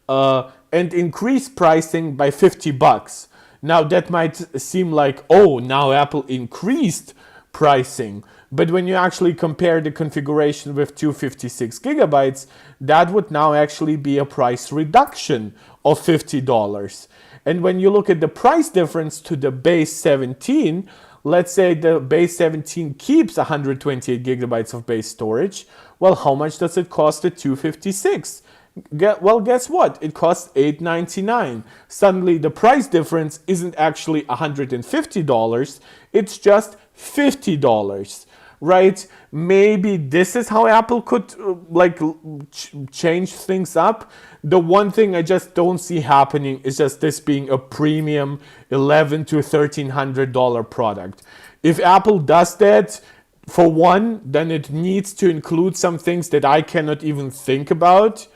And increase pricing by $50. Now that might seem like, oh, now Apple increased pricing. But when you actually compare the configuration with 256 gigabytes, that would now actually be a price reduction of $50. And when you look at the price difference to the base 17, let's say the base 17 keeps 128 gigabytes of base storage. Well, how much does it cost at 256? Well, guess what? It costs $899. Suddenly, the price difference isn't actually $150. It's just $50, right? Maybe this is how Apple could change things up. The one thing I just don't see happening is just this being a premium $1,100 to $1,300 product. If Apple does that, for one, then it needs to include some things that I cannot even think about.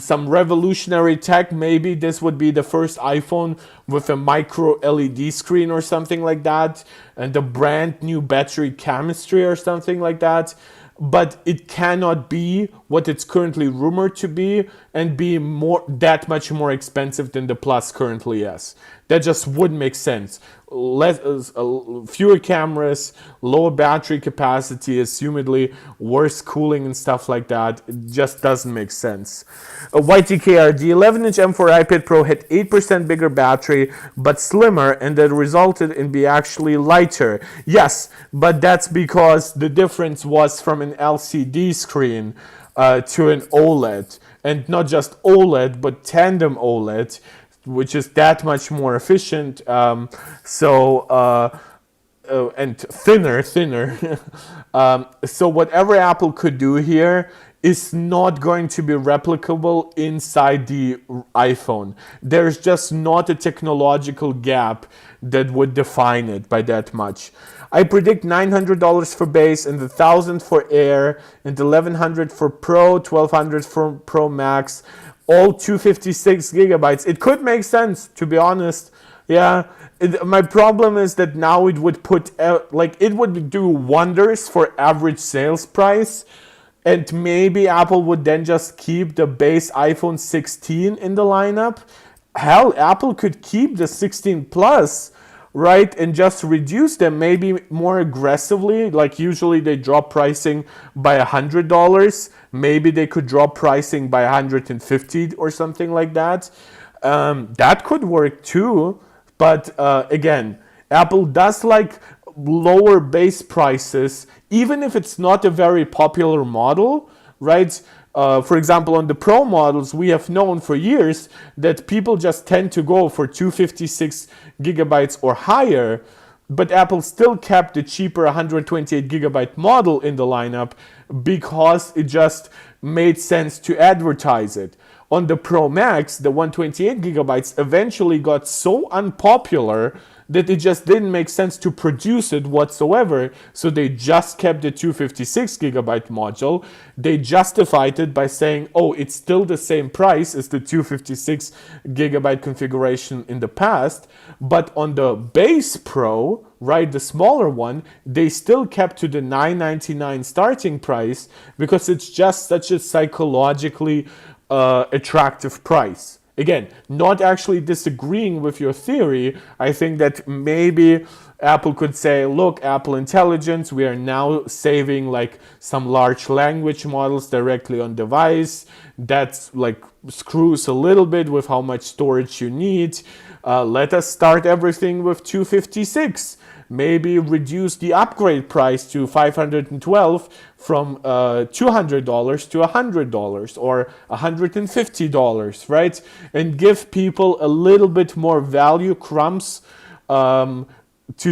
Some revolutionary tech. Maybe this would be the first iPhone with a micro LED screen or something like that, and a brand new battery chemistry or something like that. But it cannot be what it's currently rumored to be and be that much more expensive than the Plus currently is. That just wouldn't make sense. Fewer cameras, lower battery capacity, assumedly worse cooling and stuff like that. It just doesn't make sense. YTKR, the 11-inch M4 iPad Pro had 8% bigger battery, but slimmer, and that resulted in being actually lighter. Yes, but that's because the difference was from an LCD screen to an OLED. And not just OLED, but tandem OLED, which is that much more efficient, and thinner. So whatever Apple could do here is not going to be replicable inside the iPhone. There's just not a technological gap that would define it by that much. I predict $900 for base and $1,000 for Air and $1,100 for Pro, $1,200 for Pro Max. All 256 gigabytes. It could make sense, to be honest. Yeah. My problem is that now it would it would do wonders for average sales price. And maybe Apple would then just keep the base iPhone 16 in the lineup. Hell, Apple could keep the 16 Plus, right, and just reduce them maybe more aggressively. Like usually they drop pricing by $100. Maybe they could drop pricing by $150 or something like that. That could work too. But again, Apple does like lower base prices, even if it's not a very popular model, right? For example, on the Pro models, we have known for years that people just tend to go for 256 gigabytes or higher, but Apple still kept the cheaper 128 gigabyte model in the lineup because it just made sense to advertise it. On the Pro Max, the 128 gigabytes eventually got so unpopular that it just didn't make sense to produce it whatsoever. So they just kept the 256 gigabyte module. They justified it by saying, oh, it's still the same price as the 256 gigabyte configuration in the past. But on the base Pro, right, the smaller one, they still kept to the $999 starting price because it's just such a psychologically attractive price. Again, not actually disagreeing with your theory. I think that maybe Apple could say, look, Apple Intelligence, we are now saving like some large language models directly on device. That's like screws a little bit with how much storage you need. Let us start everything with 256. Maybe reduce the upgrade price to $512 from $200 to $100 or $150, right? And give people a little bit more value crumbs to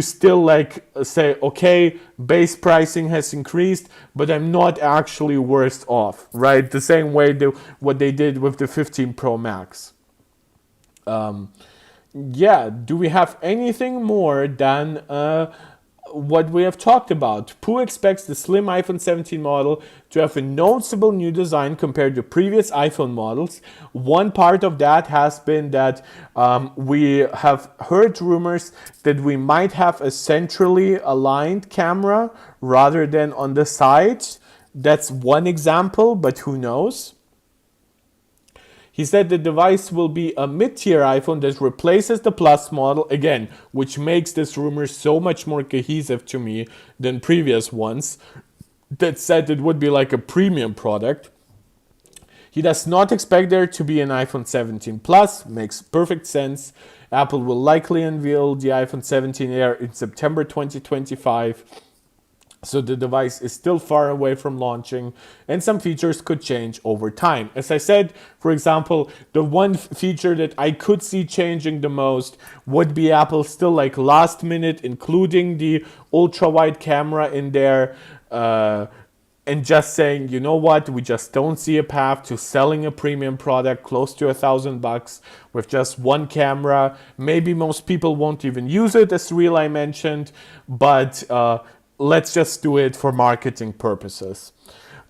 still like say, okay, base pricing has increased, but I'm not actually worse off, right? The same way what they did with the 15 Pro Max. Yeah, do we have anything more than what we have talked about? Pooh expects the slim iPhone 17 model to have a noticeable new design compared to previous iPhone models. One part of that has been that we have heard rumors that we might have a centrally aligned camera rather than on the side. That's one example, but who knows? He said the device will be a mid-tier iPhone that replaces the Plus model, again, which makes this rumor so much more cohesive to me than previous ones that said it would be like a premium product. He does not expect there to be an iPhone 17 Plus, makes perfect sense. Apple will likely unveil the iPhone 17 Air in September 2025. So the device is still far away from launching and some features could change over time. As I said, for example, the one feature that I could see changing the most would be Apple still like last minute including the ultra wide camera in there and just saying, you know what, we just don't see a path to selling a premium product close to $1,000 with just one camera. Maybe most people won't even use it, as I mentioned, but let's just do it for marketing purposes.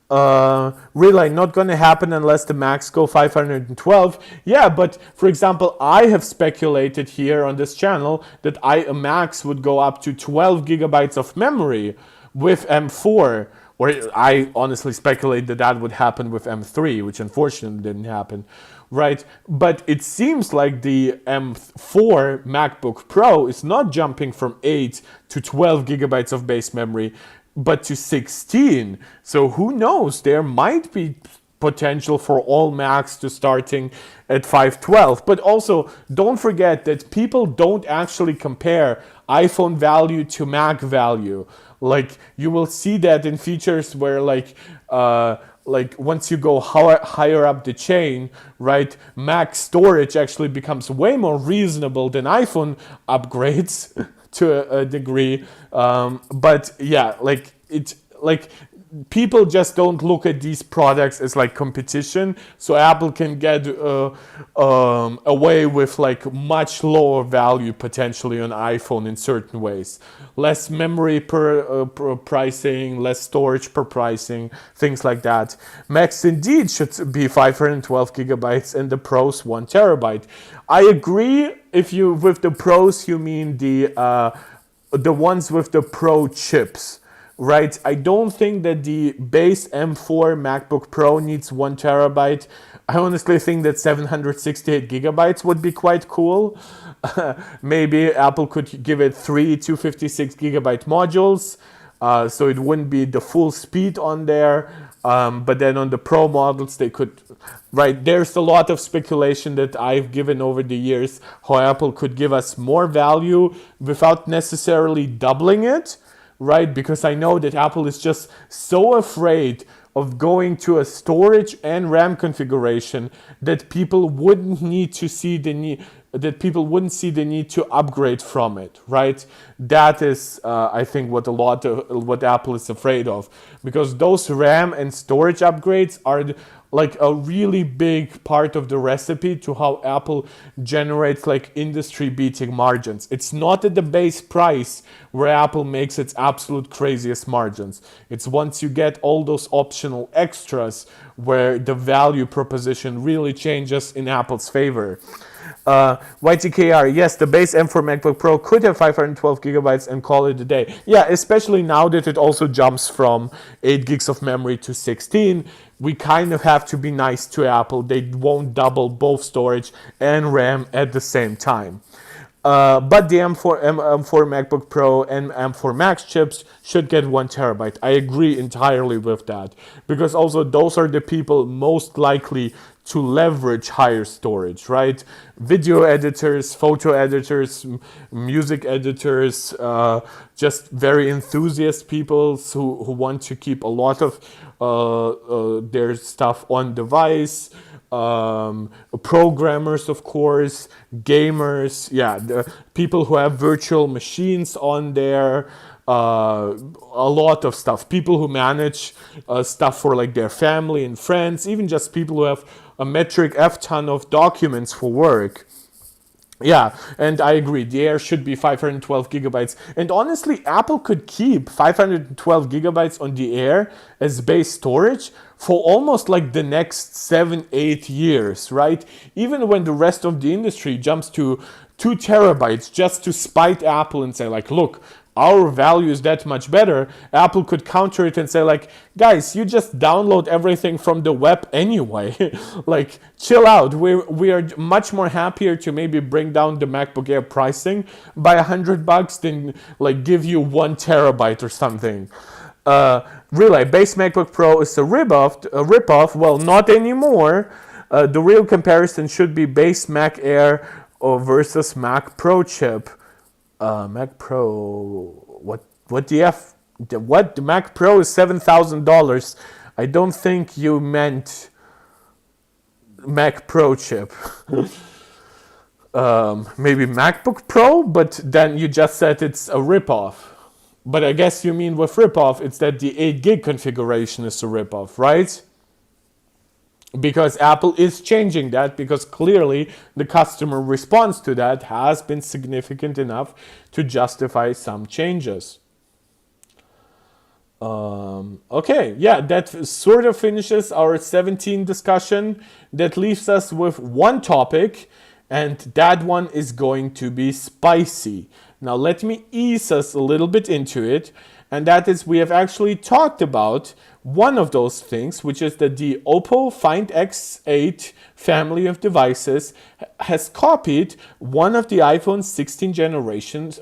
Really not going to happen unless the Macs go 512. Yeah, but for example, I have speculated here on this channel that a Max would go up to 12 gigabytes of memory with M4. Or I honestly speculate that that would happen with M3, which unfortunately didn't happen, right? But it seems like the M4 MacBook Pro is not jumping from 8 to 12 gigabytes of base memory, but to 16. So who knows? There might be potential for all Macs to starting at 512. But also, don't forget that people don't actually compare iPhone value to Mac value. Like you will see that in features where like once you go higher up the chain, right, Mac storage actually becomes way more reasonable than iPhone upgrades to a degree. But yeah, like it's like people just don't look at these products as like competition, so Apple can get away with like much lower value potentially on iPhone in certain ways. Less memory per pricing, less storage per pricing, things like that. Macs indeed should be 512 gigabytes and the Pros 1 terabyte. I agree if you with the Pros you mean the ones with the Pro chips. Right, I don't think that the base M4 MacBook Pro needs 1 terabyte. I honestly think that 768 gigabytes would be quite cool. Maybe Apple could give it 3 256 gigabyte modules, so it wouldn't be the full speed on there. But then on the Pro models, they could, right, there's a lot of speculation that I've given over the years how Apple could give us more value without necessarily doubling it. Right, because I know that Apple is just so afraid of going to a storage and RAM configuration that people wouldn't need to see the need, that people wouldn't see the need to upgrade from it, right? That is, I think, what Apple is afraid of, because those RAM and storage upgrades are like a really big part of the recipe to how Apple generates like industry-beating margins. It's not at the base price where Apple makes its absolute craziest margins. It's once you get all those optional extras where the value proposition really changes in Apple's favor. YTKR, yes, the base M4 MacBook Pro could have 512 gigabytes and call it a day. Yeah, especially now that it also jumps from 8 gigs of memory to 16. We kind of have to be nice to Apple. They won't double both storage and RAM at the same time. But the M4 MacBook Pro and M4 Max chips should get 1 terabyte. I agree entirely with that, because also those are the people most likely to leverage higher storage, right? Video editors, photo editors, music editors, just very enthusiast people who want to keep a lot of their stuff on device. Programmers, of course, gamers, yeah, the people who have virtual machines on there, a lot of stuff. People who manage stuff for like their family and friends, even just people who have a metric F-ton of documents for work. Yeah, and I agree, the Air should be 512 gigabytes. And honestly, Apple could keep 512 gigabytes on the Air as base storage for almost like the next 7-8 years, right? Even when the rest of the industry jumps to 2 terabytes just to spite Apple and say like, look, our value is that much better, Apple could counter it and say like, guys, you just download everything from the web anyway. Like, chill out. We are much more happier to maybe bring down the MacBook Air pricing by $100 than like give you 1 terabyte or something. Really, base MacBook Pro is a ripoff. Well, not anymore. The real comparison should be base Mac Air versus Mac Pro chip. Mac Pro, what the Mac Pro is $7,000. I don't think you meant Mac Pro chip. Maybe MacBook Pro, but then you just said it's a ripoff. But I guess you mean with ripoff, it's that the 8 gig configuration is a ripoff, right? Because Apple is changing that, because clearly the customer response to that has been significant enough to justify some changes. Okay, yeah, that sort of finishes our 17 discussion. That leaves us with one topic, and that one is going to be spicy. Now let me ease us a little bit into it, and that is, we have actually talked about one of those things, which is that the Oppo Find X8 family of devices has copied one of the iPhone 16 generation's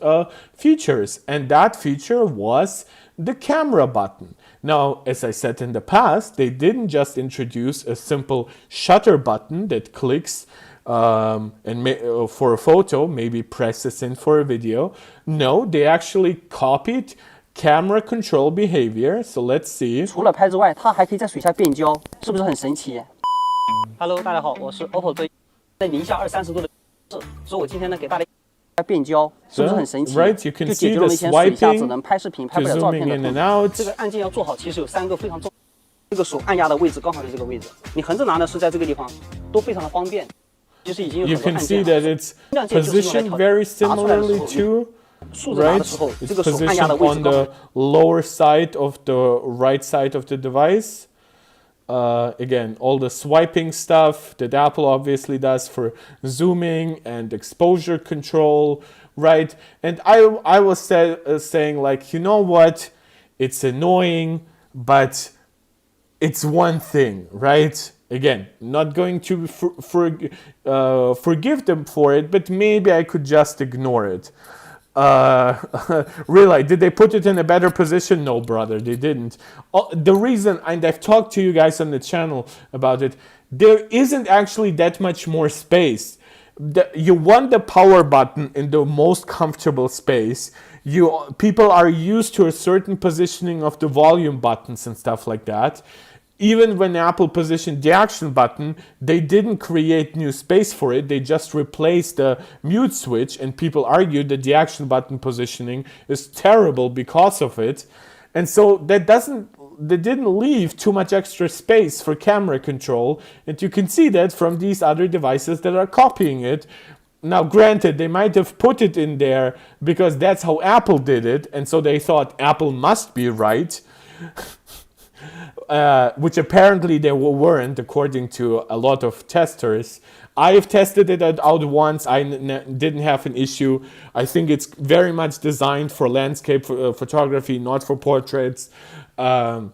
features, and that feature was the camera button. Now, as I said in the past, they didn't just introduce a simple shutter button that clicks for a photo, maybe presses in for a video. No, they actually copied camera control behavior. So let's see. 除了拍之外，它还可以在水下变焦，是不是很神奇 ？Hello， 大家好，我是 Oppo 在零下20-30度的，所以我今天呢给大家变焦，是不是很神奇？ Right, you can 就 see 解决了 the 以前水下 swiping 只能拍视频、拍不 to 了照 zooming 片的 in 困 and 难。 out. 这个按键要做好，其实有3个非常重要。这个手按压的位置刚好在这个位置，你横着拿呢是在这个地方，都非常的方便。其实已经有 You 很多 can 按 see 键 that 了。 it's 按键就是用来 positioned 调 very 拿出来的时 similarly 候， to, 竖着拿 right? 的时候， It's 这个手按压的 positioned 位置 on 刚好。 the lower side of the right side of the device. Again, all the swiping stuff that Apple obviously does for zooming and exposure control, right? And I was saying like, you know what? It's annoying, but it's one thing, right? Again, not going to forgive them for it, but maybe I could just ignore it. Really, did they put it in a better position? No, brother, they didn't. The reason, and I've talked to you guys on the channel about it, there isn't actually that much more space. You want the power button in the most comfortable space. People are used to a certain positioning of the volume buttons and stuff like that. even when Apple positioned the action button, they didn't create new space for it. They just replaced the mute switch, and people argued that the action button positioning is terrible because of it. And so they didn't leave too much extra space for camera control. And you can see that from these other devices that are copying it. Now, granted, they might have put it in there because that's how Apple did it. And so they thought Apple must be right. Which apparently they weren't, according to a lot of testers. I've tested it out once. I didn't have an issue. I think it's very much designed for landscape photography, not for portraits. I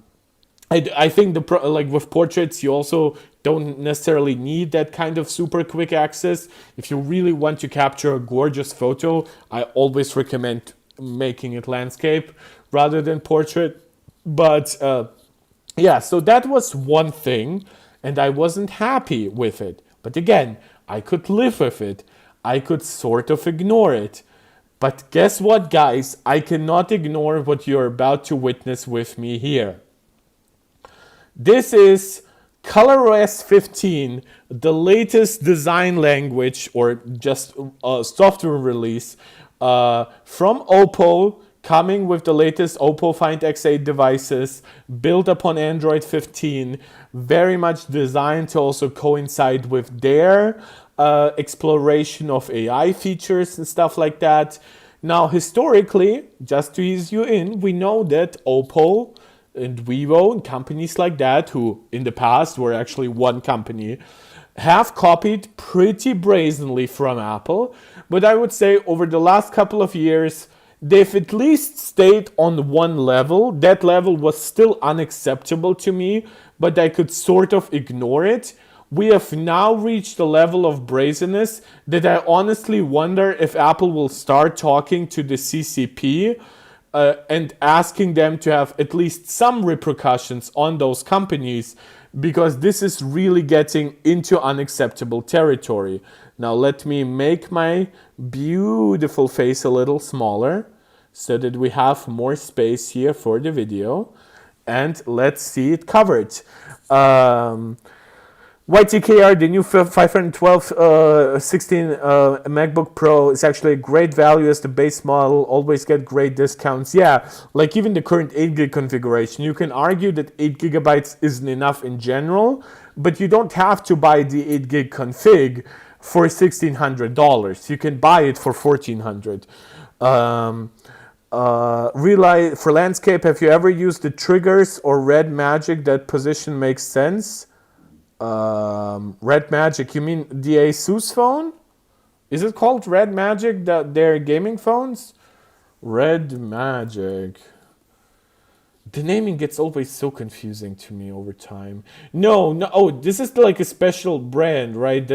think like with portraits, you also don't necessarily need that kind of super quick access. If you really want to capture a gorgeous photo, I always recommend making it landscape rather than portrait. But yeah, so that was one thing, and I wasn't happy with it. But again, I could live with it. I could sort of ignore it. But guess what, guys? I cannot ignore what you're about to witness with me here. This is ColorOS 15, the latest design language or just software release from Oppo, coming with the latest Oppo Find X8 devices, built upon Android 15, very much designed to also coincide with their exploration of AI features and stuff like that. Now, historically, just to ease you in, we know that Oppo and Vivo and companies like that, who in the past were actually one company, have copied pretty brazenly from Apple. But I would say over the last couple of years, they've at least stayed on one level. That level was still unacceptable to me, but I could sort of ignore it. We have now reached a level of brazenness that I honestly wonder if Apple will start talking to the CCP and asking them to have at least some repercussions on those companies, because this is really getting into unacceptable territory. Now let me make my beautiful face a little smaller so that we have more space here for the video, and let's see it covered. YTKR, the new 512 16 MacBook Pro is actually a great value as the base model. Always get great discounts. Yeah, like even the current 8 gig configuration. You can argue that 8 gigabytes isn't enough in general, but you don't have to buy the 8 gig config for $1,600. You can buy it for $1,400. Relight for landscape, have you ever used the triggers or Red Magic? That position makes sense. Red Magic, you mean the Asus phone? Is it called Red Magic, their gaming phones? Red Magic. The naming gets always so confusing to me over time. No, oh, this is like a special brand, right?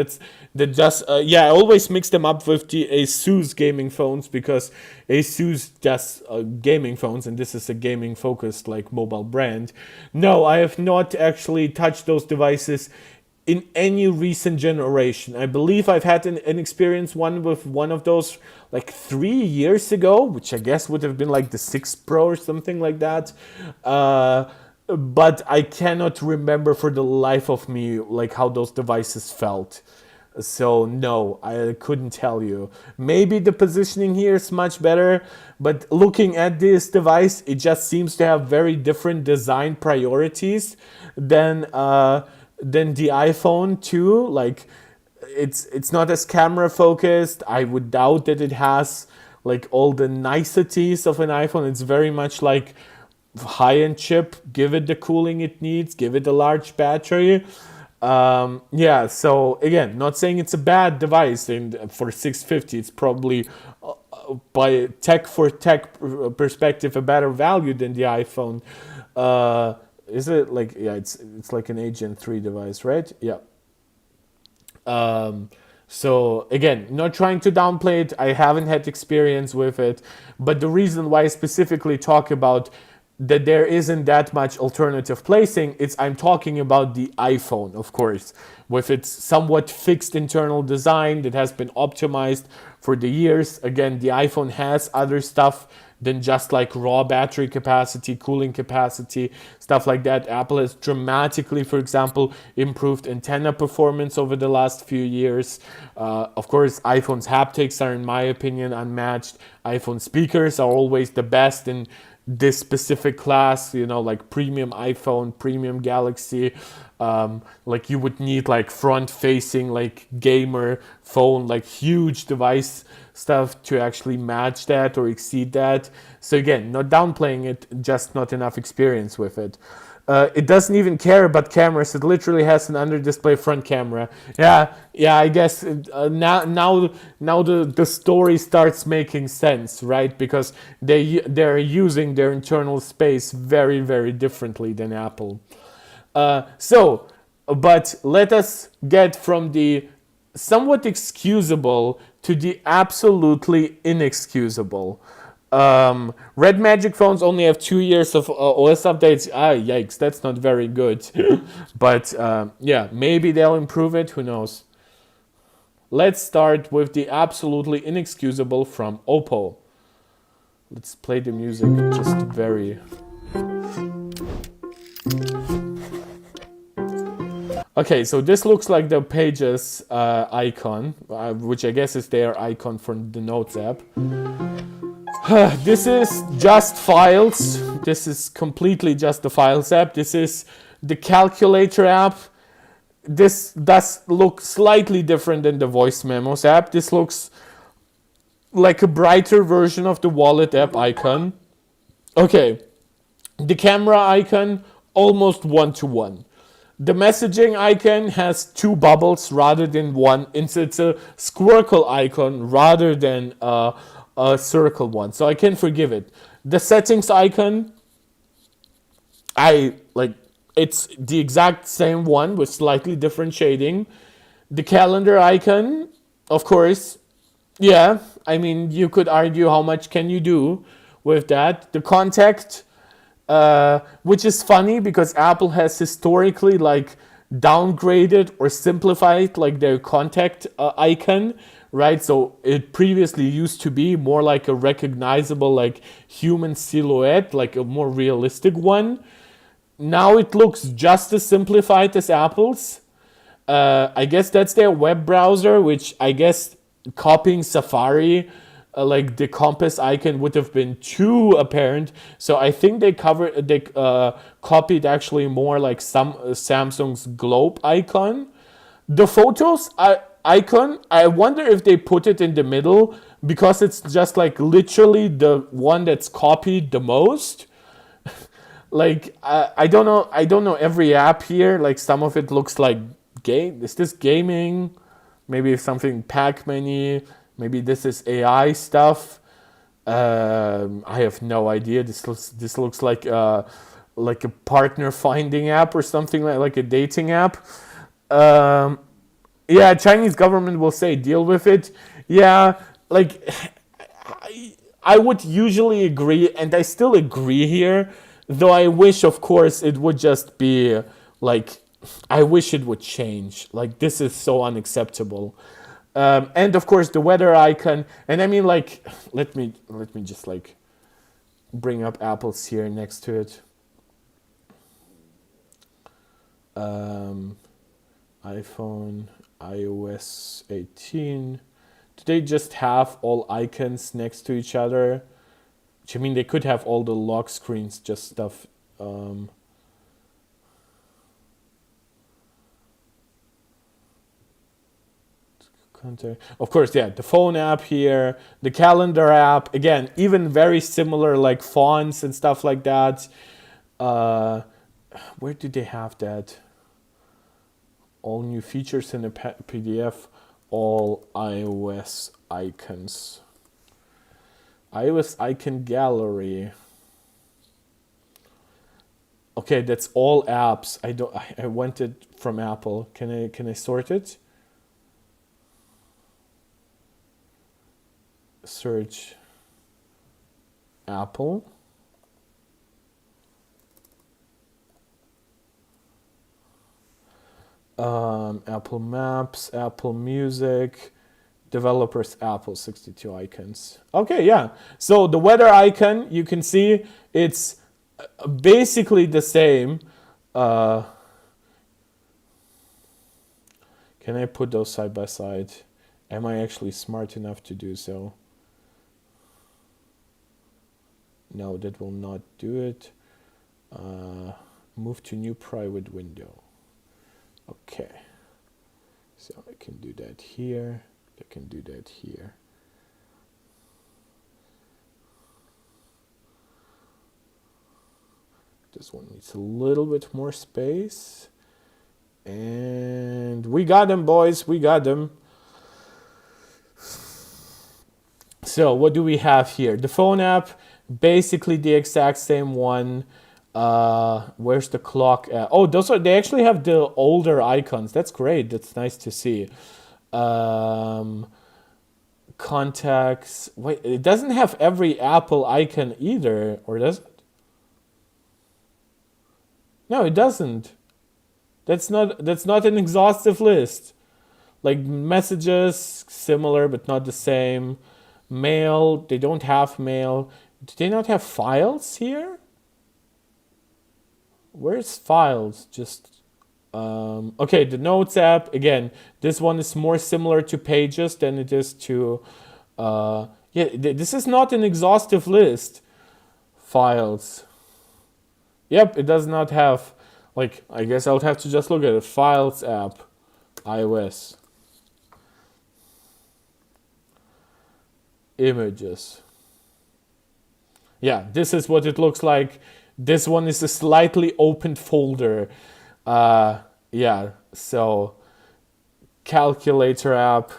Yeah, I always mix them up with the Asus gaming phones because Asus does gaming phones, and this is a gaming focused like mobile brand. No, I have not actually touched those devices in any recent generation. I believe I've had an experience with one of those like 3 years ago, which I guess would have been like the 6 Pro or something like that. But I cannot remember for the life of me like how those devices felt. So no, I couldn't tell you. Maybe the positioning here is much better, but looking at this device, it just seems to have very different design priorities than the iPhone 2. Like it's not as camera focused. I would doubt that it has like all the niceties of an iPhone. It's very much like high-end chip, give it the cooling it needs, give it a large battery. Yeah, so again, not saying it's a bad device, and for $650 it's probably by tech perspective a better value than the iPhone. Is it like, yeah, it's like an Gen 3 device, right? Yeah. So again, not trying to downplay it. I haven't had experience with it, but the reason why I specifically talk about that there isn't that much alternative placing, I'm talking about the iPhone, of course, with its somewhat fixed internal design that has been optimized for the years. Again, the iPhone has other stuff than just like raw battery capacity, cooling capacity, stuff like that. Apple has dramatically, for example, improved antenna performance over the last few years. Of course, iPhone's haptics are, in my opinion, unmatched. iPhone speakers are always the best in this specific class, you know, like premium iPhone, premium Galaxy. Like you would need like front facing, like gamer phone, like huge device stuff to actually match that or exceed that. So again, not downplaying it, just not enough experience with it. It doesn't even care about cameras. It literally has an under display front camera. Yeah, I guess now the story starts making sense, right? Because they're using their internal space very, very differently than Apple. But let us get from the somewhat excusable to the absolutely inexcusable. Red Magic phones only have 2 years of OS updates. Yikes, that's not very good. But yeah, maybe they'll improve it. Who knows? Let's start with the absolutely inexcusable from Oppo. Let's play the music just very... Okay, so this looks like the Pages icon, which I guess is their icon for the Notes app. This is just files. This is completely just the Files app. This is the Calculator app. This does look slightly different than the Voice Memos app. This looks like a brighter version of the Wallet app icon. Okay, the camera icon, almost one-to-one. The messaging icon has 2 bubbles rather than one. It's a squircle icon rather than a circle one. So I can forgive it. The settings icon, it's the exact same one with slightly different shading. The calendar icon, of course, yeah, I mean, you could argue how much can you do with that. The contact, which is funny because Apple has historically like downgraded or simplified like their contact icon, right? So it previously used to be more like a recognizable like human silhouette, like a more realistic one. Now it looks just as simplified as Apple's. I guess that's their web browser, which I guess copying Safari, like the compass icon would have been too apparent. So I think they copied actually more like some Samsung's globe icon. The photos icon, I wonder if they put it in the middle because it's just like literally the one that's copied the most. Like I don't know every app here. Like some of it looks like game. Is this gaming? Maybe something Pac-Man-y. Maybe this is AI stuff. I have no idea. This looks like a partner finding app or something like a dating app. Yeah, Chinese government will say deal with it. Yeah, like I would usually agree, and I still agree here. Though I wish, of course, it would just be like I wish it would change. Like this is so unacceptable. And of course the weather icon, and I mean like let me just like bring up Apple's here next to it. iPhone, iOS 18. Do they just have all icons next to each other? Which I mean they could have all the lock screens, just stuff. Of course, yeah, the phone app here, the calendar app, again, even very similar like fonts and stuff like that. Where do they have that? All new features in a PDF, all iOS icons. iOS icon gallery. Okay, that's all apps. I want it from Apple. Can I sort it? Search Apple. Apple Maps, Apple Music, Developers Apple 62 icons. Okay, yeah. So the weather icon, you can see it's basically the same. Can I put those side by side? Am I actually smart enough to do so? No, that will not do it. Move to new private window. Okay. So I can do that here. I can do that here. This one needs a little bit more space. And we got them, boys. We got them. So what do we have here? The phone app, basically the exact same one. Where's the clock at? Oh, they actually have the older icons. That's great. That's nice to see. Contacts. Wait, it doesn't have every Apple icon either, or does it? No, it doesn't. That's not an exhaustive list. Like messages, similar but not the same. Mail, they don't have mail. Do they not have files here? Where's files? Just okay, the Notes app, again, this one is more similar to Pages than it is to this is not an exhaustive list. Files. Yep, it does not have, like, I guess I'll have to just look at it. Files app, iOS. Images. Yeah, this is what it looks like. This one is a slightly opened folder. Yeah, so calculator app,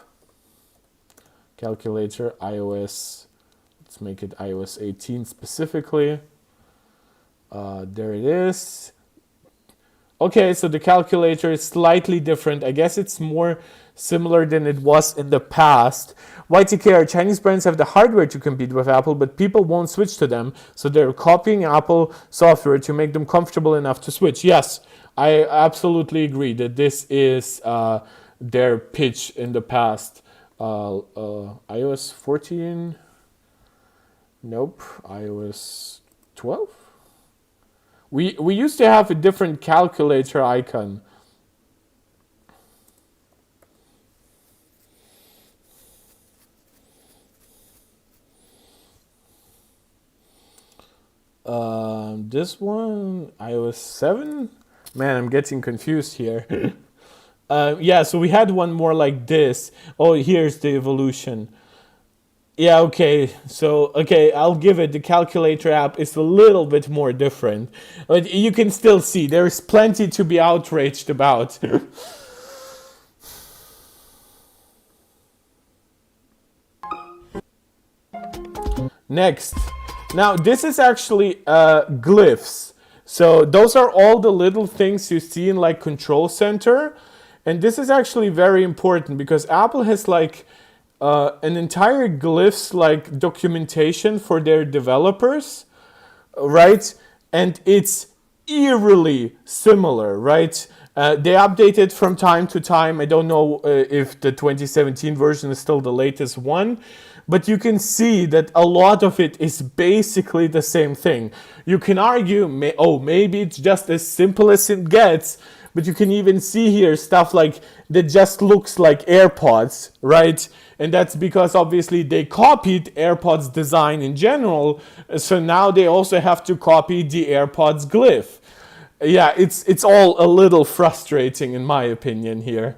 calculator, iOS. Let's make it iOS 18 specifically. There it is. Okay, so the calculator is slightly different. I guess it's more similar than it was in the past. YTKR, Chinese brands have the hardware to compete with Apple, but people won't switch to them, so they're copying Apple software to make them comfortable enough to switch. Yes, I absolutely agree that this is their pitch in the past. iOS 14? Nope. iOS 12? We used to have a different calculator icon. This one, iOS 7? Man, I'm getting confused here. Yeah, so we had one more like this. Oh, here's the evolution. Yeah, okay, so, okay, I'll give it, the calculator app is a little bit more different. But you can still see, there's plenty to be outraged about. Next. Now, this is actually glyphs. So those are all the little things you see in like Control Center. And this is actually very important because Apple has like an entire glyphs like documentation for their developers, right? And it's eerily similar, right? They update it from time to time. I don't know if the 2017 version is still the latest one, but you can see that a lot of it is basically the same thing. You can argue, maybe it's just as simple as it gets, but you can even see here stuff like that just looks like AirPods, right? And that's because obviously they copied AirPods design in general, so now they also have to copy the AirPods glyph. Yeah, it's all a little frustrating in my opinion here.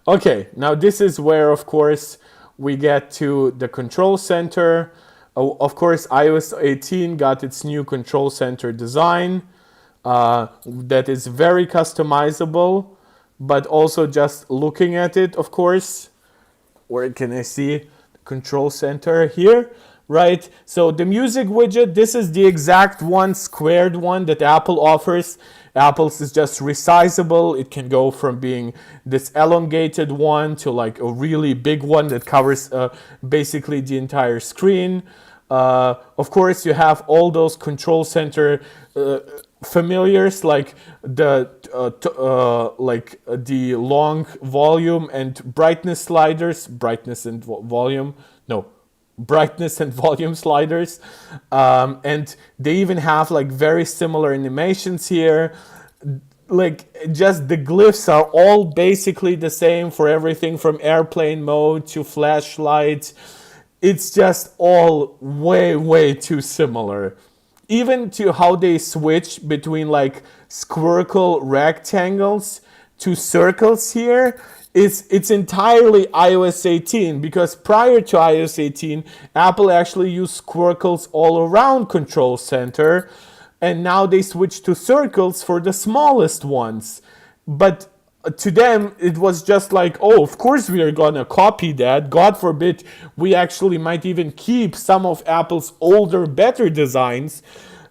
Okay, now this is where, of course, we get to the control center. Of course, iOS 18 got its new control center design that is very customizable, but also just looking at it, of course, where can I see the control center here? Right, so the music widget, this is the exact one, squared one that Apple offers. Apple's is just resizable. It can go from being this elongated one to like a really big one that covers basically the entire screen. Of course, you have all those control center familiars like the long volume and brightness sliders, brightness and volume, no, brightness and volume sliders, and they even have like very similar animations here. Like just the glyphs are all basically the same for everything from airplane mode to flashlight. It's just all way too similar. Even to how they switch between like squircle rectangles to circles here, it's entirely iOS 18, because prior to iOS 18, Apple actually used squircles all around Control Center, and now they switched to circles for the smallest ones. But to them, it was just like, oh, of course we are gonna copy that. God forbid we actually might even keep some of Apple's older, better designs.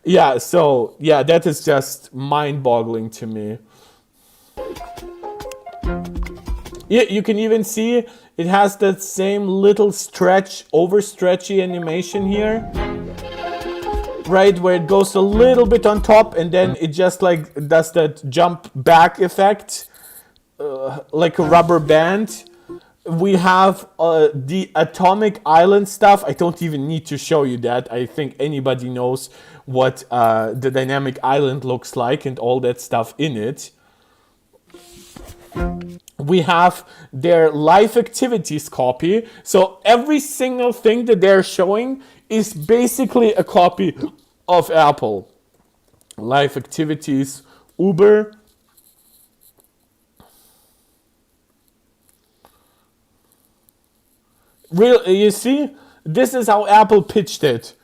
Yeah, so yeah, that is just mind-boggling to me. Yeah, you can even see it has that same little overstretchy animation here. Right, where it goes a little bit on top and then it just like does that jump back effect, like a rubber band. We have the atomic island stuff. I don't even need to show you that. I think anybody knows what the dynamic island looks like and all that stuff in it. We have their live activities copy. So every single thing that they're showing is basically a copy of Apple. Live activities, Uber. You see, this is how Apple pitched it,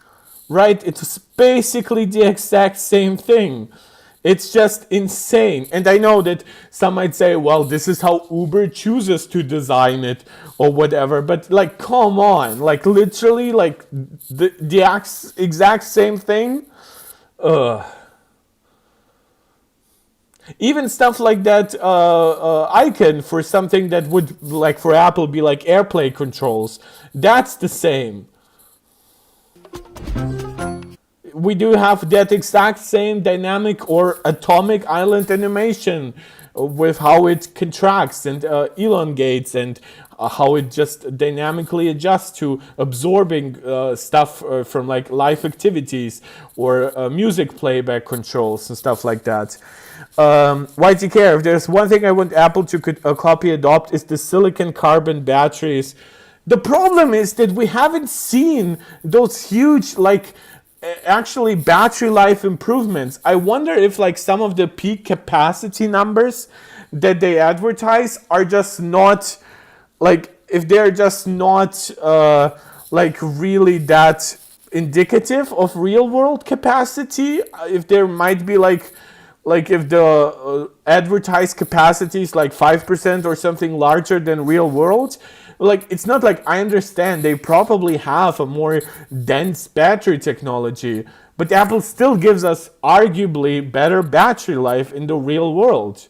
right? It's basically the exact same thing. It's just insane. And I know that some might say, well, this is how Uber chooses to design it or whatever. But like, come on, like literally like the exact same thing. Even stuff like that icon for something that would, like for Apple, be like AirPlay controls. That's the same. We do have that exact same dynamic or atomic island animation with how it contracts and elongates and how it just dynamically adjusts to absorbing stuff from like live activities or music playback controls and stuff like that. Why do you care? If there's one thing I want Apple to copy adopt, is the silicon carbon batteries. The problem is that we haven't seen those huge like actually battery life improvements. I wonder if like some of the peak capacity numbers that they advertise are just not like, if they're just not like really that indicative of real world capacity. If there might be like if the advertised capacity is like 5% or something larger than real world. Like, it's not like, I understand they probably have a more dense battery technology, but Apple still gives us arguably better battery life in the real world.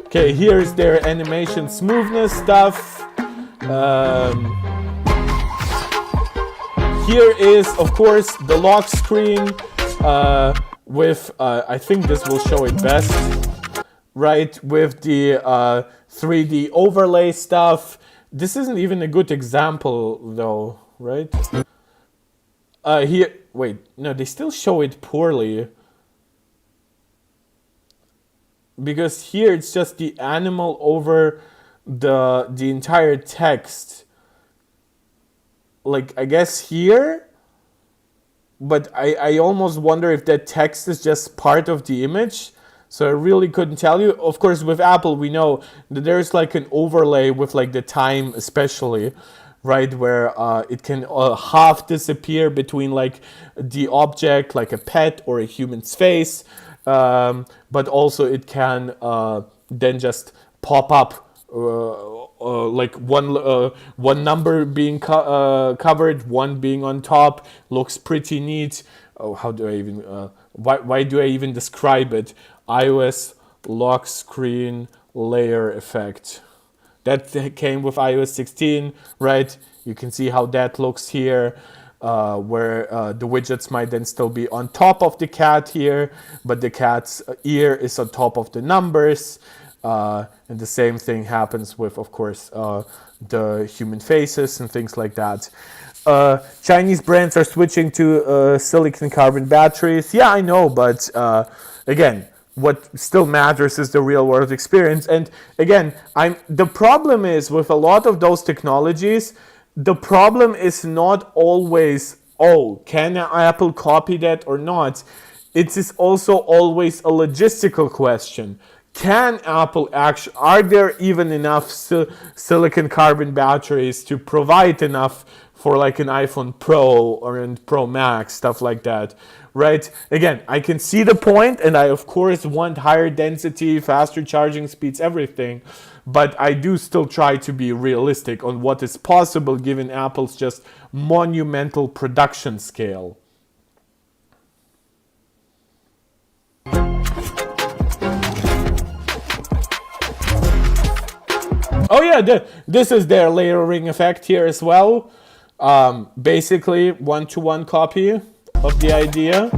Okay, here's their animation smoothness stuff. Here is, of course, the lock screen. With, I think this will show it best, right, with the 3D overlay stuff. This isn't even a good example, though, right? Here, wait, no, they still show it poorly. Because here it's just the animal over the entire text. Like, I guess here... But I almost wonder if that text is just part of the image. So I really couldn't tell you. Of course, with Apple, we know that there's like an overlay with like the time especially, right? Where it can half disappear between like the object, like a pet or a human's face. But also it can then just pop up like one number being covered, one being on top. Looks pretty neat. Oh, how do I even why do I even describe it? iOS lock screen layer effect. That came with iOS 16, right? You can see how that looks here, where the widgets might then still be on top of the cat here, but the cat's ear is on top of the numbers. And the same thing happens with, of course, the human faces and things like that. Chinese brands are switching to silicon carbon batteries. Yeah, I know, but again, what still matters is the real world experience. And again, the problem is with a lot of those technologies, the problem is not always, oh, can Apple copy that or not? It is also always a logistical question. Can Apple actually, are there even enough silicon carbon batteries to provide enough for like an iPhone Pro or an Pro Max, stuff like that, right? Again, I can see the point, and I of course want higher density, faster charging speeds, everything, but I do still try to be realistic on what is possible given Apple's just monumental production scale. Oh yeah, this is their layering effect here as well. Basically, one-to-one copy of the idea.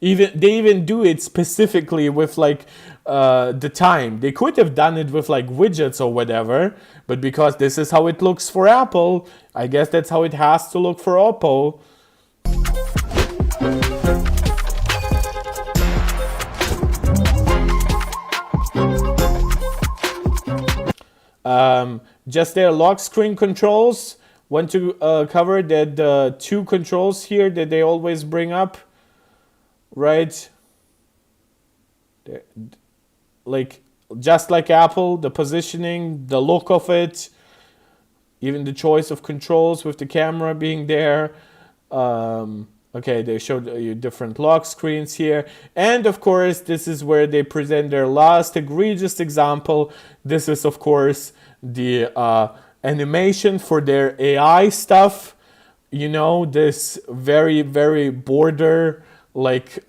They even do it specifically with like the time. They could have done it with like widgets or whatever, but because this is how it looks for Apple, I guess that's how it has to look for Oppo. Just their lock screen controls. Want to cover that the two controls here that they always bring up, right? Like just like Apple, the positioning, the look of it, even the choice of controls with the camera being there. Okay, they showed you different lock screens here. And of course, this is where they present their last egregious example. This is, of course, the animation for their AI stuff. You know, this very, very border, like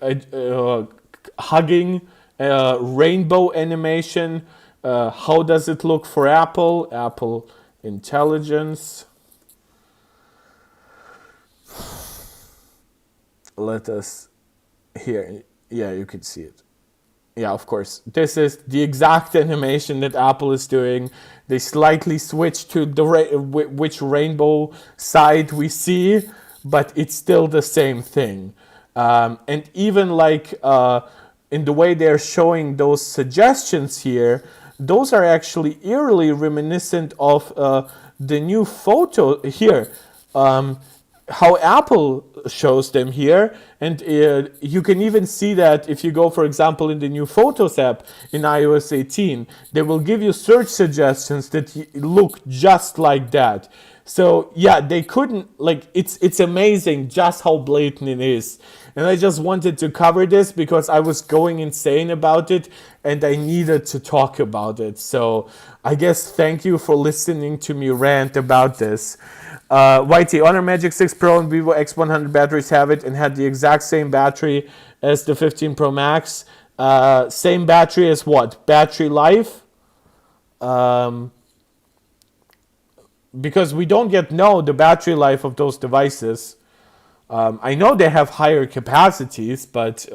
hugging rainbow animation. How does it look for Apple? Apple Intelligence. Let us here. Yeah, you can see it. Yeah, of course. This is the exact animation that Apple is doing. They slightly switch to the which rainbow side we see, but it's still the same thing. And even like in the way they're showing those suggestions here, those are actually eerily reminiscent of the new photo here. How Apple shows them here, and you can even see that if you go, for example, in the new Photos app in iOS 18, they will give you search suggestions that look just like that. So yeah, they couldn't, like, it's amazing just how blatant it is. And I just wanted to cover this because I was going insane about it and I needed to talk about it. So I guess thank you for listening to me rant about this. YT, Honor Magic 6 Pro and Vivo X100 batteries have it and had the exact same battery as the 15 Pro Max. Same battery as what? Battery life? Because we don't yet know the battery life of those devices. I know they have higher capacities, but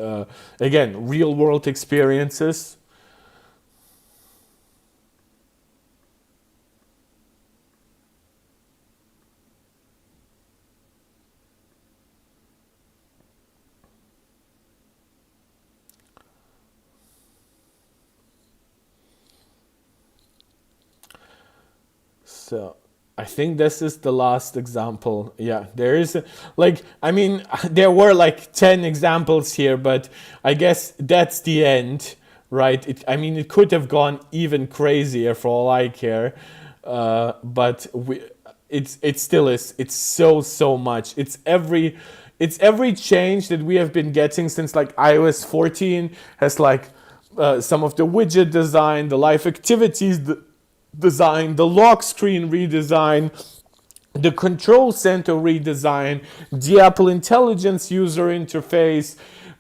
again, real world experiences. So I think this is the last example. Yeah, there is like, I mean, there were like 10 examples here, but I guess that's the end, right? I mean, it could have gone even crazier for all I care, but it still is. It's so much. It's every change that we have been getting since like iOS 14 has like some of the widget design, the live activities, design, the lock screen redesign, the control center redesign, the Apple Intelligence user interface.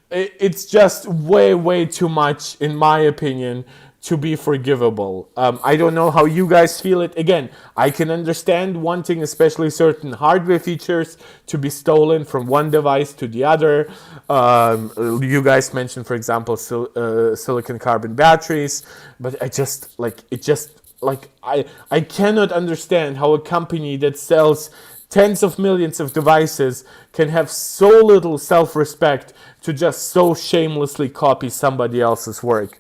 It's just way too much, in my opinion, to be forgivable. I don't know how you guys feel it. Again, I can understand wanting especially certain hardware features to be stolen from one device to the other. You guys mentioned, for example, silicon carbon batteries, but I cannot understand how a company that sells tens of millions of devices can have so little self-respect to just so shamelessly copy somebody else's work.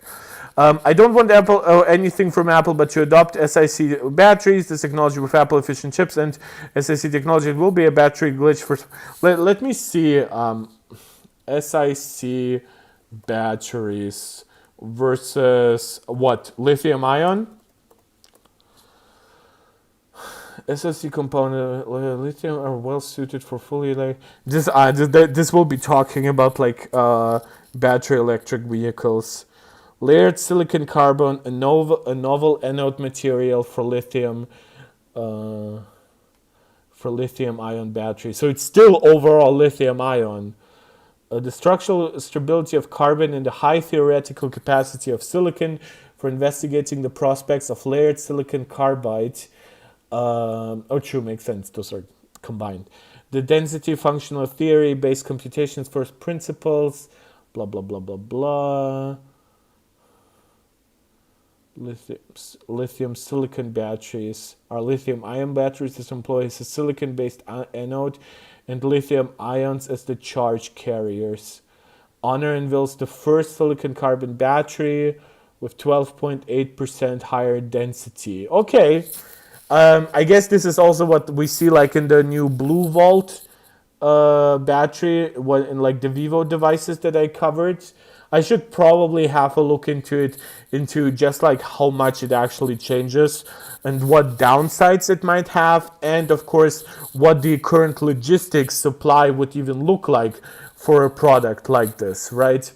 I don't want Apple anything from Apple but to adopt SiC batteries. This technology with Apple efficient chips and SiC technology will be a battery glitch for. Let me see SiC batteries versus what, lithium ion. SiC component lithium are well suited for fully this will be talking about like battery electric vehicles. Layered silicon carbon, a novel anode material for lithium ion battery. So it's still overall lithium ion. The structural stability of carbon and the high theoretical capacity of silicon for investigating the prospects of layered silicon carbide. True, makes sense. Those are combined. The density functional theory based computations first principles. Blah blah blah blah blah. Lithium silicon batteries are lithium ion batteries that employs a silicon based anode and lithium ions as the charge carriers. Honor unveils the first silicon carbon battery with 12.8% higher density. Okay. I guess this is also what we see like in the new Blue Vault battery, in like the Vivo devices that I covered. I should probably have a look into just like how much it actually changes and what downsides it might have, and of course what the current logistics supply would even look like for a product like this, right?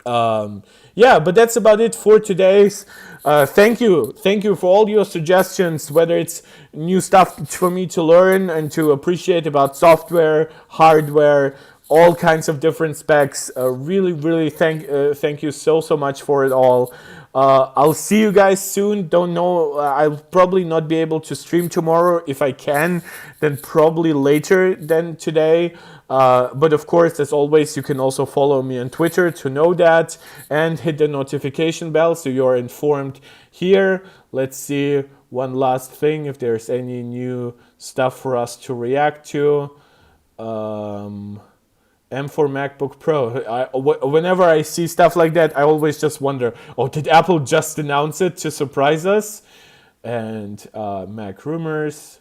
Yeah, but that's about it for today's. Thank you for all your suggestions, whether it's new stuff for me to learn and to appreciate about software, hardware, all kinds of different specs. Really thank you so much for it all. I'll see you guys soon. Don't know, I'll probably not be able to stream tomorrow. If I can, then probably later than today. But of course, as always, you can also follow me on Twitter to know that, and hit the notification bell so you're informed here. Let's see one last thing, if there's any new stuff for us to react to. M4 MacBook Pro. Whenever I see stuff like that, I always just wonder, oh, did Apple just announce it to surprise us? And Mac rumors.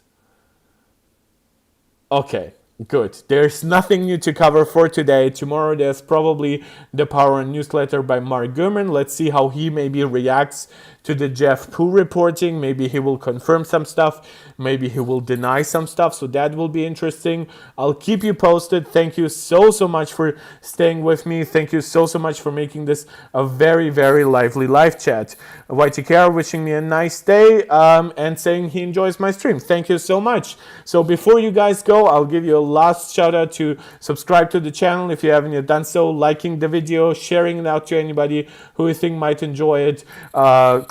Okay, good. There's nothing new to cover for today. Tomorrow there's probably the Power On newsletter by Mark Gurman. Let's see how he maybe reacts to the Jeff Poo reporting. Maybe he will confirm some stuff. Maybe he will deny some stuff. So that will be interesting. I'll keep you posted. Thank you so much for staying with me. Thank you so much for making this a very lively live chat. YTKR wishing me a nice day and saying he enjoys my stream. Thank you so much. So before you guys go, I'll give you a last shout out to subscribe to the channel if you haven't yet done so, liking the video, sharing it out to anybody who you think might enjoy it.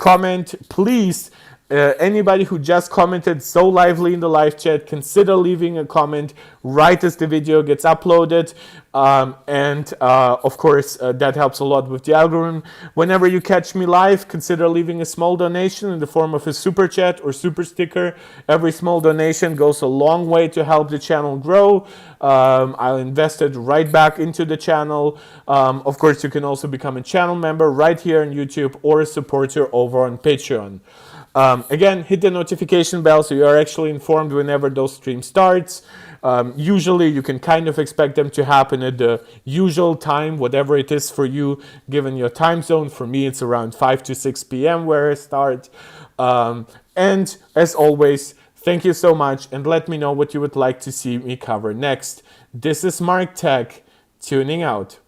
Comment, please. Anybody who just commented so lively in the live chat, consider leaving a comment right as the video gets uploaded. Of course, that helps a lot with the algorithm. Whenever you catch me live, consider leaving a small donation in the form of a super chat or super sticker. Every small donation goes a long way to help the channel grow. I'll invest it right back into the channel. Of course, you can also become a channel member right here on YouTube or a supporter over on Patreon. Again, hit the notification bell so you are actually informed whenever those streams starts. Usually you can kind of expect them to happen at the usual time, whatever it is for you, given your time zone. For me, it's around 5 to 6 p.m. where I start. And as always, thank you so much, and let me know what you would like to see me cover next. This is Mark Tech, tuning out.